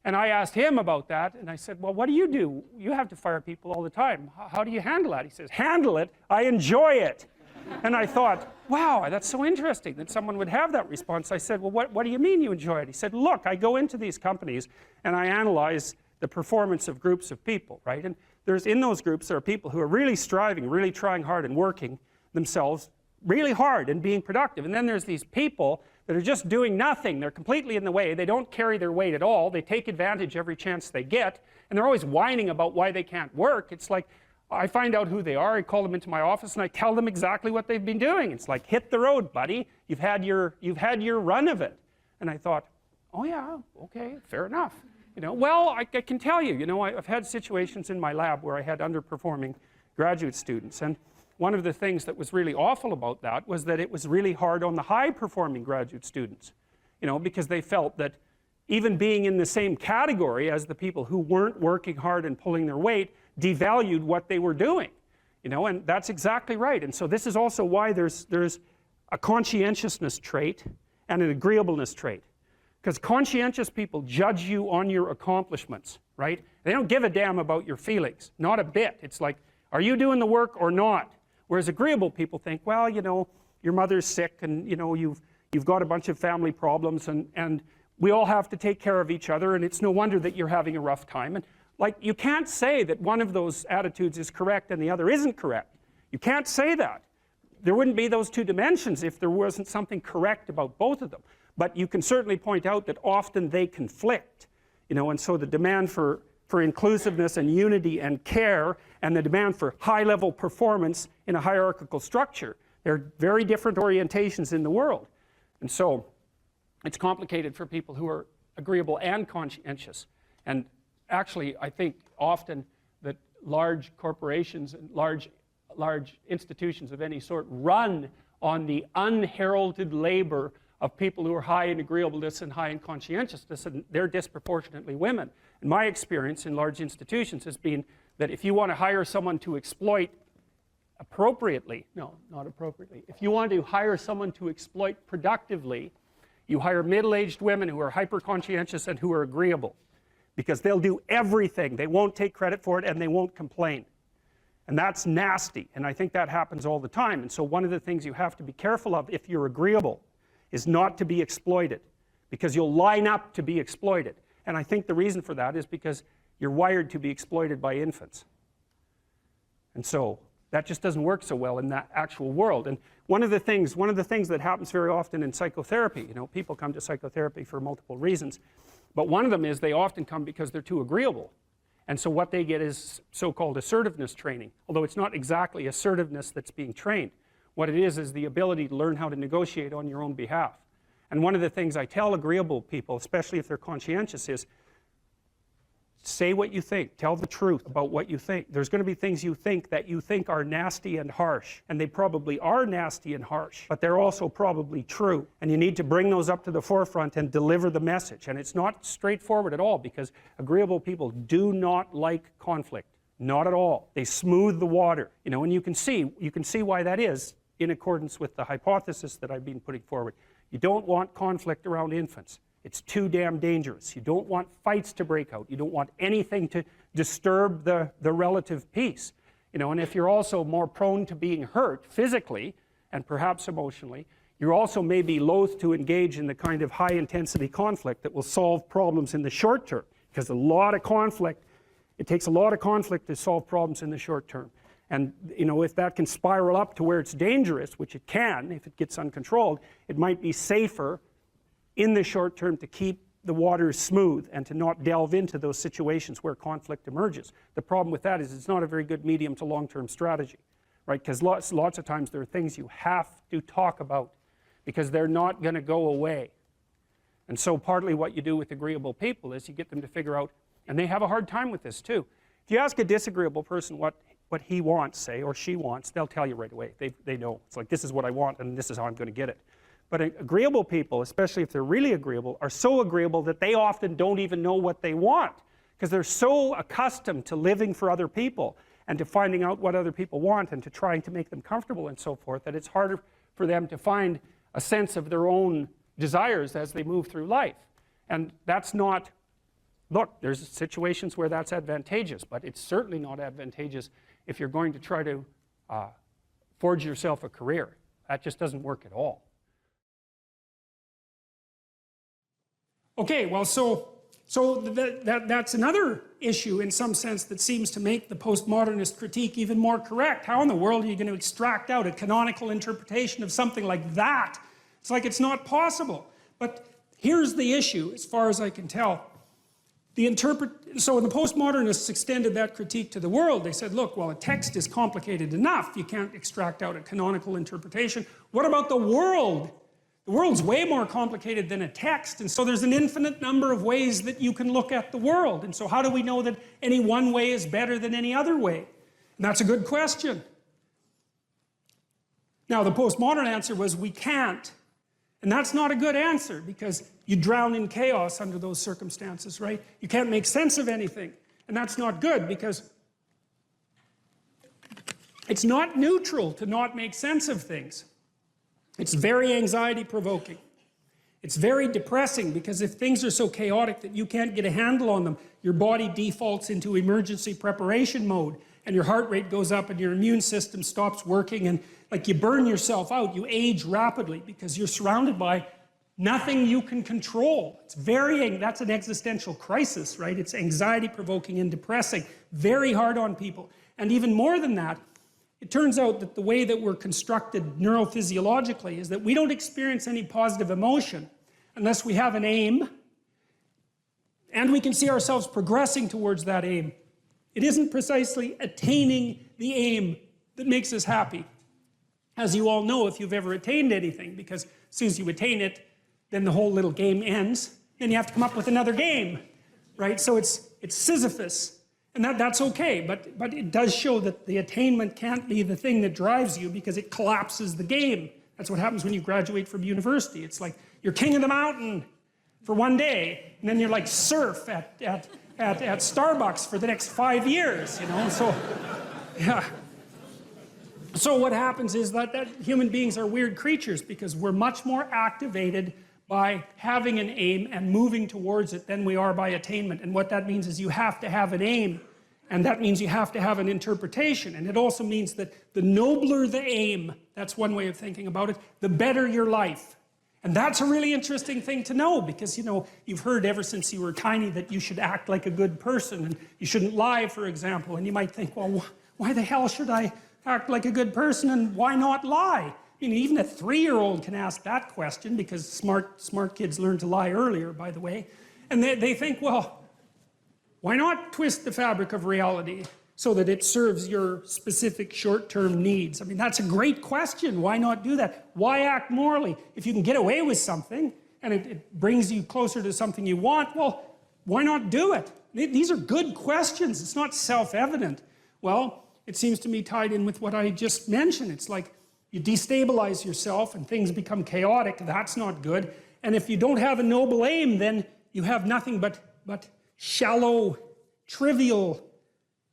And I asked him about that, and I said, well, what do? You have to fire people all the time. How do you handle that? He says, handle it? I enjoy it. And I thought, wow, that's so interesting that someone would have that response. I said, well, what do you mean you enjoy it? He said, look, I go into these companies and I analyze the performance of groups of people, right? And in those groups, there are people who are really striving, really trying hard and working themselves really hard and being productive. And then there's these people that are just doing nothing. They're completely in the way. They don't carry their weight at all. They take advantage every chance they get. And they're always whining about why they can't work. It's like, I find out who they are, I call them into my office, and I tell them exactly what they've been doing. It's like, hit the road, buddy. You've had your run of it. And I thought, oh yeah, okay, fair enough. You know, well, I can tell you, you know, I've had situations in my lab where I had underperforming graduate students. And one of the things that was really awful about that was that it was really hard on the high-performing graduate students, you know, because they felt that even being in the same category as the people who weren't working hard and pulling their weight devalued what they were doing, you know, and that's exactly right. And so this is also why there's a conscientiousness trait and an agreeableness trait, because conscientious people judge you on your accomplishments, right? They don't give a damn about your feelings, not a bit. It's like, are you doing the work or not? Whereas agreeable people think, well, you know, your mother's sick, and you know, you've got a bunch of family problems, and we all have to take care of each other, and it's no wonder that you're having a rough time. And like, you can't say that one of those attitudes is correct and the other isn't correct. You can't say that. There wouldn't be those two dimensions if there wasn't something correct about both of them. But you can certainly point out that often they conflict, you know, and so the demand for inclusiveness and unity and care, and the demand for high-level performance in a hierarchical structure, they're very different orientations in the world. And so it's complicated for people who are agreeable and conscientious. And actually, I think often that large corporations and large institutions of any sort run on the unheralded labor of people who are high in agreeableness and high in conscientiousness, and they're disproportionately women. And my experience in large institutions has been that if you want to hire someone to exploit appropriately, no, not appropriately, if you want to hire someone to exploit productively, you hire middle-aged women who are hyper-conscientious and who are agreeable, because they'll do everything. They won't take credit for it, and they won't complain. And that's nasty, and I think that happens all the time. And so one of the things you have to be careful of if you're agreeable is not to be exploited, because you'll line up to be exploited. And I think the reason for that is because you're wired to be exploited by infants. And so that just doesn't work so well in that actual world. And one of the things that happens very often in psychotherapy, you know, people come to psychotherapy for multiple reasons, but one of them is they often come because they're too agreeable. And so what they get is so-called assertiveness training, although it's not exactly assertiveness that's being trained. What it is the ability to learn how to negotiate on your own behalf. And one of the things I tell agreeable people, especially if they're conscientious, is say what you think. Tell the truth about what you think. There's going to be things you think that you think are nasty and harsh, and they probably are nasty and harsh, but they're also probably true. And you need to bring those up to the forefront and deliver the message. And it's not straightforward at all, because agreeable people do not like conflict. Not at all. They smooth the water, you know, and you can see why that is in accordance with the hypothesis that I've been putting forward. You don't want conflict around infants. It's too damn dangerous. You don't want fights to break out. You don't want anything to disturb the relative peace. You know, and if you're also more prone to being hurt physically and perhaps emotionally, you're also maybe loath to engage in the kind of high-intensity conflict that will solve problems in the short term, because it takes a lot of conflict to solve problems in the short term. And you know, if that can spiral up to where it's dangerous, which it can if it gets uncontrolled, it might be safer in the short term to keep the waters smooth and to not delve into those situations where conflict emerges. The problem with that is it's not a very good medium to long-term strategy, right? Because lots of times there are things you have to talk about because they're not going to go away. And so partly what you do with agreeable people is you get them to figure out, and they have a hard time with this too. If you ask a disagreeable person what what he wants, say, or she wants, they'll tell you right away. They know. It's like, this is what I want, and this is how I'm going to get it. But agreeable people, especially if they're really agreeable, are so agreeable that they often don't even know what they want, because they're so accustomed to living for other people and to finding out what other people want and to trying to make them comfortable and so forth, that it's harder for them to find a sense of their own desires as they move through life. And that's not, look, there's situations where that's advantageous, but it's certainly not advantageous if you're going to try to forge yourself a career. That just doesn't work at all. Okay, well, so that's another issue in some sense that seems to make the postmodernist critique even more correct. How in the world are you going to extract out a canonical interpretation of something like that? It's like it's not possible. But here's the issue, as far as I can tell. So when the postmodernists extended that critique to the world, they said, look, well, a text is complicated enough. You can't extract out a canonical interpretation. What about the world? The world's way more complicated than a text, and so there's an infinite number of ways that you can look at the world. And so how do we know that any one way is better than any other way? And that's a good question. Now, the postmodern answer was we can't. And that's not a good answer, because you drown in chaos under those circumstances, right? You can't make sense of anything. And that's not good, because it's not neutral to not make sense of things. It's very anxiety-provoking. It's very depressing, because if things are so chaotic that you can't get a handle on them, your body defaults into emergency preparation mode, and your heart rate goes up, and your immune system stops working, and like you burn yourself out. You age rapidly because you're surrounded by nothing you can control. That's an existential crisis, right? It's anxiety-provoking and depressing, very hard on people. And even more than that, it turns out that the way that we're constructed neurophysiologically is that we don't experience any positive emotion unless we have an aim and we can see ourselves progressing towards that aim. It isn't precisely attaining the aim that makes us happy. As you all know, if you've ever attained anything, because as soon as you attain it, then the whole little game ends. Then you have to come up with another game, right? So it's Sisyphus. And that's okay, but it does show that the attainment can't be the thing that drives you, because it collapses the game. That's what happens when you graduate from university. It's like you're king of the mountain for one day, and then you're like surf at Starbucks for the next 5 years, you know? So, yeah. So what happens is that human beings are weird creatures, because we're much more activated by having an aim and moving towards it than we are by attainment. And what that means is you have to have an aim, and that means you have to have an interpretation. And it also means that the nobler the aim, that's one way of thinking about it, the better your life. And that's a really interesting thing to know, because, you know, you've heard ever since you were tiny that you should act like a good person, and you shouldn't lie, for example. And you might think, well, why the hell should I act like a good person, and why not lie? I mean, even a 3-year-old can ask that question, because smart kids learn to lie earlier, by the way. And they think, well, why not twist the fabric of reality so that it serves your specific short-term needs? I mean, that's a great question. Why not do that? Why act morally? If you can get away with something and it brings you closer to something you want, well, why not do it? These are good questions. It's not self-evident. Well, it seems to me tied in with what I just mentioned. It's like, you destabilize yourself and things become chaotic. That's not good. And if you don't have a noble aim, then you have nothing but shallow, trivial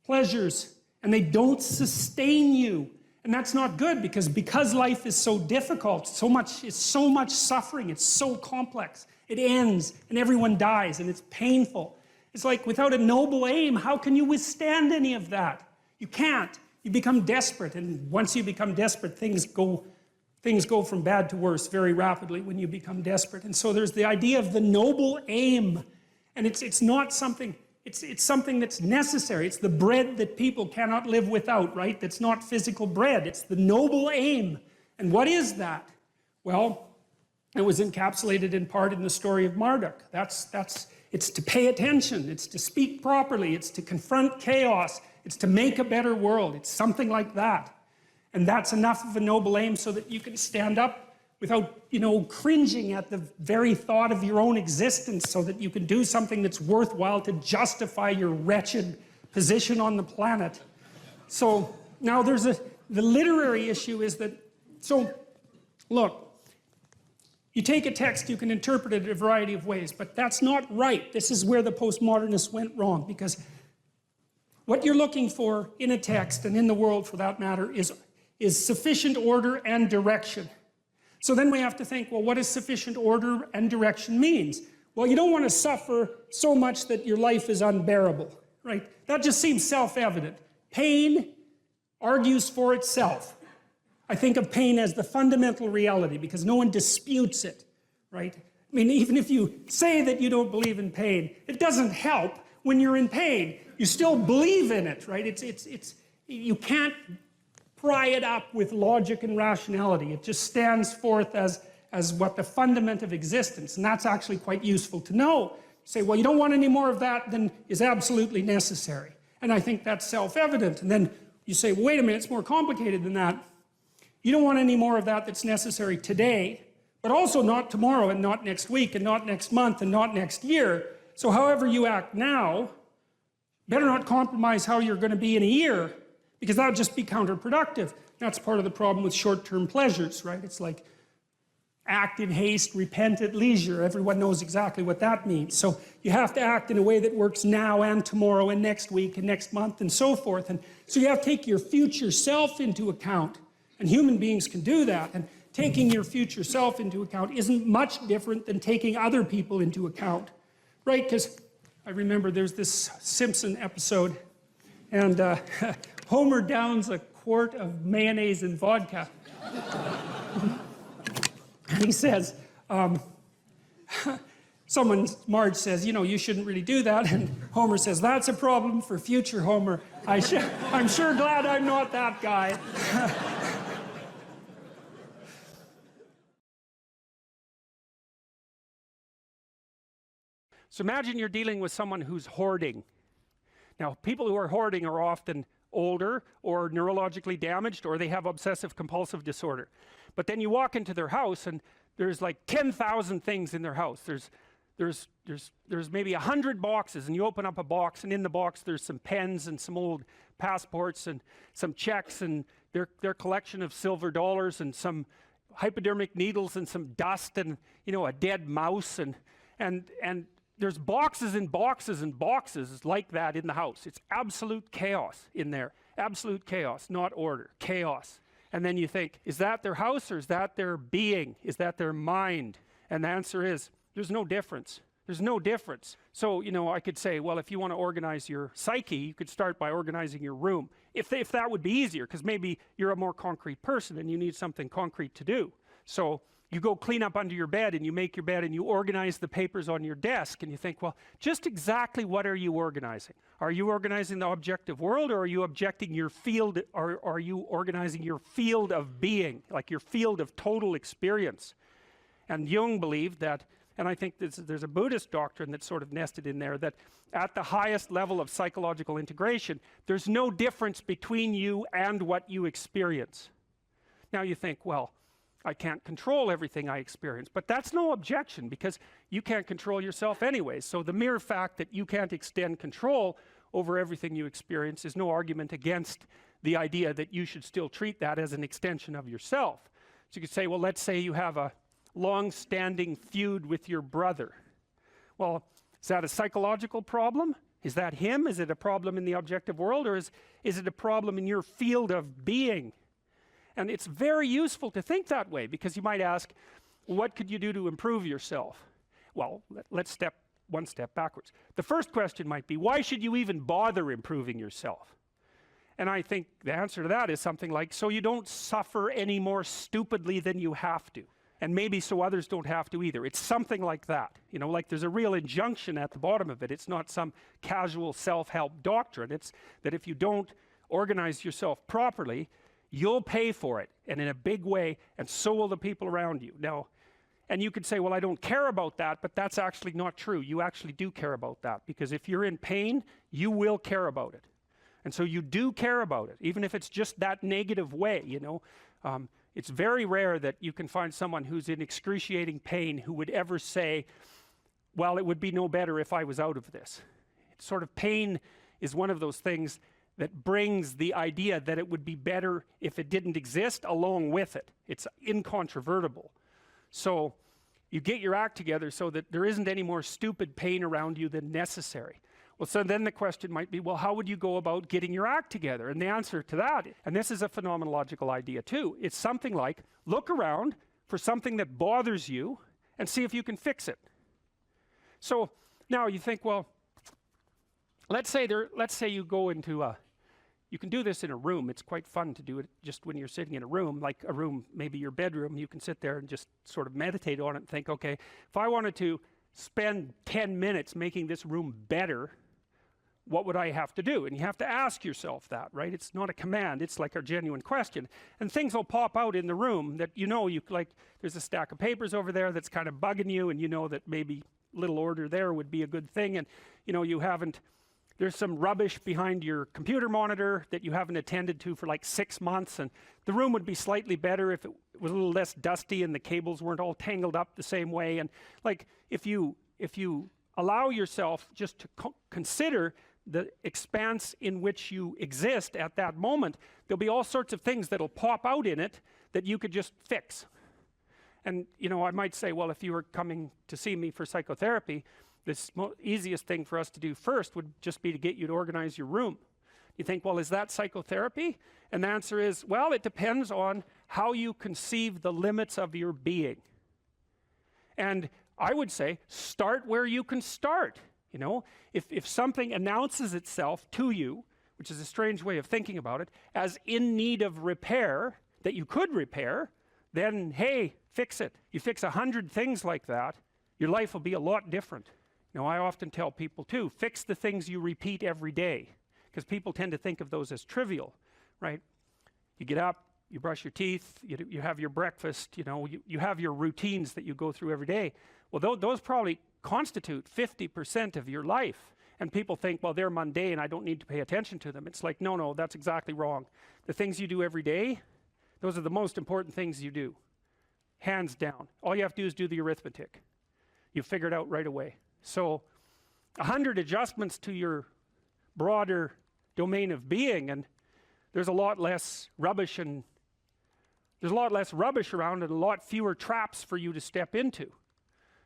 pleasures, and they don't sustain you. And that's not good, because life is so difficult, it's so much suffering, it's so complex. It ends, and everyone dies, and it's painful. It's like, without a noble aim, how can you withstand any of that? You can't. You become desperate, and once you become desperate, things go from bad to worse very rapidly when you become desperate. And so there's the idea of the noble aim, and it's not something, it's something that's necessary. It's the bread that people cannot live without, right? That's not physical bread. It's the noble aim. And what is that? Well, it was encapsulated in part in the story of Marduk. It's to pay attention. It's to speak properly. It's to confront chaos. It's to make a better world. It's something like that. And that's enough of a noble aim so that you can stand up without, you know, cringing at the very thought of your own existence, so that you can do something that's worthwhile to justify your wretched position on the planet. So now the literary issue is that, so look, you take a text, you can interpret it a variety of ways, but that's not right. This is where the postmodernists went wrong, because what you're looking for in a text, and in the world for that matter, is sufficient order and direction. So then we have to think, well, what does sufficient order and direction means? Well, you don't want to suffer so much that your life is unbearable, right? That just seems self-evident. Pain argues for itself. I think of pain as the fundamental reality because no one disputes it, right? I mean, even if you say that you don't believe in pain, it doesn't help when you're in pain. You still believe in it, right? You can't pry it up with logic and rationality. It just stands forth as what the fundament of existence, and that's actually quite useful to know. You say, well, you don't want any more of that than is absolutely necessary. And I think that's self-evident. And then you say, well, wait a minute, it's more complicated than that. You don't want any more of that that's necessary today, but also not tomorrow and not next week and not next month and not next year. So however you act now, better not compromise how you're going to be in a year, because that would just be counterproductive. That's part of the problem with short-term pleasures, right? It's like act in haste, repent at leisure. Everyone knows exactly what that means. So you have to act in a way that works now and tomorrow and next week and next month and so forth. And so you have to take your future self into account. And human beings can do that. And taking your future self into account isn't much different than taking other people into account, right? Because I remember there's this Simpson episode, and Homer downs a quart of mayonnaise and vodka. And he says, Marge says, you know, you shouldn't really do that. And Homer says, that's a problem for future Homer. I'm sure glad I'm not that guy. So imagine you're dealing with someone who's hoarding. Now, people who are hoarding are often older or neurologically damaged, or they have obsessive compulsive disorder. But then you walk into their house and there's like 10,000 things in their house. There's maybe 100 boxes, and you open up a box, and in the box there's some pens and some old passports and some checks and their collection of silver dollars and some hypodermic needles and some dust and, you know, a dead mouse, and there's boxes and boxes and boxes like that in the house. It's absolute chaos in there. Absolute chaos, not order. Chaos. And then you think, is that their house, or is that their being? Is that their mind? And the answer is, there's no difference. There's no difference. So, you know, I could say, well, if you want to organize your psyche, you could start by organizing your room. If that would be easier, because maybe you're a more concrete person and you need something concrete to do. So you go clean up under your bed and you make your bed and you organize the papers on your desk, and you think, well, just exactly what are you organizing? Are you organizing the objective world, or are you objecting your field, or are you organizing your field of being, like your field of total experience? And Jung believed that, and I think there's a Buddhist doctrine that's sort of nested in there, that at the highest level of psychological integration, there's no difference between you and what you experience. Now you think, well, I can't control everything I experience, but that's no objection, because you can't control yourself anyway. So the mere fact that you can't extend control over everything you experience is no argument against the idea that you should still treat that as an extension of yourself. So you could say, well, let's say you have a long-standing feud with your brother. Well, is that a psychological problem? Is that him? Is it a problem in the objective world, or is it a problem in your field of being? And it's very useful to think that way, because you might ask, what could you do to improve yourself? Well, let's step one step backwards. The first question might be, why should you even bother improving yourself? And I think the answer to that is something like, so you don't suffer any more stupidly than you have to. And maybe so others don't have to either. It's something like that. You know, like there's a real injunction at the bottom of it. It's not some casual self-help doctrine. It's that if you don't organize yourself properly, you'll pay for it, and in a big way, and so will the people around you. Now, and you could say, well, I don't care about that, but that's actually not true. You actually do care about that, because if you're in pain, you will care about it. And so you do care about it, even if it's just that negative way, you know. It's very rare that you can find someone who's in excruciating pain who would ever say, well, it would be no better if I was out of this. It's sort of, pain is one of those things that brings the idea that it would be better if it didn't exist along with it. It's incontrovertible. So you get your act together so that there isn't any more stupid pain around you than necessary. Well, so then the question might be, well, how would you go about getting your act together? And the answer to that, and this is a phenomenological idea too, it's something like, look around for something that bothers you and see if you can fix it. So now you think, well, let's say you go into you can do this in a room. It's quite fun to do it just when you're sitting in a room, like a room, maybe your bedroom. You can sit there and just sort of meditate on it and think, okay, if I wanted to spend 10 minutes making this room better, what would I have to do? And you have to ask yourself that, right? It's not a command, it's like a genuine question. And things will pop out in the room that you like, there's a stack of papers over there that's kind of bugging you, and you know that maybe little order there would be a good thing, and there's some rubbish behind your computer monitor that you haven't attended to for like 6 months, and the room would be slightly better if it was a little less dusty and the cables weren't all tangled up the same way. And like, if you allow yourself just to consider the expanse in which you exist at that moment, there'll be all sorts of things that'll pop out in it that you could just fix. And I might say, well, if you were coming to see me for psychotherapy, the easiest thing for us to do first would just be to get you to organize your room. You think, well, is that psychotherapy? And the answer is, well, it depends on how you conceive the limits of your being. And I would say, start where you can start. If something announces itself to you, which is a strange way of thinking about it, as in need of repair, that you could repair, then, hey, fix it. You fix 100 things like that, your life will be a lot different. I often tell people too, fix the things you repeat every day, because people tend to think of those as trivial, right? You get up, you brush your teeth, you have your breakfast, you have your routines that you go through every day. Well, those probably constitute 50% of your life. And people think, well, they're mundane, I don't need to pay attention to them. It's like, no, that's exactly wrong. The things you do every day, those are the most important things you do. Hands down. All you have to do is do the arithmetic. You figure it out right away. So 100 adjustments to your broader domain of being, and there's a lot less rubbish around, and a lot fewer traps for you to step into.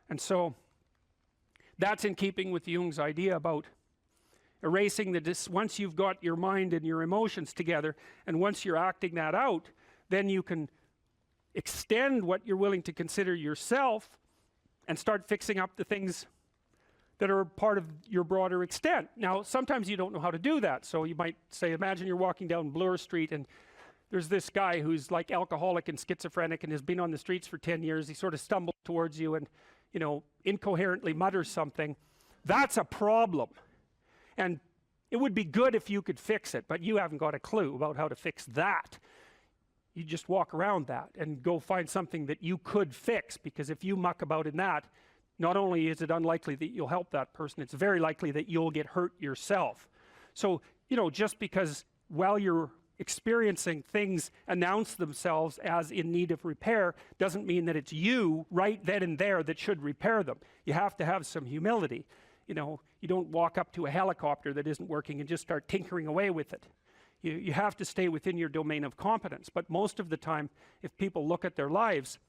And so that's in keeping with Jung's idea about erasing once you've got your mind and your emotions together, and once you're acting that out, then you can extend what you're willing to consider yourself and start fixing up the things that are part of your broader extent. Now, sometimes you don't know how to do that. So you might say, imagine you're walking down Bloor Street and there's this guy who's like alcoholic and schizophrenic and has been on the streets for 10 years. He sort of stumbles towards you and, incoherently mutters something. That's a problem. And it would be good if you could fix it, but you haven't got a clue about how to fix that. You just walk around that and go find something that you could fix, because if you muck about in that, not only is it unlikely that you'll help that person, it's very likely that you'll get hurt yourself. So, just because while you're experiencing things announce themselves as in need of repair doesn't mean that it's you right then and there that should repair them. You have to have some humility. You don't walk up to a helicopter that isn't working and just start tinkering away with it. You have to stay within your domain of competence. But most of the time, if people look at their lives,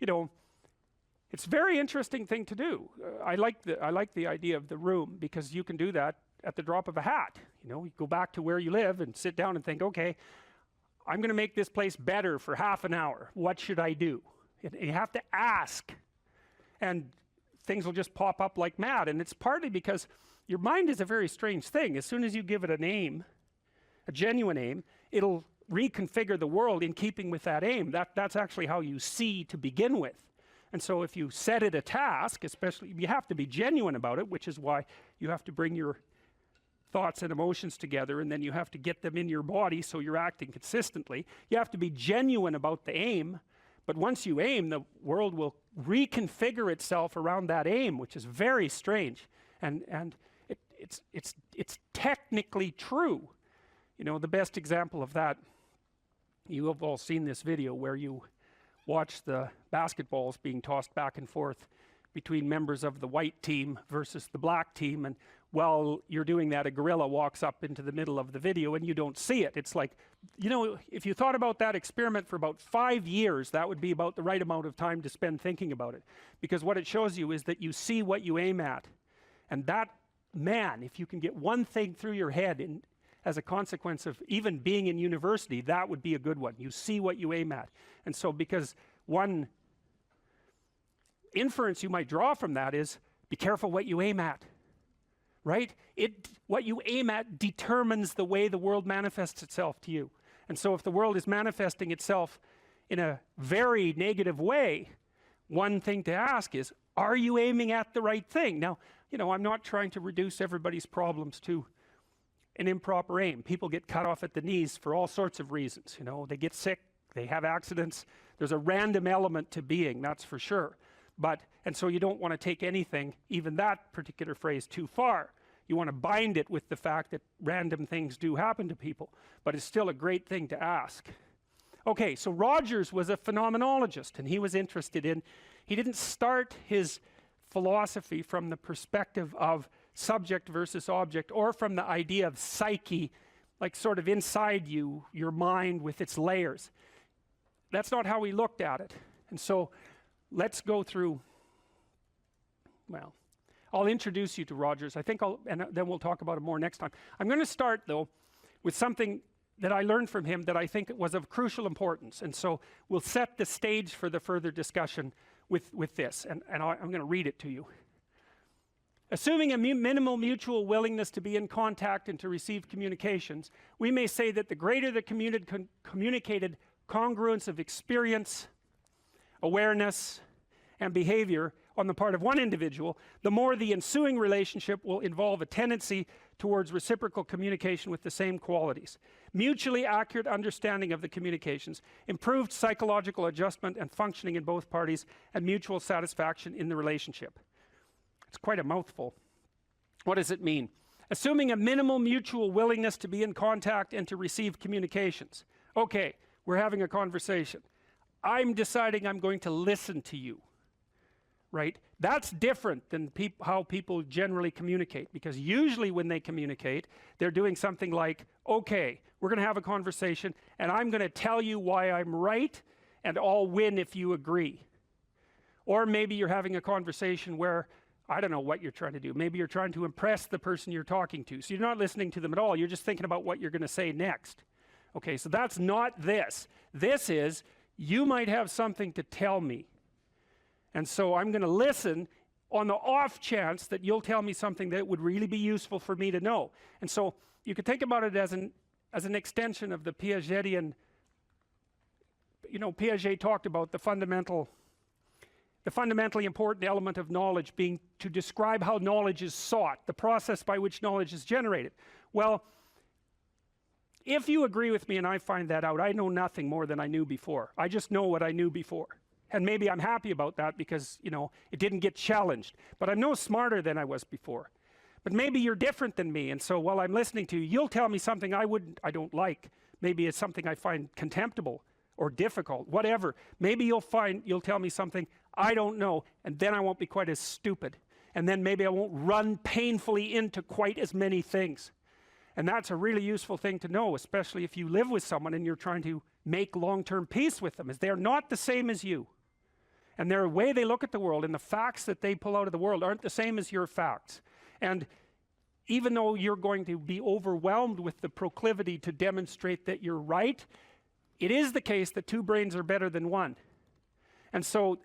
it's a very interesting thing to do. I like the idea of the room, because you can do that at the drop of a hat. You go back to where you live and sit down and think, okay, I'm going to make this place better for half an hour. What should I do? And you have to ask, and things will just pop up like mad. And it's partly because your mind is a very strange thing. As soon as you give it a name, a genuine aim, it'll reconfigure the world in keeping with that aim. That's actually how you see to begin with. And so if you set it a task, especially, you have to be genuine about it, which is why you have to bring your thoughts and emotions together, and then you have to get them in your body so you're acting consistently. You have to be genuine about the aim, but once you aim, the world will reconfigure itself around that aim, which is very strange. And it's technically true. The best example of that, you have all seen this video where you watch the basketballs being tossed back and forth between members of the white team versus the black team, and while you're doing that, a gorilla walks up into the middle of the video and you don't see it. It's like, you know, if you thought about that experiment for about 5 years, that would be about the right amount of time to spend thinking about it. Because what it shows you is that you see what you aim at. And that, man, if you can get one thing through your head as a consequence of even being in university, that would be a good one. You see what you aim at. And so because one inference you might draw from that is, be careful what you aim at. Right? What you aim at determines the way the world manifests itself to you. And so if the world is manifesting itself in a very negative way, one thing to ask is, are you aiming at the right thing? Now, you know, I'm not trying to reduce everybody's problems to an improper aim. People get cut off at the knees for all sorts of reasons. You know, they get sick, they have accidents. There's a random element to being, that's for sure. And so you don't want to take anything, even that particular phrase, too far. You want to bind it with the fact that random things do happen to people, but it's still a great thing to ask. Okay, so Rogers was a phenomenologist, and he was interested in, he didn't start his philosophy from the perspective of subject versus object, or from the idea of psyche, like sort of inside you, your mind with its layers. That's not how he looked at it. And so let's go through, well, I'll introduce you to Rogers. I think and then we'll talk about it more next time. I'm going to start, though, with something that I learned from him that I think was of crucial importance. And so we'll set the stage for the further discussion with this. And I'm going to read it to you. Assuming a minimal mutual willingness to be in contact and to receive communications, we may say that the greater the communicated congruence of experience, awareness, and behavior on the part of one individual, the more the ensuing relationship will involve a tendency towards reciprocal communication with the same qualities, mutually accurate understanding of the communications, improved psychological adjustment and functioning in both parties, and mutual satisfaction in the relationship. It's quite a mouthful. What does it mean? Assuming a minimal mutual willingness to be in contact and to receive communications. Okay, we're having a conversation. I'm deciding I'm going to listen to you. Right? That's different than how people generally communicate, because usually when they communicate, they're doing something like, okay, we're going to have a conversation and I'm going to tell you why I'm right and I'll win if you agree. Or maybe you're having a conversation where, I don't know what you're trying to do. Maybe you're trying to impress the person you're talking to. So you're not listening to them at all. You're just thinking about what you're going to say next. Okay, so that's not this. This is, you might have something to tell me. And so I'm going to listen on the off chance that you'll tell me something that would really be useful for me to know. And so you could think about it as an extension of the Piagetian, you know, Piaget talked about the fundamentally important element of knowledge being to describe how knowledge is sought, the process by which knowledge is generated. Well, if you agree with me and I find that out, I know nothing more than I knew before. I just know what I knew before. And maybe I'm happy about that because, you know, it didn't get challenged. But I'm no smarter than I was before. But maybe you're different than me. And so while I'm listening to you, you'll tell me something I don't like. Maybe it's something I find contemptible or difficult, whatever. Maybe you'll tell me something I don't know, and then I won't be quite as stupid. And then maybe I won't run painfully into quite as many things. And that's a really useful thing to know, especially if you live with someone and you're trying to make long-term peace with them, is they're not the same as you. And their way they look at the world and the facts that they pull out of the world aren't the same as your facts. And even though you're going to be overwhelmed with the proclivity to demonstrate that you're right, it is the case that two brains are better than one. And so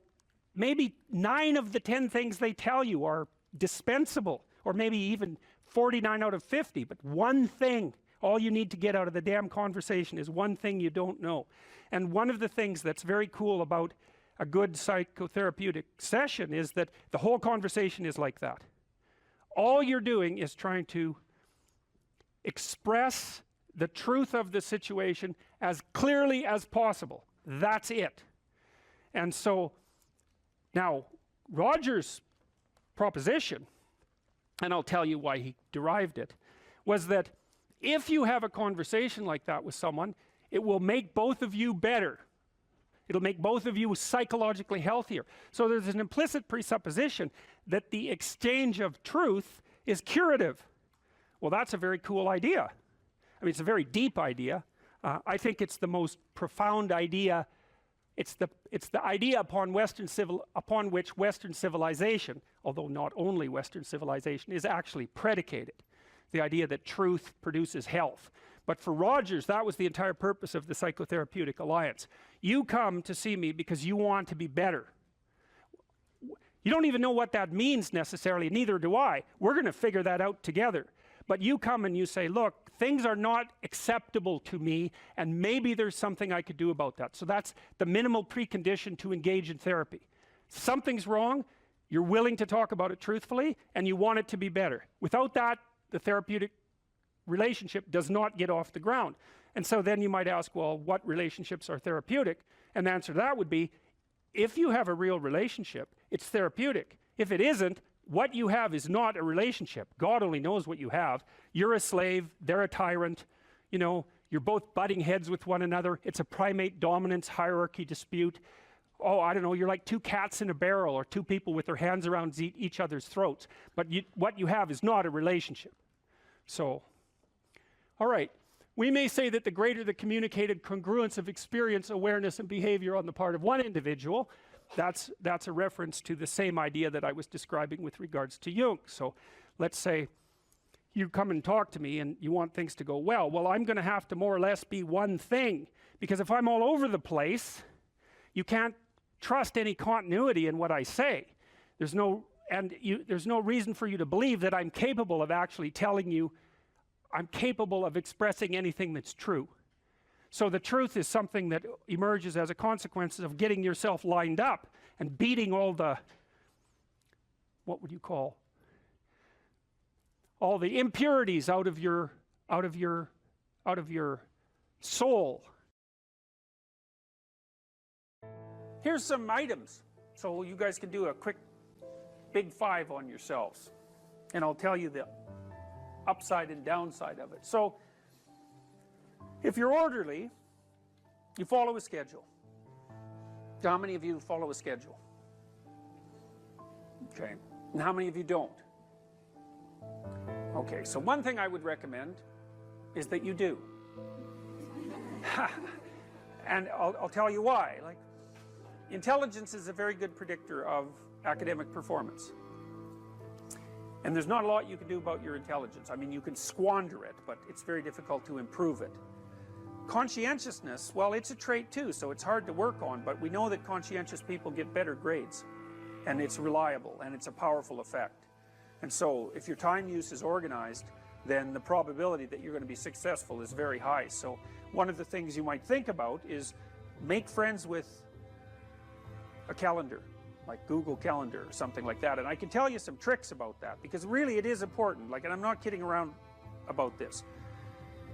maybe 9 of the 10 things they tell you are dispensable, or maybe even 49 out of 50, but one thing, all you need to get out of the damn conversation is one thing you don't know. And one of the things that's very cool about a good psychotherapeutic session is that the whole conversation is like that. All you're doing is trying to express the truth of the situation as clearly as possible. That's it. And so now Rogers' proposition, and I'll tell you why he derived it, was that if you have a conversation like that with someone, it will make both of you better. It'll make both of you psychologically healthier. So there's an implicit presupposition that the exchange of truth is curative. Well, that's a very cool idea. I mean, it's a very deep idea. I think it's the most profound idea. It's the idea upon which Western civilization, although not only Western civilization, is actually predicated. The idea that truth produces health. But for Rogers, that was the entire purpose of the Psychotherapeutic Alliance. You come to see me because you want to be better. You don't even know what that means necessarily, neither do I. We're going to figure that out together. But you come and you say, look, things are not acceptable to me, and maybe there's something I could do about that. So that's the minimal precondition to engage in therapy. Something's wrong, you're willing to talk about it truthfully, and you want it to be better. Without that, the therapeutic relationship does not get off the ground. And so then you might ask, well, what relationships are therapeutic? And the answer to that would be, if you have a real relationship, it's therapeutic. If it isn't, what you have is not a relationship. God only knows what you have. You're a slave, they're a tyrant, you know, you're both butting heads with one another. It's a primate dominance hierarchy dispute. Oh, I don't know, you're like two cats in a barrel, or two people with their hands around each other's throats. But what you have is not a relationship. So, all right. We may say that the greater the communicated congruence of experience, awareness, and behavior on the part of one individual, that's a reference to the same idea that I was describing with regards to Jung. So let's say you come and talk to me and you want things to go well. Well, I'm going to have to more or less be one thing, because if I'm all over the place, you can't trust any continuity in what I say. There's no reason for you to believe that I'm capable of actually telling you, I'm capable of expressing anything that's true. So the truth is something that emerges as a consequence of getting yourself lined up and beating all the, what would you call, all the impurities out of your soul. Here's some items, so you guys can do a quick big five on yourselves, and I'll tell you the upside and downside of it. So if you're orderly, you follow a schedule. How many of you follow a schedule? Okay. And how many of you don't? Okay, so one thing I would recommend is that you do. And I'll tell you why. Like, intelligence is a very good predictor of academic performance. And there's not a lot you can do about your intelligence. I mean, you can squander it, but it's very difficult to improve it. Conscientiousness, well, it's a trait too, so it's hard to work on, but we know that conscientious people get better grades, and it's reliable, and it's a powerful effect. And so if your time use is organized, then the probability that you're going to be successful is very high. So one of the things you might think about is make friends with a calendar, like Google Calendar or something like that. And I can tell you some tricks about that, because really it is important. Like, and I'm not kidding around about this.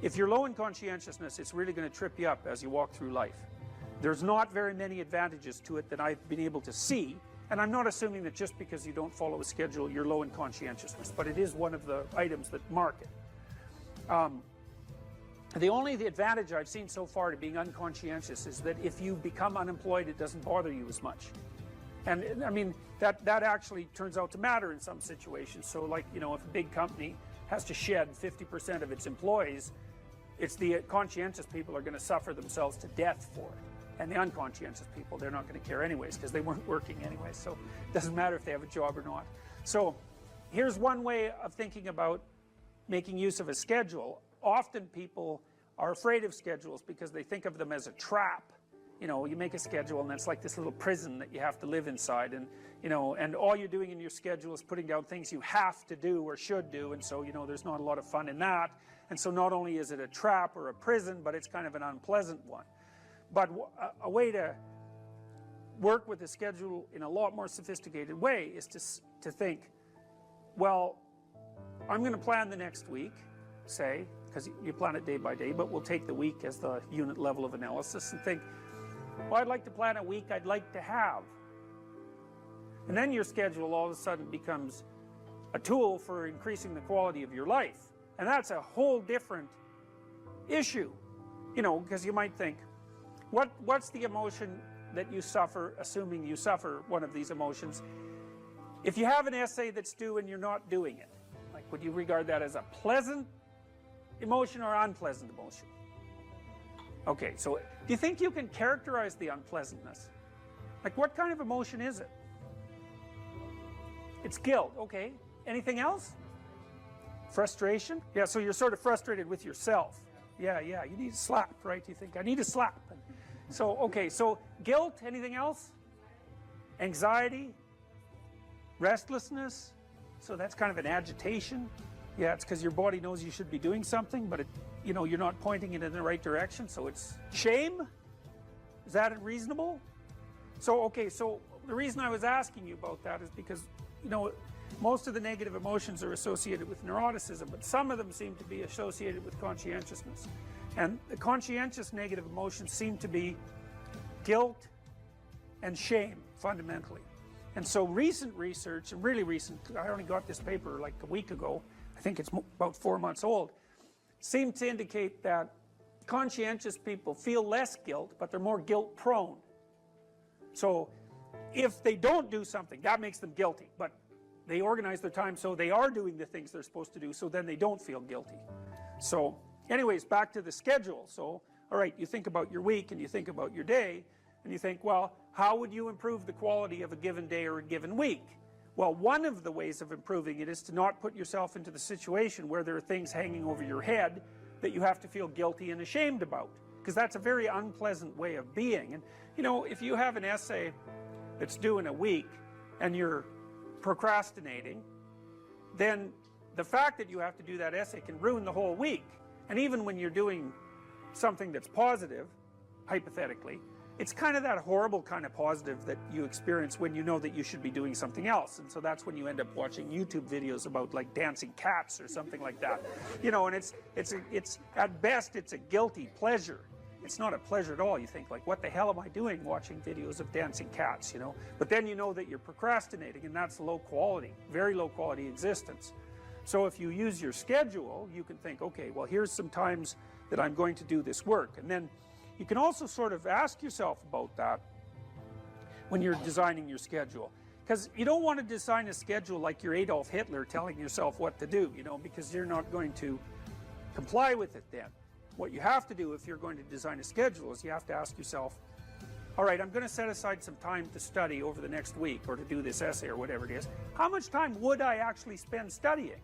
If you're low in conscientiousness, it's really going to trip you up as you walk through life. There's not very many advantages to it that I've been able to see, and I'm not assuming that just because you don't follow a schedule, you're low in conscientiousness, but it is one of the items that mark it. The advantage I've seen so far to being unconscientious is that if you become unemployed, it doesn't bother you as much. And I mean, that actually turns out to matter in some situations. So like, you know, if a big company has to shed 50% of its employees, it's the conscientious people are going to suffer themselves to death for it. And the unconscientious people, they're not going to care anyways, because they weren't working anyways. So it doesn't matter if they have a job or not. So here's one way of thinking about making use of a schedule. Often people are afraid of schedules because they think of them as a trap. You know, you make a schedule and it's like this little prison that you have to live inside, and you know, and all you're doing in your schedule is putting down things you have to do or should do, and so, you know, there's not a lot of fun in that. And so not only is it a trap or a prison, but it's kind of an unpleasant one. But a way to work with the schedule in a lot more sophisticated way is to think, well, I'm going to plan the next week, say, because you plan it day by day, but we'll take the week as the unit level of analysis and think, well, I'd like to plan a week I'd like to have. And then your schedule all of a sudden becomes a tool for increasing the quality of your life. And that's a whole different issue, you know, because you might think, what's the emotion that you suffer, assuming you suffer one of these emotions, if you have an essay that's due and you're not doing it? Like, Would you regard that as a pleasant emotion or unpleasant emotion? Okay, so do you think you can characterize the unpleasantness? Like, what kind of emotion is it? It's guilt, okay. Anything else? Frustration? Yeah, so you're sort of frustrated with yourself. Yeah, you need a slap, right? You think, I need a slap. So, okay, so guilt, anything else? Anxiety? Restlessness? So that's kind of an agitation. Yeah, it's because your body knows you should be doing something, but you're not pointing it in the right direction, so it's shame? Is that reasonable? So, okay, so the reason I was asking you about that is because, most of the negative emotions are associated with neuroticism, but some of them seem to be associated with conscientiousness. And the conscientious negative emotions seem to be guilt and shame, fundamentally. And so recent research, and really recent, I only got this paper like a week ago, I think it's about 4 months old, seem to indicate that conscientious people feel less guilt, but they're more guilt prone. So if they don't do something, that makes them guilty, but they organize their time so they are doing the things they're supposed to do, so then they don't feel guilty. So anyways, back to the schedule. So, all right, you think about your week and you think about your day, and you think, well, how would you improve the quality of a given day or a given week? Well, one of the ways of improving it is to not put yourself into the situation where there are things hanging over your head that you have to feel guilty and ashamed about, because that's a very unpleasant way of being. And if you have an essay that's due in a week and you're procrastinating, then the fact that you have to do that essay can ruin the whole week. And even when you're doing something that's positive, hypothetically, it's kind of that horrible kind of positive that you experience when you know that you should be doing something else. And so that's when you end up watching YouTube videos about like dancing cats or something like that. And it's at best it's a guilty pleasure. It's not a pleasure at all. You think like, what the hell am I doing watching videos of dancing cats, But then you know that you're procrastinating, and that's low quality, very low quality existence. So if you use your schedule, you can think, okay, well, here's some times that I'm going to do this work. And then you can also sort of ask yourself about that when you're designing your schedule. Because you don't want to design a schedule like you're Adolf Hitler telling yourself what to do, because you're not going to comply with it then. What you have to do if you're going to design a schedule is you have to ask yourself, all right, I'm going to set aside some time to study over the next week or to do this essay or whatever it is. How much time would I actually spend studying?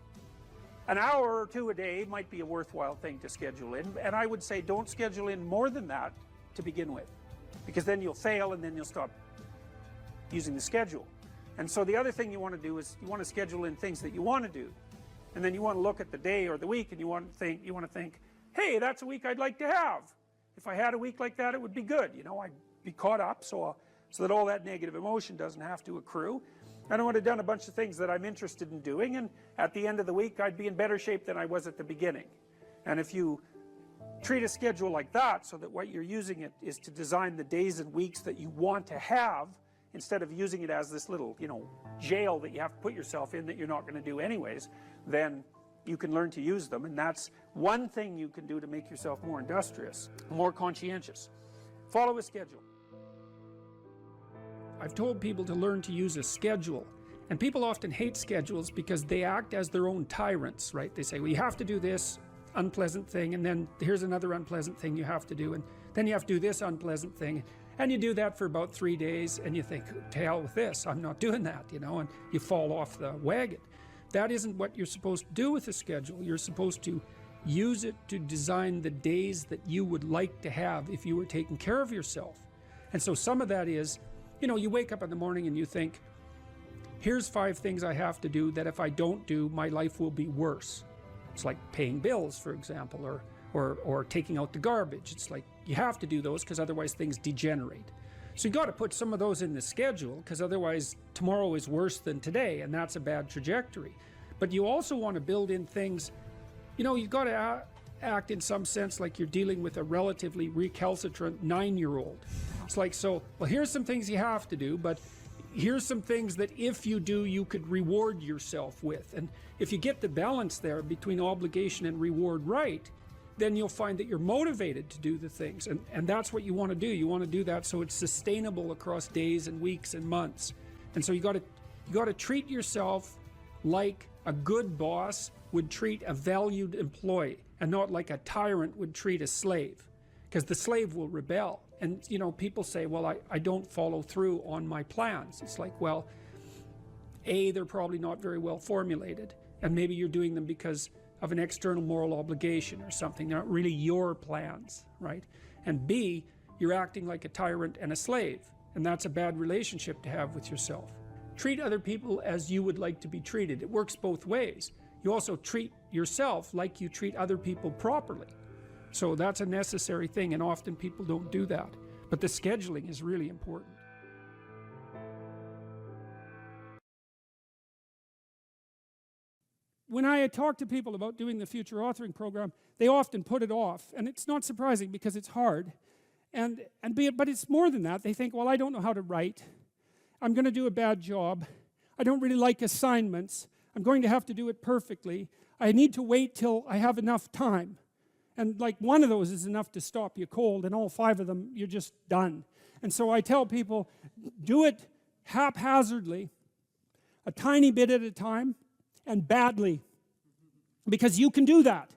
An hour or two a day might be a worthwhile thing to schedule in, and I would say don't schedule in more than that to begin with, because then you'll fail and then you'll stop using the schedule. And so the other thing you want to do is you want to schedule in things that you want to do, and then you want to look at the day or the week and you want to think, hey, that's a week I'd like to have. If I had a week like that, it would be good. I'd be caught up so that all that negative emotion doesn't have to accrue. And I would have done a bunch of things that I'm interested in doing, and at the end of the week, I'd be in better shape than I was at the beginning. And if you treat a schedule like that, so that what you're using it is to design the days and weeks that you want to have, instead of using it as this little, jail that you have to put yourself in that you're not going to do anyways, then you can learn to use them. And that's one thing you can do to make yourself more industrious, more conscientious. Follow a schedule. I've told people to learn to use a schedule, and people often hate schedules because they act as their own tyrants, right? They say, well, you have to do this unpleasant thing, and then here's another unpleasant thing you have to do, and then you have to do this unpleasant thing, and you do that for about 3 days, and you think, to hell with this, I'm not doing that, and you fall off the wagon. That isn't what you're supposed to do with a schedule. You're supposed to use it to design the days that you would like to have if you were taking care of yourself. And so some of that is, you wake up in the morning and you think, here's 5 things I have to do that if I don't do, my life will be worse. It's like paying bills, for example, or taking out the garbage. It's like you have to do those because otherwise things degenerate. So you got to put some of those in the schedule, because otherwise tomorrow is worse than today, and that's a bad trajectory. But you also want to build in things, you've got to act in some sense like you're dealing with a relatively recalcitrant 9-year-old. It's like, so, well, here's some things you have to do, but here's some things that if you do, you could reward yourself with. And if you get the balance there between obligation and reward right, then you'll find that you're motivated to do the things. And that's what you want to do. You want to do that so it's sustainable across days and weeks and months. And so you got to treat yourself like A good boss would treat a valued employee and not like a tyrant would treat a slave, because the slave will rebel. And you know, people say, well, I don't follow through on my plans. It's like, well, A, they're probably not very well formulated, and maybe you're doing them because of an external moral obligation or something. They're not really your plans, right? And B, you're acting like a tyrant and a slave, and that's a bad relationship to have with yourself. Treat other people as you would like to be treated. It works both ways. You also treat yourself like you treat other people properly. So that's a necessary thing, and often people don't do that. But the scheduling is really important. When I talk to people about doing the future authoring program, they often put it off, and it's not surprising because it's hard. But it's more than that. They think, well, I don't know how to write. I'm going to do a bad job. I don't really like assignments. I'm going to have to do it perfectly. I need to wait till I have enough time. And like one of those is enough to stop you cold, and all 5 of them, you're just done. And so I tell people, do it haphazardly, a tiny bit at a time, and badly, because you can do that.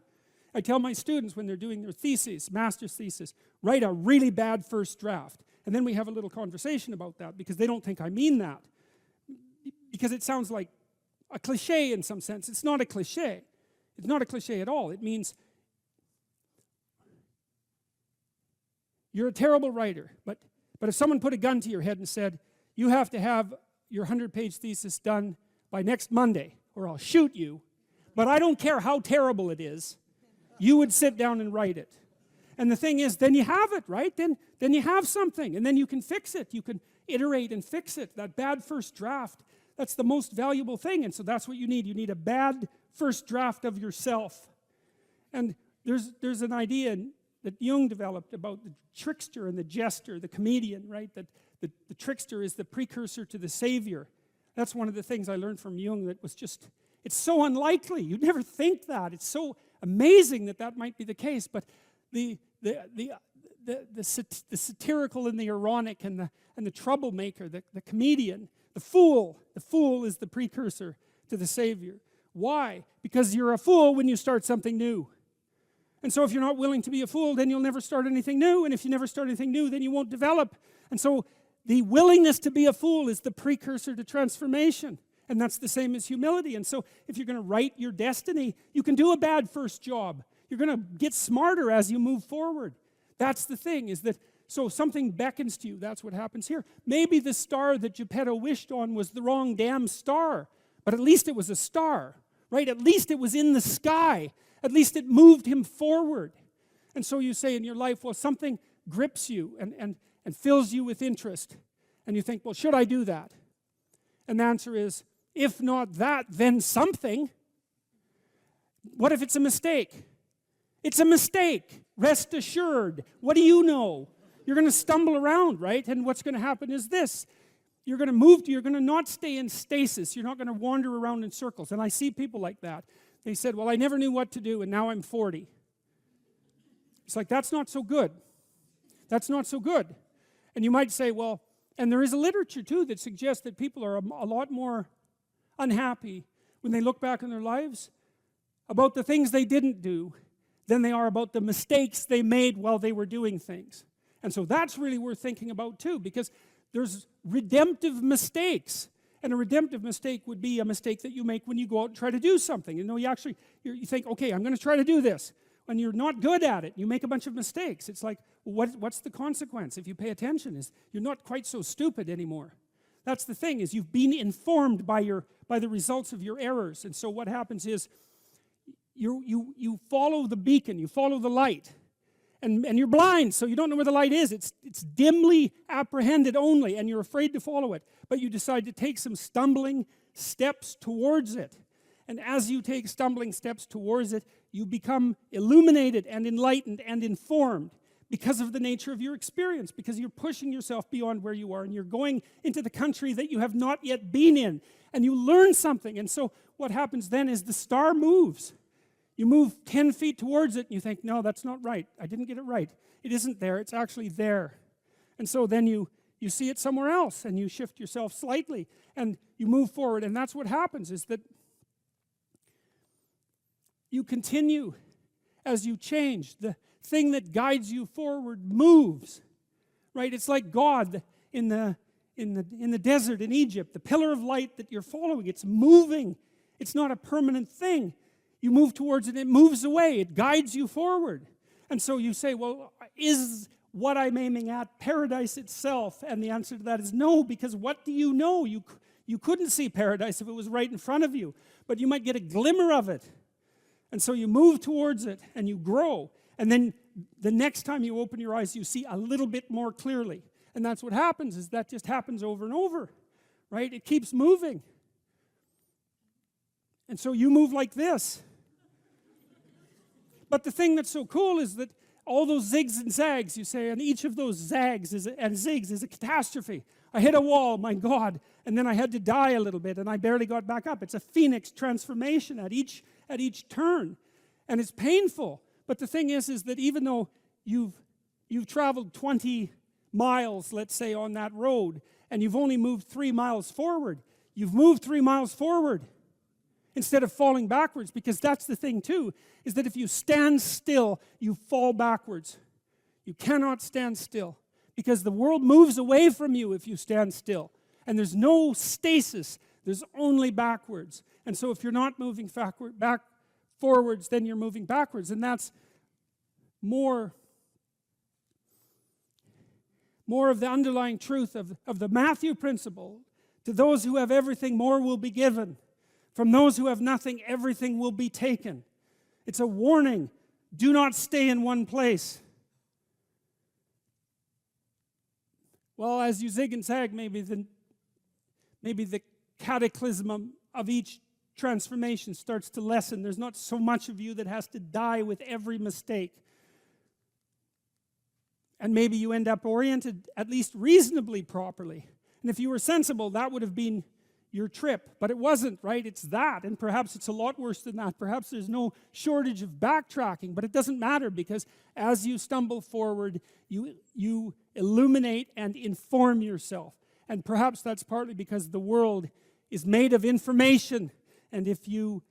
I tell my students when they're doing their theses, master's thesis, write a really bad first draft. And then we have a little conversation about that, because they don't think I mean that. Because it sounds like a cliche in some sense. It's not a cliche. It's not a cliche at all. It means you're a terrible writer, but if someone put a gun to your head and said, you have to have your 100-page thesis done by next Monday, or I'll shoot you, but I don't care how terrible it is, you would sit down and write it. And the thing is, then you have it, right? Then you have something, and then you can fix it. You can iterate and fix it. That bad first draft, that's the most valuable thing, and so that's what you need. You need a bad first draft of yourself. And there's an idea that Jung developed about the trickster and the jester, the comedian, right? That the trickster is the precursor to the savior. That's one of the things I learned from Jung that was just, it's so unlikely. You'd never think that. It's so amazing that that might be the case. But the satirical and the ironic and the troublemaker, the comedian, the fool is the precursor to the savior. Why? Because you're a fool when you start something new. And so if you're not willing to be a fool, then you'll never start anything new. And if you never start anything new, then you won't develop. And so the willingness to be a fool is the precursor to transformation. And that's the same as humility. And so if you're going to write your destiny, you can do a bad first job. You're going to get smarter as you move forward. That's the thing, is that, so something beckons to you. That's what happens here. Maybe the star that Geppetto wished on was the wrong damn star. But at least it was a star, right? At least it was in the sky. At least it moved him forward. And so you say in your life, well, something grips you and fills you with interest. And you think, well, should I do that? And the answer is, if not that, then something. What if it's a mistake? It's a mistake. Rest assured. What do you know? You're going to stumble around, right? And what's going to happen is this. You're going to not stay in stasis. You're not going to wander around in circles. And I see people like that. They said, well, I never knew what to do, and now I'm 40. It's like, that's not so good. That's not so good. And you might say, well, and there is a literature, too, that suggests that people are a lot more unhappy when they look back on their lives about the things they didn't do than they are about the mistakes they made while they were doing things. And so that's really worth thinking about, too, because there's redemptive mistakes. And a redemptive mistake would be a mistake that you make when you go out and try to do something. You know, you think, okay, I'm going to try to do this. When you're not good at it, you make a bunch of mistakes. It's like, well, what's the consequence if you pay attention? Is you're not quite so stupid anymore. That's the thing, is you've been informed by the results of your errors. And so what happens is you follow the beacon, you follow the light. And you're blind, so you don't know where the light is. It's dimly apprehended only, and you're afraid to follow it. But you decide to take some stumbling steps towards it. And as you take stumbling steps towards it, you become illuminated and enlightened and informed because of the nature of your experience, because you're pushing yourself beyond where you are, and you're going into the country that you have not yet been in, and you learn something. And so what happens then is the star moves. You move 10 feet towards it, and you think, no, that's not right. I didn't get it right. It isn't there. It's actually there. And so then you see it somewhere else, and you shift yourself slightly, and you move forward. And that's what happens, is that you continue, as you change, the thing that guides you forward moves, right? It's like God in the desert in Egypt, the pillar of light that you're following. It's moving. It's not a permanent thing. You move towards it, it moves away. It guides you forward. And so you say, well, is what I'm aiming at paradise itself? And the answer to that is no, because what do you know? You couldn't see paradise if it was right in front of you, but you might get a glimmer of it. And so you move towards it and you grow. And then the next time you open your eyes, you see a little bit more clearly. And that's what happens, is that just happens over and over, right? It keeps moving. And so you move like this. But the thing that's so cool is that all those zigs and zags, you say, and each of those zags and zigs is a catastrophe. I hit a wall, my God, and then I had to die a little bit, and I barely got back up. It's a phoenix transformation at each turn, and it's painful. But the thing is that even though you've traveled 20 miles, let's say, on that road, and you've only moved 3 miles forward, you've moved 3 miles forward instead of falling backwards, because that's the thing too, is that if you stand still, you fall backwards. You cannot stand still, because the world moves away from you if you stand still. And there's no stasis, there's only backwards. And so if you're not moving forwards, then you're moving backwards. And that's more of the underlying truth of the Matthew principle. To those who have everything, more will be given. From those who have nothing, everything will be taken. It's a warning. Do not stay in one place. Well, as you zig and zag, maybe the cataclysm of each transformation starts to lessen. There's not so much of you that has to die with every mistake. And maybe you end up oriented at least reasonably properly. And if you were sensible, that would have been your trip. But it wasn't, right? It's that. And perhaps it's a lot worse than that. Perhaps there's no shortage of backtracking. But it doesn't matter, because as you stumble forward, you illuminate and inform yourself. And perhaps that's partly because the world is made of information. And if you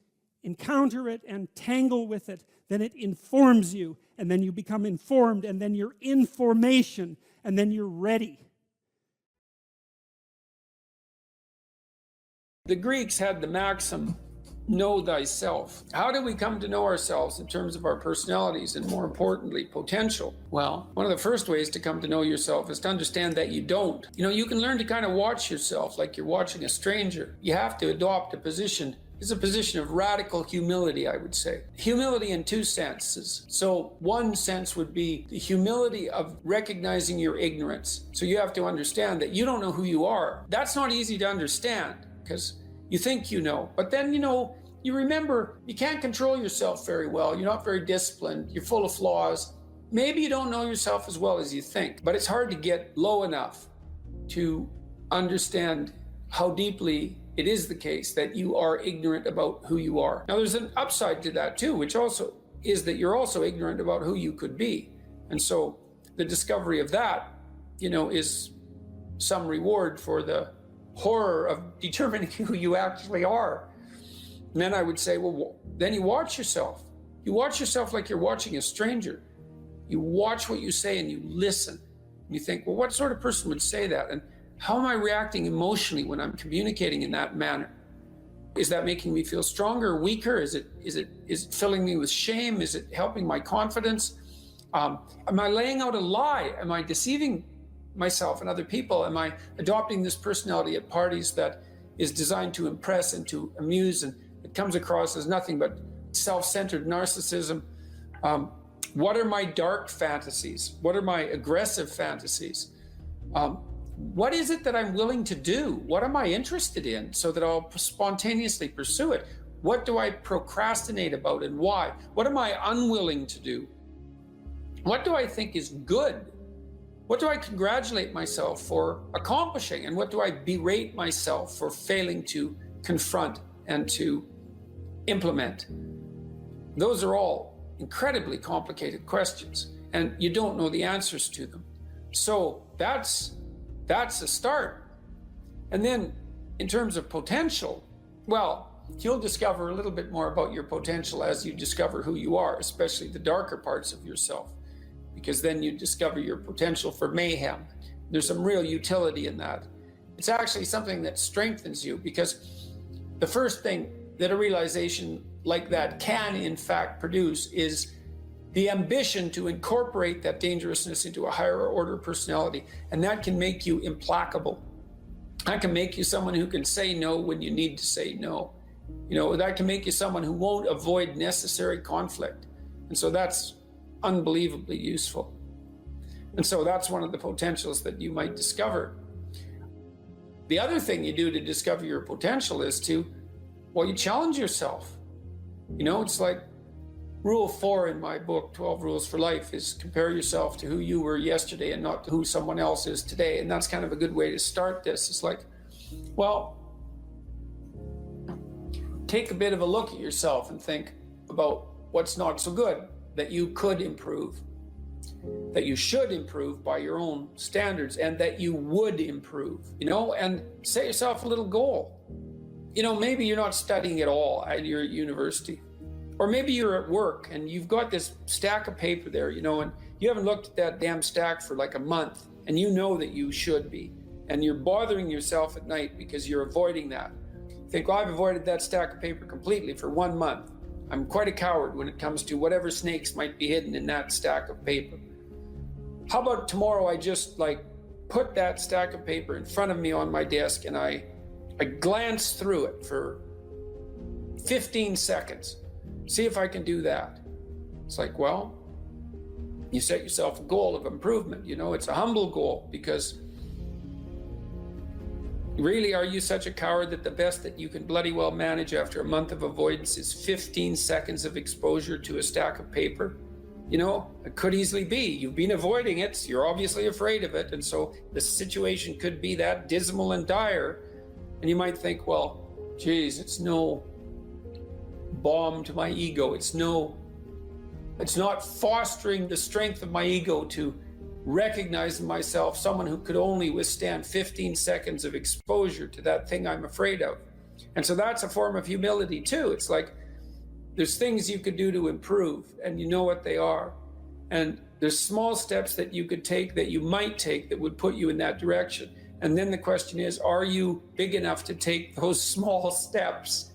encounter it and tangle with it, then it informs you. And then you become informed. And then you're information. And then you're ready. The Greeks had the maxim, know thyself. How do we come to know ourselves in terms of our personalities and, more importantly, potential? Well, one of the first ways to come to know yourself is to understand that you don't. You can learn to kind of watch yourself like you're watching a stranger. You have to adopt a position. It's a position of radical humility, I would say. Humility in two senses. So one sense would be the humility of recognizing your ignorance. So you have to understand that you don't know who you are. That's not easy to understand, because you think you know. But then, you remember you can't control yourself very well. You're not very disciplined. You're full of flaws. Maybe you don't know yourself as well as you think. But it's hard to get low enough to understand how deeply it is the case that you are ignorant about who you are. Now, there's an upside to that too, which also is that you're also ignorant about who you could be. And so the discovery of that, is some reward for the horror of determining who you actually are. And then I would say, well, then you watch yourself. You watch yourself like you're watching a stranger. You watch what you say and you listen. And you think, well, what sort of person would say that? And how am I reacting emotionally when I'm communicating in that manner? Is that making me feel stronger or weaker? Is it filling me with shame? Is it helping my confidence? Am I laying out a lie? Am I deceiving myself and other people? Am I adopting this personality at parties that is designed to impress and to amuse, and it comes across as nothing but self-centered narcissism? What are my dark fantasies? What are my aggressive fantasies? What is it that I'm willing to do? What am I interested in so that I'll spontaneously pursue it? What do I procrastinate about and why? What am I unwilling to do? What do I think is good? What do I congratulate myself for accomplishing? And what do I berate myself for failing to confront and to implement? Those are all incredibly complicated questions, and you don't know the answers to them. So that's a start. And then in terms of potential, well, you'll discover a little bit more about your potential as you discover who you are, especially the darker parts of yourself, because then you discover your potential for mayhem. There's some real utility in that. It's actually something that strengthens you, because the first thing that a realization like that can in fact produce is the ambition to incorporate that dangerousness into a higher order personality. And that can make you implacable. That can make you someone who can say no when you need to say no. That can make you someone who won't avoid necessary conflict. And so that's unbelievably useful. And so that's one of the potentials that you might discover. The other thing you do to discover your potential is you challenge yourself. It's like Rule 4 in my book, 12 Rules for Life, is compare yourself to who you were yesterday and not to who someone else is today. And that's kind of a good way to start this. It's like, take a bit of a look at yourself and think about what's not so good that you could improve, that you should improve by your own standards, and that you would improve, and set yourself a little goal. Maybe you're not studying at all at your university. Or maybe you're at work and you've got this stack of paper there, and you haven't looked at that damn stack for like a month, and you know that you should be. And you're bothering yourself at night because you're avoiding that. You think, I've avoided that stack of paper completely for 1 month. I'm quite a coward when it comes to whatever snakes might be hidden in that stack of paper. How about tomorrow I just put that stack of paper in front of me on my desk and I glance through it for 15 seconds. See if I can do that. It's like, you set yourself a goal of improvement. It's a humble goal, because really, are you such a coward that the best that you can bloody well manage after a month of avoidance is 15 seconds of exposure to a stack of paper? It could easily be. You've been avoiding it. You're obviously afraid of it. And so the situation could be that dismal and dire. And you might think, geez, it's no bomb to my ego. It's not fostering the strength of my ego to recognize in myself someone who could only withstand 15 seconds of exposure to that thing I'm afraid of. And so that's a form of humility too. It's like, there's things you could do to improve, and you know what they are. And there's small steps that you could take, that you might take, that would put you in that direction. And then the question is, are you big enough to take those small steps?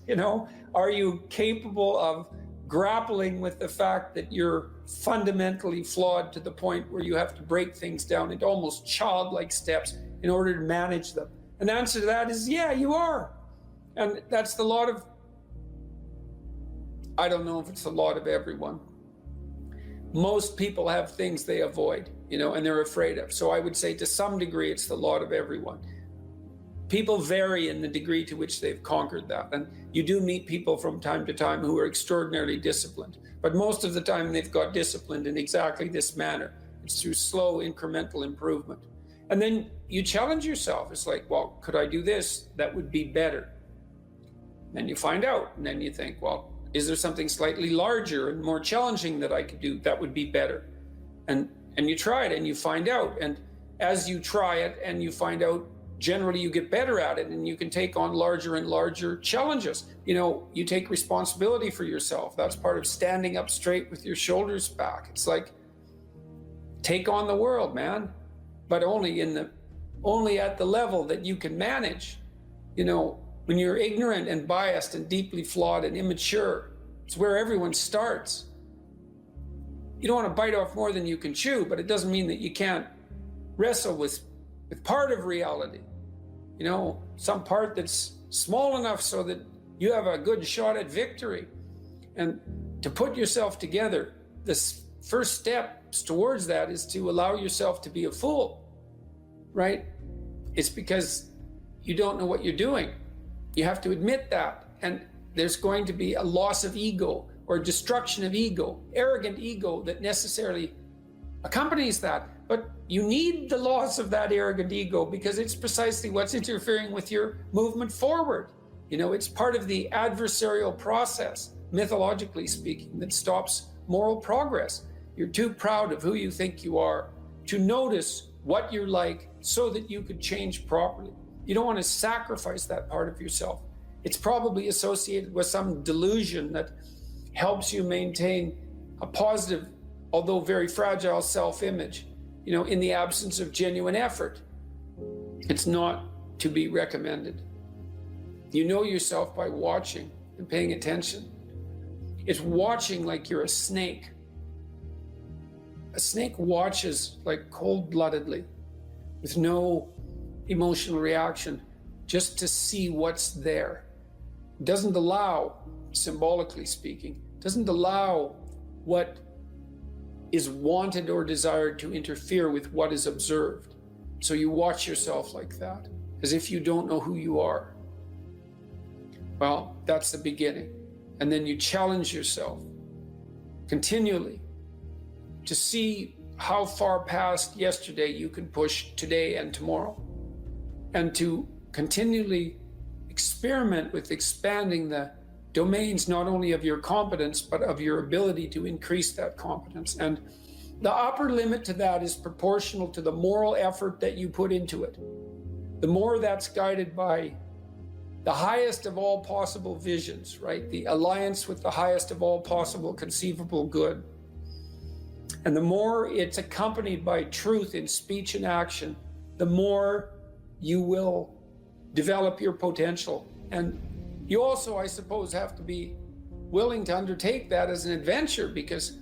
Are you capable of grappling with the fact that you're fundamentally flawed to the point where you have to break things down into almost childlike steps in order to manage them? And the answer to that is, yeah, you are. And that's the lot of, I don't know if it's the lot of everyone. Most people have things they avoid, and they're afraid of. So I would say to some degree, it's the lot of everyone. People vary in the degree to which they've conquered that. And you do meet people from time to time who are extraordinarily disciplined. But most of the time they've got disciplined in exactly this manner. It's through slow incremental improvement. And then you challenge yourself. It's like, could I do this? That would be better. Then you find out, and then you think, is there something slightly larger and more challenging that I could do? That would be better. And you try it and you find out. And as you try it and you find out, generally you get better at it, and you can take on larger and larger challenges. You take responsibility for yourself. That's part of standing up straight with your shoulders back. It's like, take on the world, man, but only at the level that you can manage. When you're ignorant and biased and deeply flawed and immature, it's where everyone starts. You don't want to bite off more than you can chew, but it doesn't mean that you can't wrestle with part of reality. Some part that's small enough so that you have a good shot at victory. And to put yourself together, the first steps towards that is to allow yourself to be a fool, right? It's because you don't know what you're doing. You have to admit that. And there's going to be a loss of ego or destruction of ego, arrogant ego that necessarily accompanies that. But you need the loss of that arrogant ego, because it's precisely what's interfering with your movement forward. It's part of the adversarial process, mythologically speaking, that stops moral progress. You're too proud of who you think you are to notice what you're like so that you could change properly. You don't want to sacrifice that part of yourself. It's probably associated with some delusion that helps you maintain a positive, although very fragile self-image, in the absence of genuine effort. It's not to be recommended. You know yourself by watching and paying attention. It's watching like you're a snake. A snake watches like cold-bloodedly, with no emotional reaction, just to see what's there. It doesn't allow, symbolically speaking, doesn't allow what is wanted or desired to interfere with what is observed. So you watch yourself like that, as if you don't know who you are. Well, that's the beginning. And then you challenge yourself continually to see how far past yesterday you can push today and tomorrow, and to continually experiment with expanding the domains not only of your competence, but of your ability to increase that competence. And the upper limit to that is proportional to the moral effort that you put into it. The more that's guided by the highest of all possible visions, right? The alliance with the highest of all possible conceivable good. And the more it's accompanied by truth in speech and action, the more you will develop your potential. And you also, I suppose, have to be willing to undertake that as an adventure, because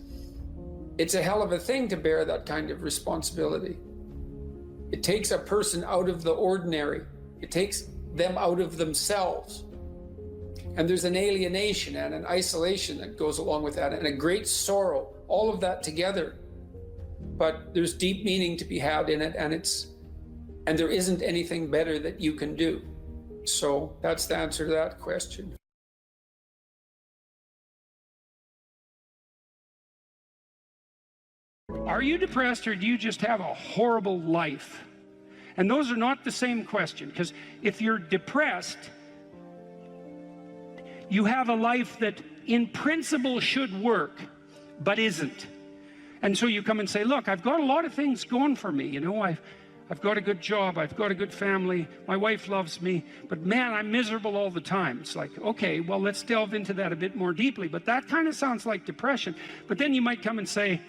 it's a hell of a thing to bear that kind of responsibility. It takes a person out of the ordinary. It takes them out of themselves. And there's an alienation and an isolation that goes along with that, and a great sorrow, all of that together. But there's deep meaning to be had in it, and there isn't anything better that you can do. So that's the answer to that question. Are you depressed, or do you just have a horrible life? And those are not the same question, because if you're depressed, you have a life that in principle should work, but isn't. And so you come and say, look, I've got a lot of things going for me. I've got a good job, I've got a good family, my wife loves me, but man, I'm miserable all the time. It's like, okay, well, let's delve into that a bit more deeply. But that kind of sounds like depression. But then you might come and say,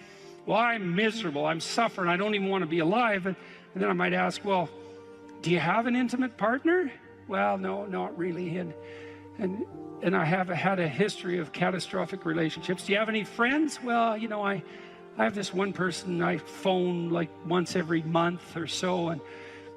well, I'm miserable, I'm suffering, I don't even want to be alive. And then I might ask, well, do you have an intimate partner? Well, no, not really. And I have had a history of catastrophic relationships. Do you have any friends? Well, I have this one person I phone like once every month or so.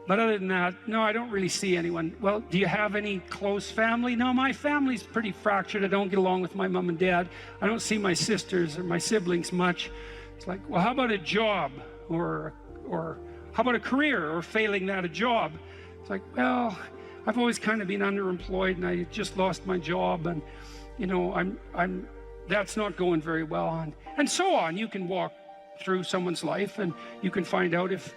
But other than that, no, I don't really see anyone. Well, do you have any close family? No, my family's pretty fractured. I don't get along with my mom and dad. I don't see my sisters or my siblings much. It's like, well, how about a job? Or how about a career, or failing that, a job? It's like, well, I've always kind of been underemployed, and I just lost my job, and that's not going very well, and so on. You can walk through someone's life, and you can find out if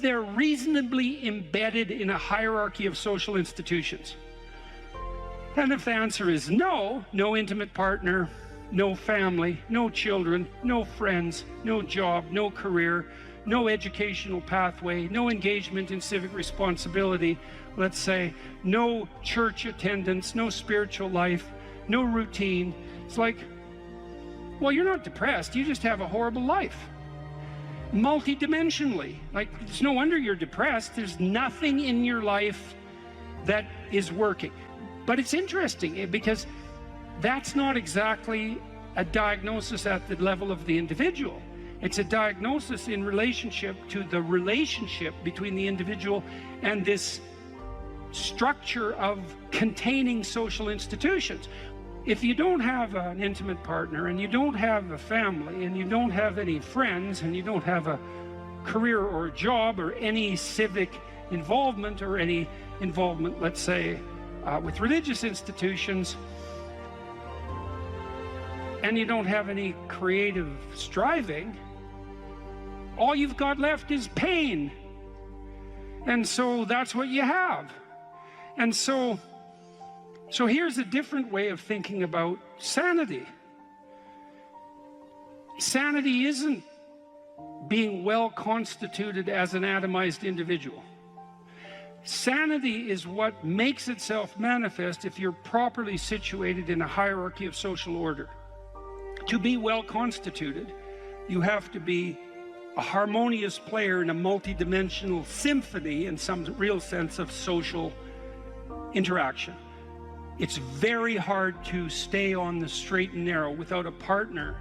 they're reasonably embedded in a hierarchy of social institutions. And if the answer is no intimate partner, no family, no children, no friends, no job, no career, no educational pathway, no engagement in civic responsibility, let's say, no church attendance, no spiritual life, no routine. It's like, well, you're not depressed, you just have a horrible life. Multidimensionally. Like, it's no wonder you're depressed. There's nothing in your life that is working. But it's interesting, because that's not exactly a diagnosis at the level of the individual. It's a diagnosis in relationship to the relationship between the individual and this structure of containing social institutions. If you don't have an intimate partner, and you don't have a family, and you don't have any friends, and you don't have a career or a job or any civic involvement, or any involvement, let's say, with religious institutions, and you don't have any creative striving, all you've got left is pain. And so that's what you have. And so here's a different way of thinking about sanity. Sanity isn't being well constituted as an atomized individual. sanity is what makes itself manifest if you're properly situated in a hierarchy of social order. To be well constituted, you have to be a harmonious player in a multidimensional symphony in some real sense of social interaction. It's very hard to stay on the straight and narrow without a partner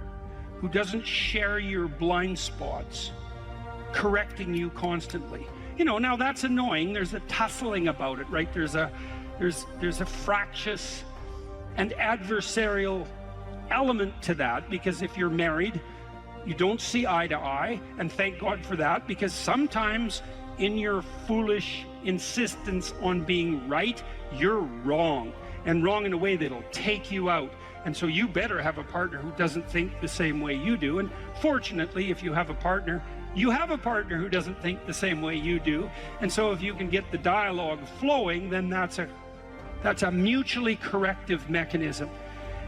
who doesn't share your blind spots, correcting you constantly. You know, now that's annoying. There's a tussling about it, right? There's a fractious and adversarial element to that, because if you're married, you don't see eye to eye, and thank God for that, because sometimes in your foolish insistence on being right, you're wrong, and wrong in a way that'll take you out. And so you better have a partner who doesn't think the same way you do. And fortunately, if you have a partner, you have a partner who doesn't think the same way you do. And so if you can get the dialogue flowing, then that's a mutually corrective mechanism.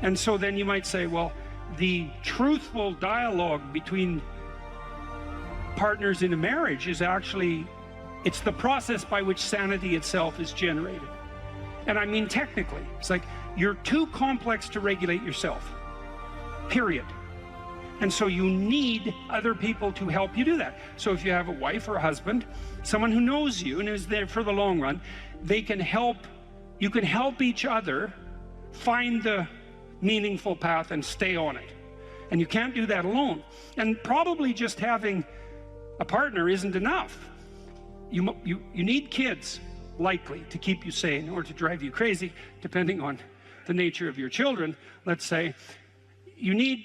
And so then you might say, well, the truthful dialogue between partners in a marriage is actually, it's the process by which sanity itself is generated. And I mean technically, it's like you're too complex to regulate yourself, period. And so you need other people to help you do that. So if you have a wife or a husband, someone who knows you and is there for the long run, they can help, you can help each other find the meaningful path and stay on it. And you can't do that alone. And probably just having a partner isn't enough. You need kids, likely, to keep you sane or to drive you crazy, depending on the nature of your children. Let's say you need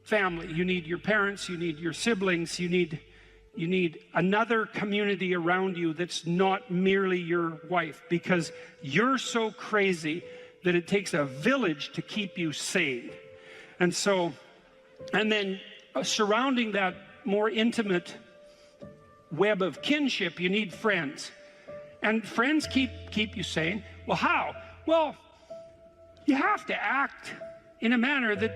family, you need your parents, you need your siblings, you need another community around you that's not merely your wife, because you're so crazy that it takes a village to keep you sane. And so, and then surrounding that more intimate web of kinship, you need friends. And friends keep you sane. Well, how? Well, you have to act in a manner that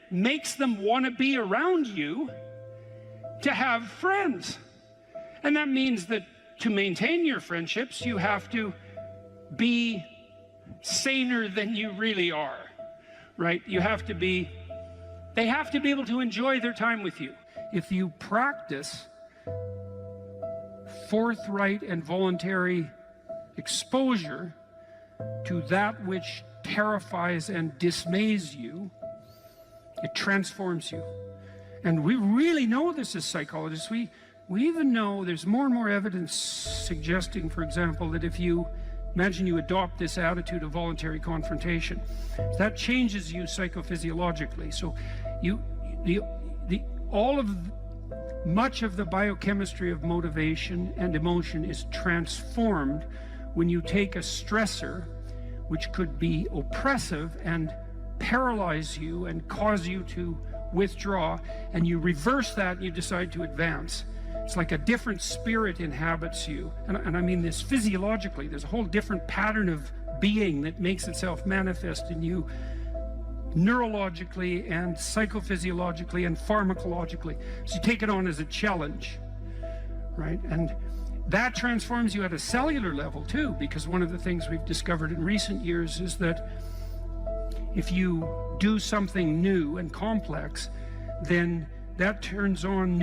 makes them want to be around you to have friends. And that means that to maintain your friendships, you have to be saner than you really are, right? They have to be able to enjoy their time with you. If you practice forthright and voluntary exposure to that which terrifies and dismays you, it transforms you. And we really know this as psychologists. We even know there's more and more evidence suggesting, for example, that if you imagine you adopt this attitude of voluntary confrontation, that changes you psychophysiologically. So much of the biochemistry of motivation and emotion is transformed when you take a stressor which could be oppressive and paralyze you and cause you to withdraw, and you reverse that and you decide to advance. It's like a different spirit inhabits you. And I mean this physiologically. There's a whole different pattern of being that makes itself manifest in you neurologically and psychophysiologically and pharmacologically. So you take it on as a challenge, right? And that transforms you at a cellular level too, because one of the things we've discovered in recent years is that if you do something new and complex, then that turns on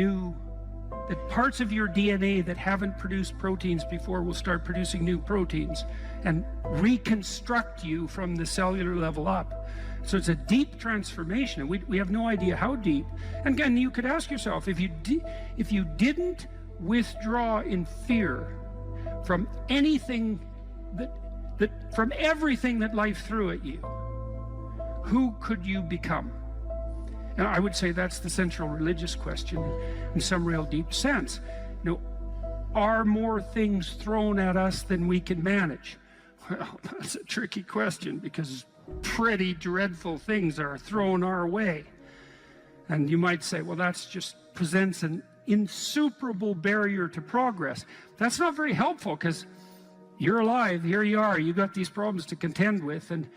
that parts of your DNA that haven't produced proteins before will start producing new proteins and reconstruct you from the cellular level up. So it's a deep transformation, and we have no idea how deep. And again, you could ask yourself, if you didn't withdraw in fear from anything from everything that life threw at you, who could you become? And I would say that's the central religious question in some real deep sense. You know, are more things thrown at us than we can manage? Well, that's a tricky question, because pretty dreadful things are thrown our way. And you might say, well, that's just presents an insuperable barrier to progress. That's not very helpful, because you're alive, here you are, you got these problems to contend with, and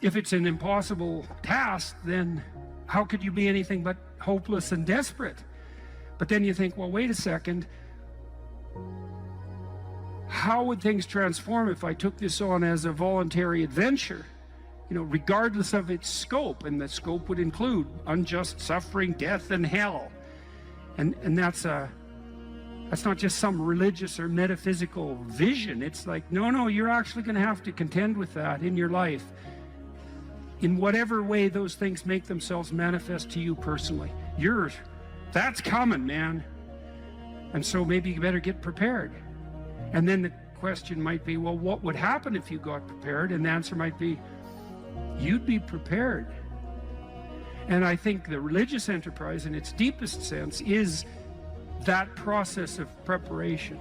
if it's an impossible task, then how could you be anything but hopeless and desperate? But then you think, well, wait a second. How would things transform if I took this on as a voluntary adventure? You know, regardless of its scope, and the scope would include unjust suffering, death, and hell. And that's not just some religious or metaphysical vision. It's like, no, you're actually going to have to contend with that in your life, in whatever way those things make themselves manifest to you personally. That's coming, man. And so maybe you better get prepared. And then the question might be, well, what would happen if you got prepared? And the answer might be, you'd be prepared. And I think the religious enterprise in its deepest sense is that process of preparation.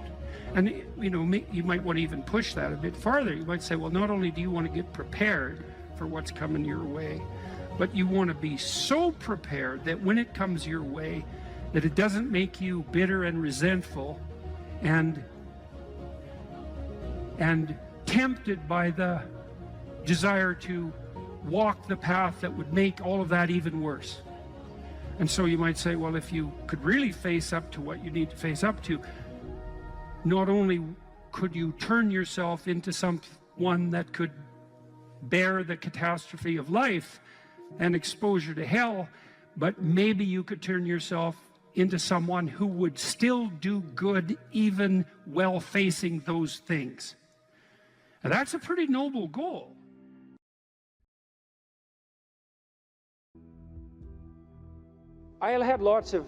And you know, you might want to even push that a bit farther. You might say, well, not only do you want to get prepared for what's coming your way, but you want to be so prepared that when it comes your way, that it doesn't make you bitter and resentful and tempted by the desire to walk the path that would make all of that even worse. And so you might say, well, if you could really face up to what you need to face up to, not only could you turn yourself into someone that could bear the catastrophe of life and exposure to hell, but maybe you could turn yourself into someone who would still do good even while facing those things. And that's a pretty noble goal. I had lots of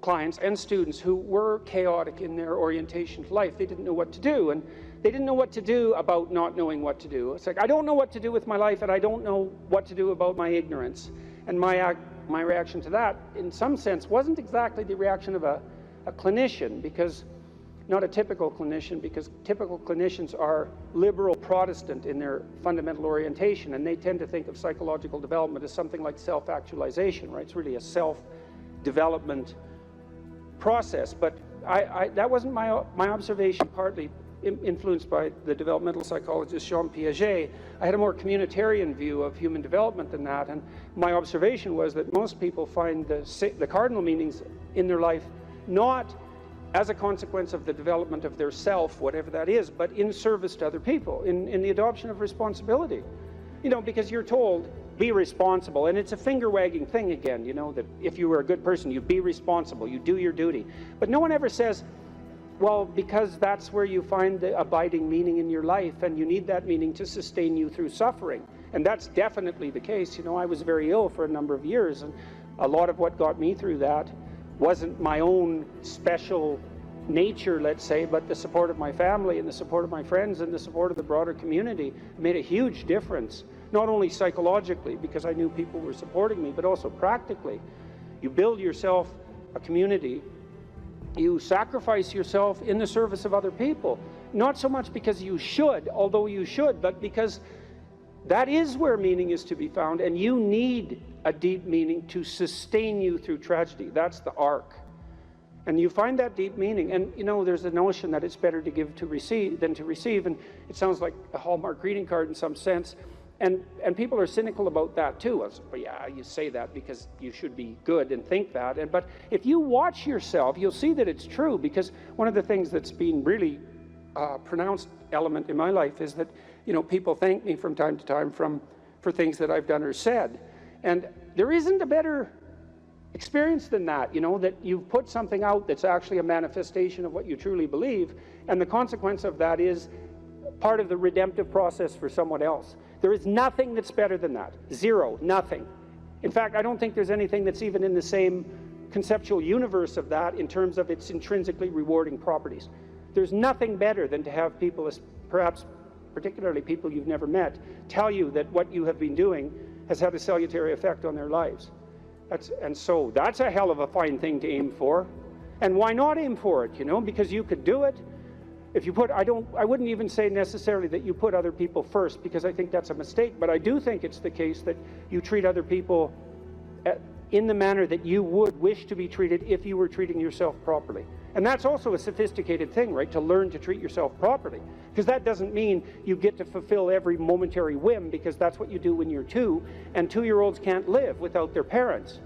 clients and students who were chaotic in their orientation to life. They didn't know what to do, and they didn't know what to do about not knowing what to do. It's like, I don't know what to do with my life, and I don't know what to do about my ignorance. And my reaction to that, in some sense, wasn't exactly the reaction of a clinician, because not a typical clinician, because typical clinicians are liberal Protestant in their fundamental orientation, and they tend to think of psychological development as something like self-actualization, right? It's really a self-development process. But that wasn't my observation, partly influenced by the developmental psychologist Jean Piaget. I had a more communitarian view of human development than that, and my observation was that most people find the cardinal meanings in their life not as a consequence of the development of their self, whatever that is, but in service to other people, in the adoption of responsibility. You know, because you're told, be responsible, and it's a finger-wagging thing again, you know, that if you were a good person, you be responsible, you do your duty. But no one ever says, well, because that's where you find the abiding meaning in your life, and you need that meaning to sustain you through suffering. And that's definitely the case. You know, I was very ill for a number of years, and a lot of what got me through that wasn't my own special nature, let's say, but the support of my family and the support of my friends and the support of the broader community made a huge difference, not only psychologically, because I knew people were supporting me, but also practically. You build yourself a community, you sacrifice yourself in the service of other people, not so much because you should, although you should, but because that is where meaning is to be found, and you need a deep meaning to sustain you through tragedy. That's the arc. And you find that deep meaning, and you know, there's the notion that it's better to give to receive than to receive, and it sounds like a Hallmark greeting card in some sense, and people are cynical about that too. Well, yeah, you say that because you should be good and think that, but if you watch yourself, you'll see that it's true, because one of the things that's been really pronounced element in my life is that, you know, people thank me from time to time for things that I've done or said, and there isn't a better experience than that, you know, that you've put something out that's actually a manifestation of what you truly believe, and the consequence of that is part of the redemptive process for someone else. There is nothing that's better than that. Zero, nothing. In fact, I don't think there's anything that's even in the same conceptual universe of that in terms of its intrinsically rewarding properties. There's nothing better than to have people, perhaps particularly people you've never met, tell you that what you have been doing has had a salutary effect on their lives. And so that's a hell of a fine thing to aim for. And why not aim for it, you know? Because you could do it. If you put, I wouldn't even say necessarily that you put other people first, because I think that's a mistake, but I do think it's the case that you treat other people in the manner that you would wish to be treated if you were treating yourself properly. And that's also a sophisticated thing, right? To learn to treat yourself properly. Because that doesn't mean you get to fulfill every momentary whim, because that's what you do when you're 2, and 2-year-olds can't live without their parents.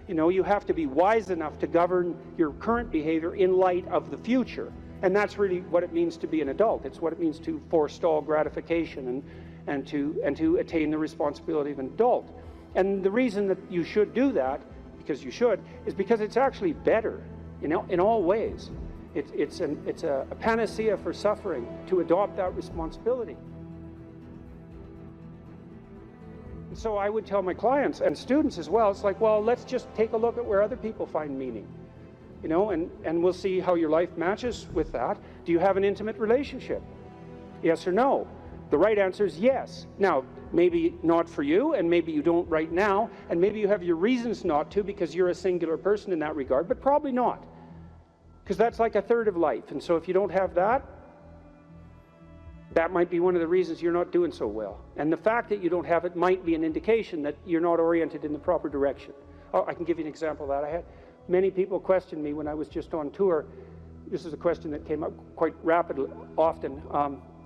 You know, you have to be wise enough to govern your current behavior in light of the future. And that's really what it means to be an adult. It's what it means to forestall gratification and to attain the responsibility of an adult. And the reason that you should do that, because you should, is because it's actually better, you know, in all ways. It's a panacea for suffering to adopt that responsibility. And so I would tell my clients and students as well, it's like, well, let's just take a look at where other people find meaning, you know, and we'll see how your life matches with that. Do you have an intimate relationship? Yes or no? The right answer is yes. Now, maybe not for you, and maybe you don't right now, and maybe you have your reasons not to because you're a singular person in that regard, but probably not. Because that's like a third of life. And so if you don't have that, that might be one of the reasons you're not doing so well. And the fact that you don't have it might be an indication that you're not oriented in the proper direction. Oh, I can give you an example of that. I had many people question me when I was just on tour. This is a question that came up quite rapidly, often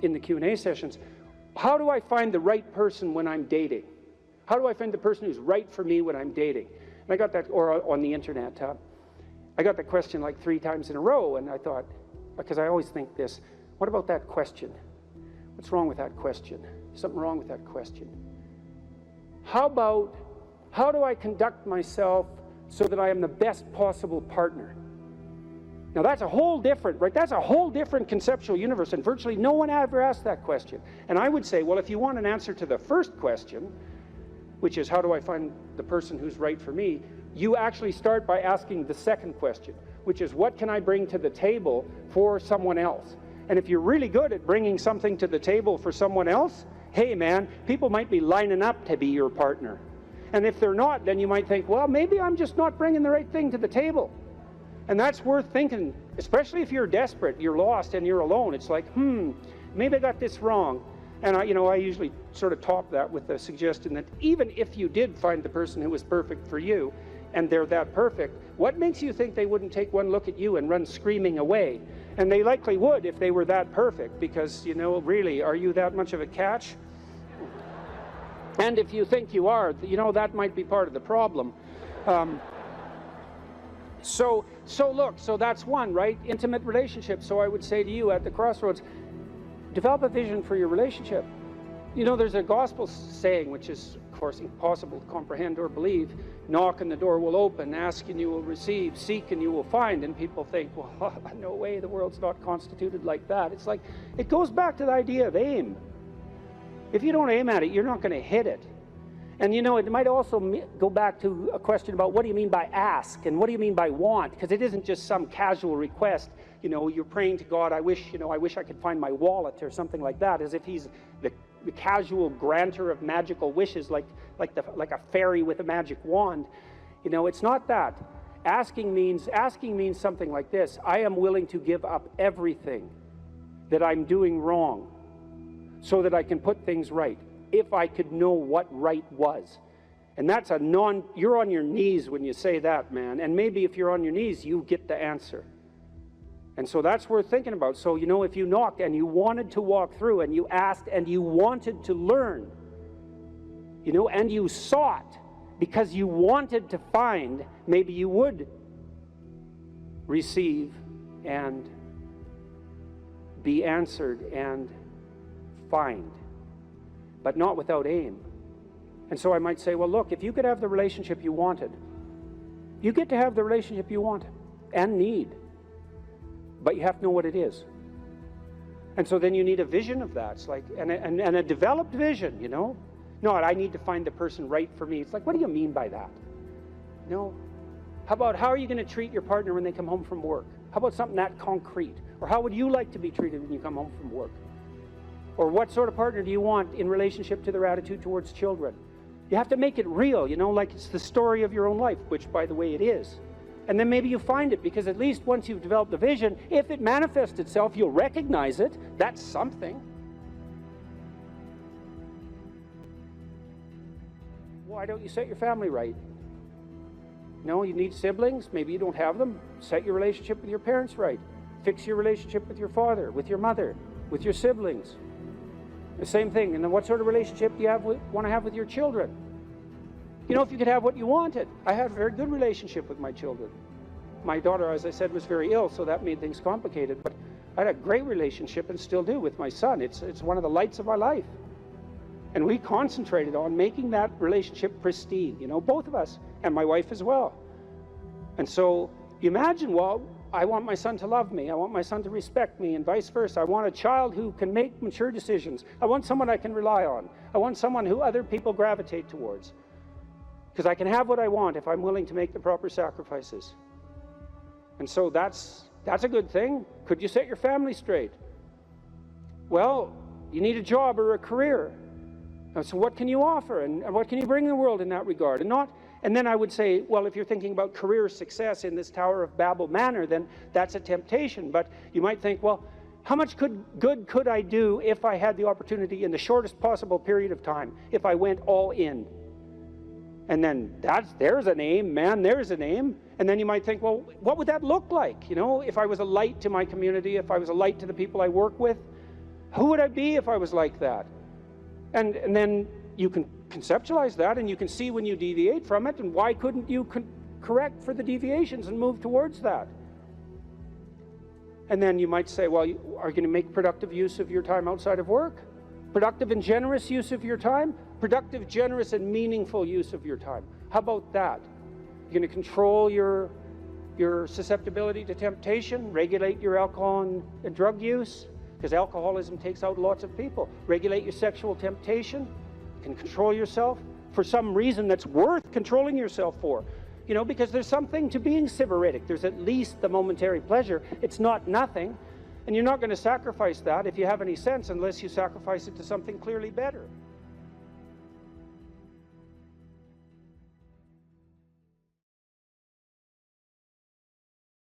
in the Q&A sessions. How do I find the right person when I'm dating? How do I find the person who's right for me when I'm dating? And I got that, or on the internet. I got that question like 3 times in a row, and I thought, because I always think this, what about that question? What's wrong with that question? Something wrong with that question. How about, how do I conduct myself so that I am the best possible partner? Now that's a whole different, right? That's a whole different conceptual universe, and virtually no one ever asked that question. And I would say, well, if you want an answer to the first question, which is how do I find the person who's right for me, you actually start by asking the second question, which is what can I bring to the table for someone else? And if you're really good at bringing something to the table for someone else, hey man, people might be lining up to be your partner. And if they're not, then you might think, well, maybe I'm just not bringing the right thing to the table. And that's worth thinking, especially if you're desperate, you're lost, and you're alone. It's like, maybe I got this wrong. And I usually sort of top that with the suggestion that even if you did find the person who was perfect for you, and they're that perfect, what makes you think they wouldn't take one look at you and run screaming away? And they likely would if they were that perfect, because, really, are you that much of a catch? And if you think you are, that might be part of the problem. So that's one, right? Intimate relationship. So I would say to you at the crossroads, develop a vision for your relationship. There's a gospel saying, which is, of course, impossible to comprehend or believe. Knock and the door will open, ask and you will receive, seek and you will find. And people think, well, no way, the world's not constituted like that. It's like, it goes back to the idea of aim. If you don't aim at it, you're not going to hit it. And it might also go back to a question about what do you mean by ask and what do you mean by want? Because it isn't just some casual request. You're praying to God, I wish I could find my wallet or something like that, as if he's the casual granter of magical wishes, like a fairy with a magic wand. It's not that. Asking means something like this: I am willing to give up everything that I'm doing wrong so that I can put things right, if I could know what right was. And that's you're on your knees when you say that, man. And maybe if you're on your knees, you get the answer. And so that's worth thinking about. So, if you knocked and you wanted to walk through and you asked and you wanted to learn, and you sought because you wanted to find, maybe you would receive and be answered and find, but not without aim. And so I might say, well, look, if you could have the relationship you wanted, you get to have the relationship you want and need. But you have to know what it is. And so then you need a vision of that. It's like, and a developed vision, Not, I need to find the person right for me. It's like, what do you mean by that? How are you going to treat your partner when they come home from work? How about something that concrete? Or how would you like to be treated when you come home from work? Or what sort of partner do you want in relationship to their attitude towards children? You have to make it real, like it's the story of your own life, which, by the way, it is. And then maybe you find it, because at least once you've developed the vision, if it manifests itself, you'll recognize it. That's something. Why don't you set your family right? You need siblings. Maybe you don't have them. Set your relationship with your parents right. Fix your relationship with your father, with your mother, with your siblings. The same thing. And then what sort of relationship do you want to have with your children? You know, if you could have what you wanted. I had a very good relationship with my children. My daughter, as I said, was very ill, so that made things complicated. But I had a great relationship, and still do, with my son. It's one of the lights of my life. And we concentrated on making that relationship pristine, you know, both of us, and my wife as well. And so you imagine, well, I want my son to love me. I want my son to respect me, and vice versa. I want a child who can make mature decisions. I want someone I can rely on. I want someone who other people gravitate towards. Because I can have what I want if I'm willing to make the proper sacrifices. And so that's a good thing. Could you set your family straight? Well, you need a job or a career. So what can you offer, and what can you bring the world in that regard? And then I would say, well, if you're thinking about career success in this Tower of Babel manner, then that's a temptation. But you might think, well, how much good could I do if I had the opportunity in the shortest possible period of time, if I went all in? And then there's an aim, man, there's an aim. And then you might think, well, what would that look like? You know, if I was a light to my community, if I was a light to the people I work with, who would I be if I was like that? And then you can conceptualize that, and you can see when you deviate from it, and why couldn't you correct for the deviations and move towards that? And then you might say, well, are you going to make productive use of your time outside of work? Productive and generous use of your time? Productive, generous, and meaningful use of your time. How about that? You're going to control your susceptibility to temptation, regulate your alcohol and drug use, because alcoholism takes out lots of people. Regulate your sexual temptation. You can control yourself for some reason that's worth controlling yourself for. You know, because there's something to being sybaritic. There's at least the momentary pleasure. It's not nothing. And you're not going to sacrifice that, if you have any sense, unless you sacrifice it to something clearly better.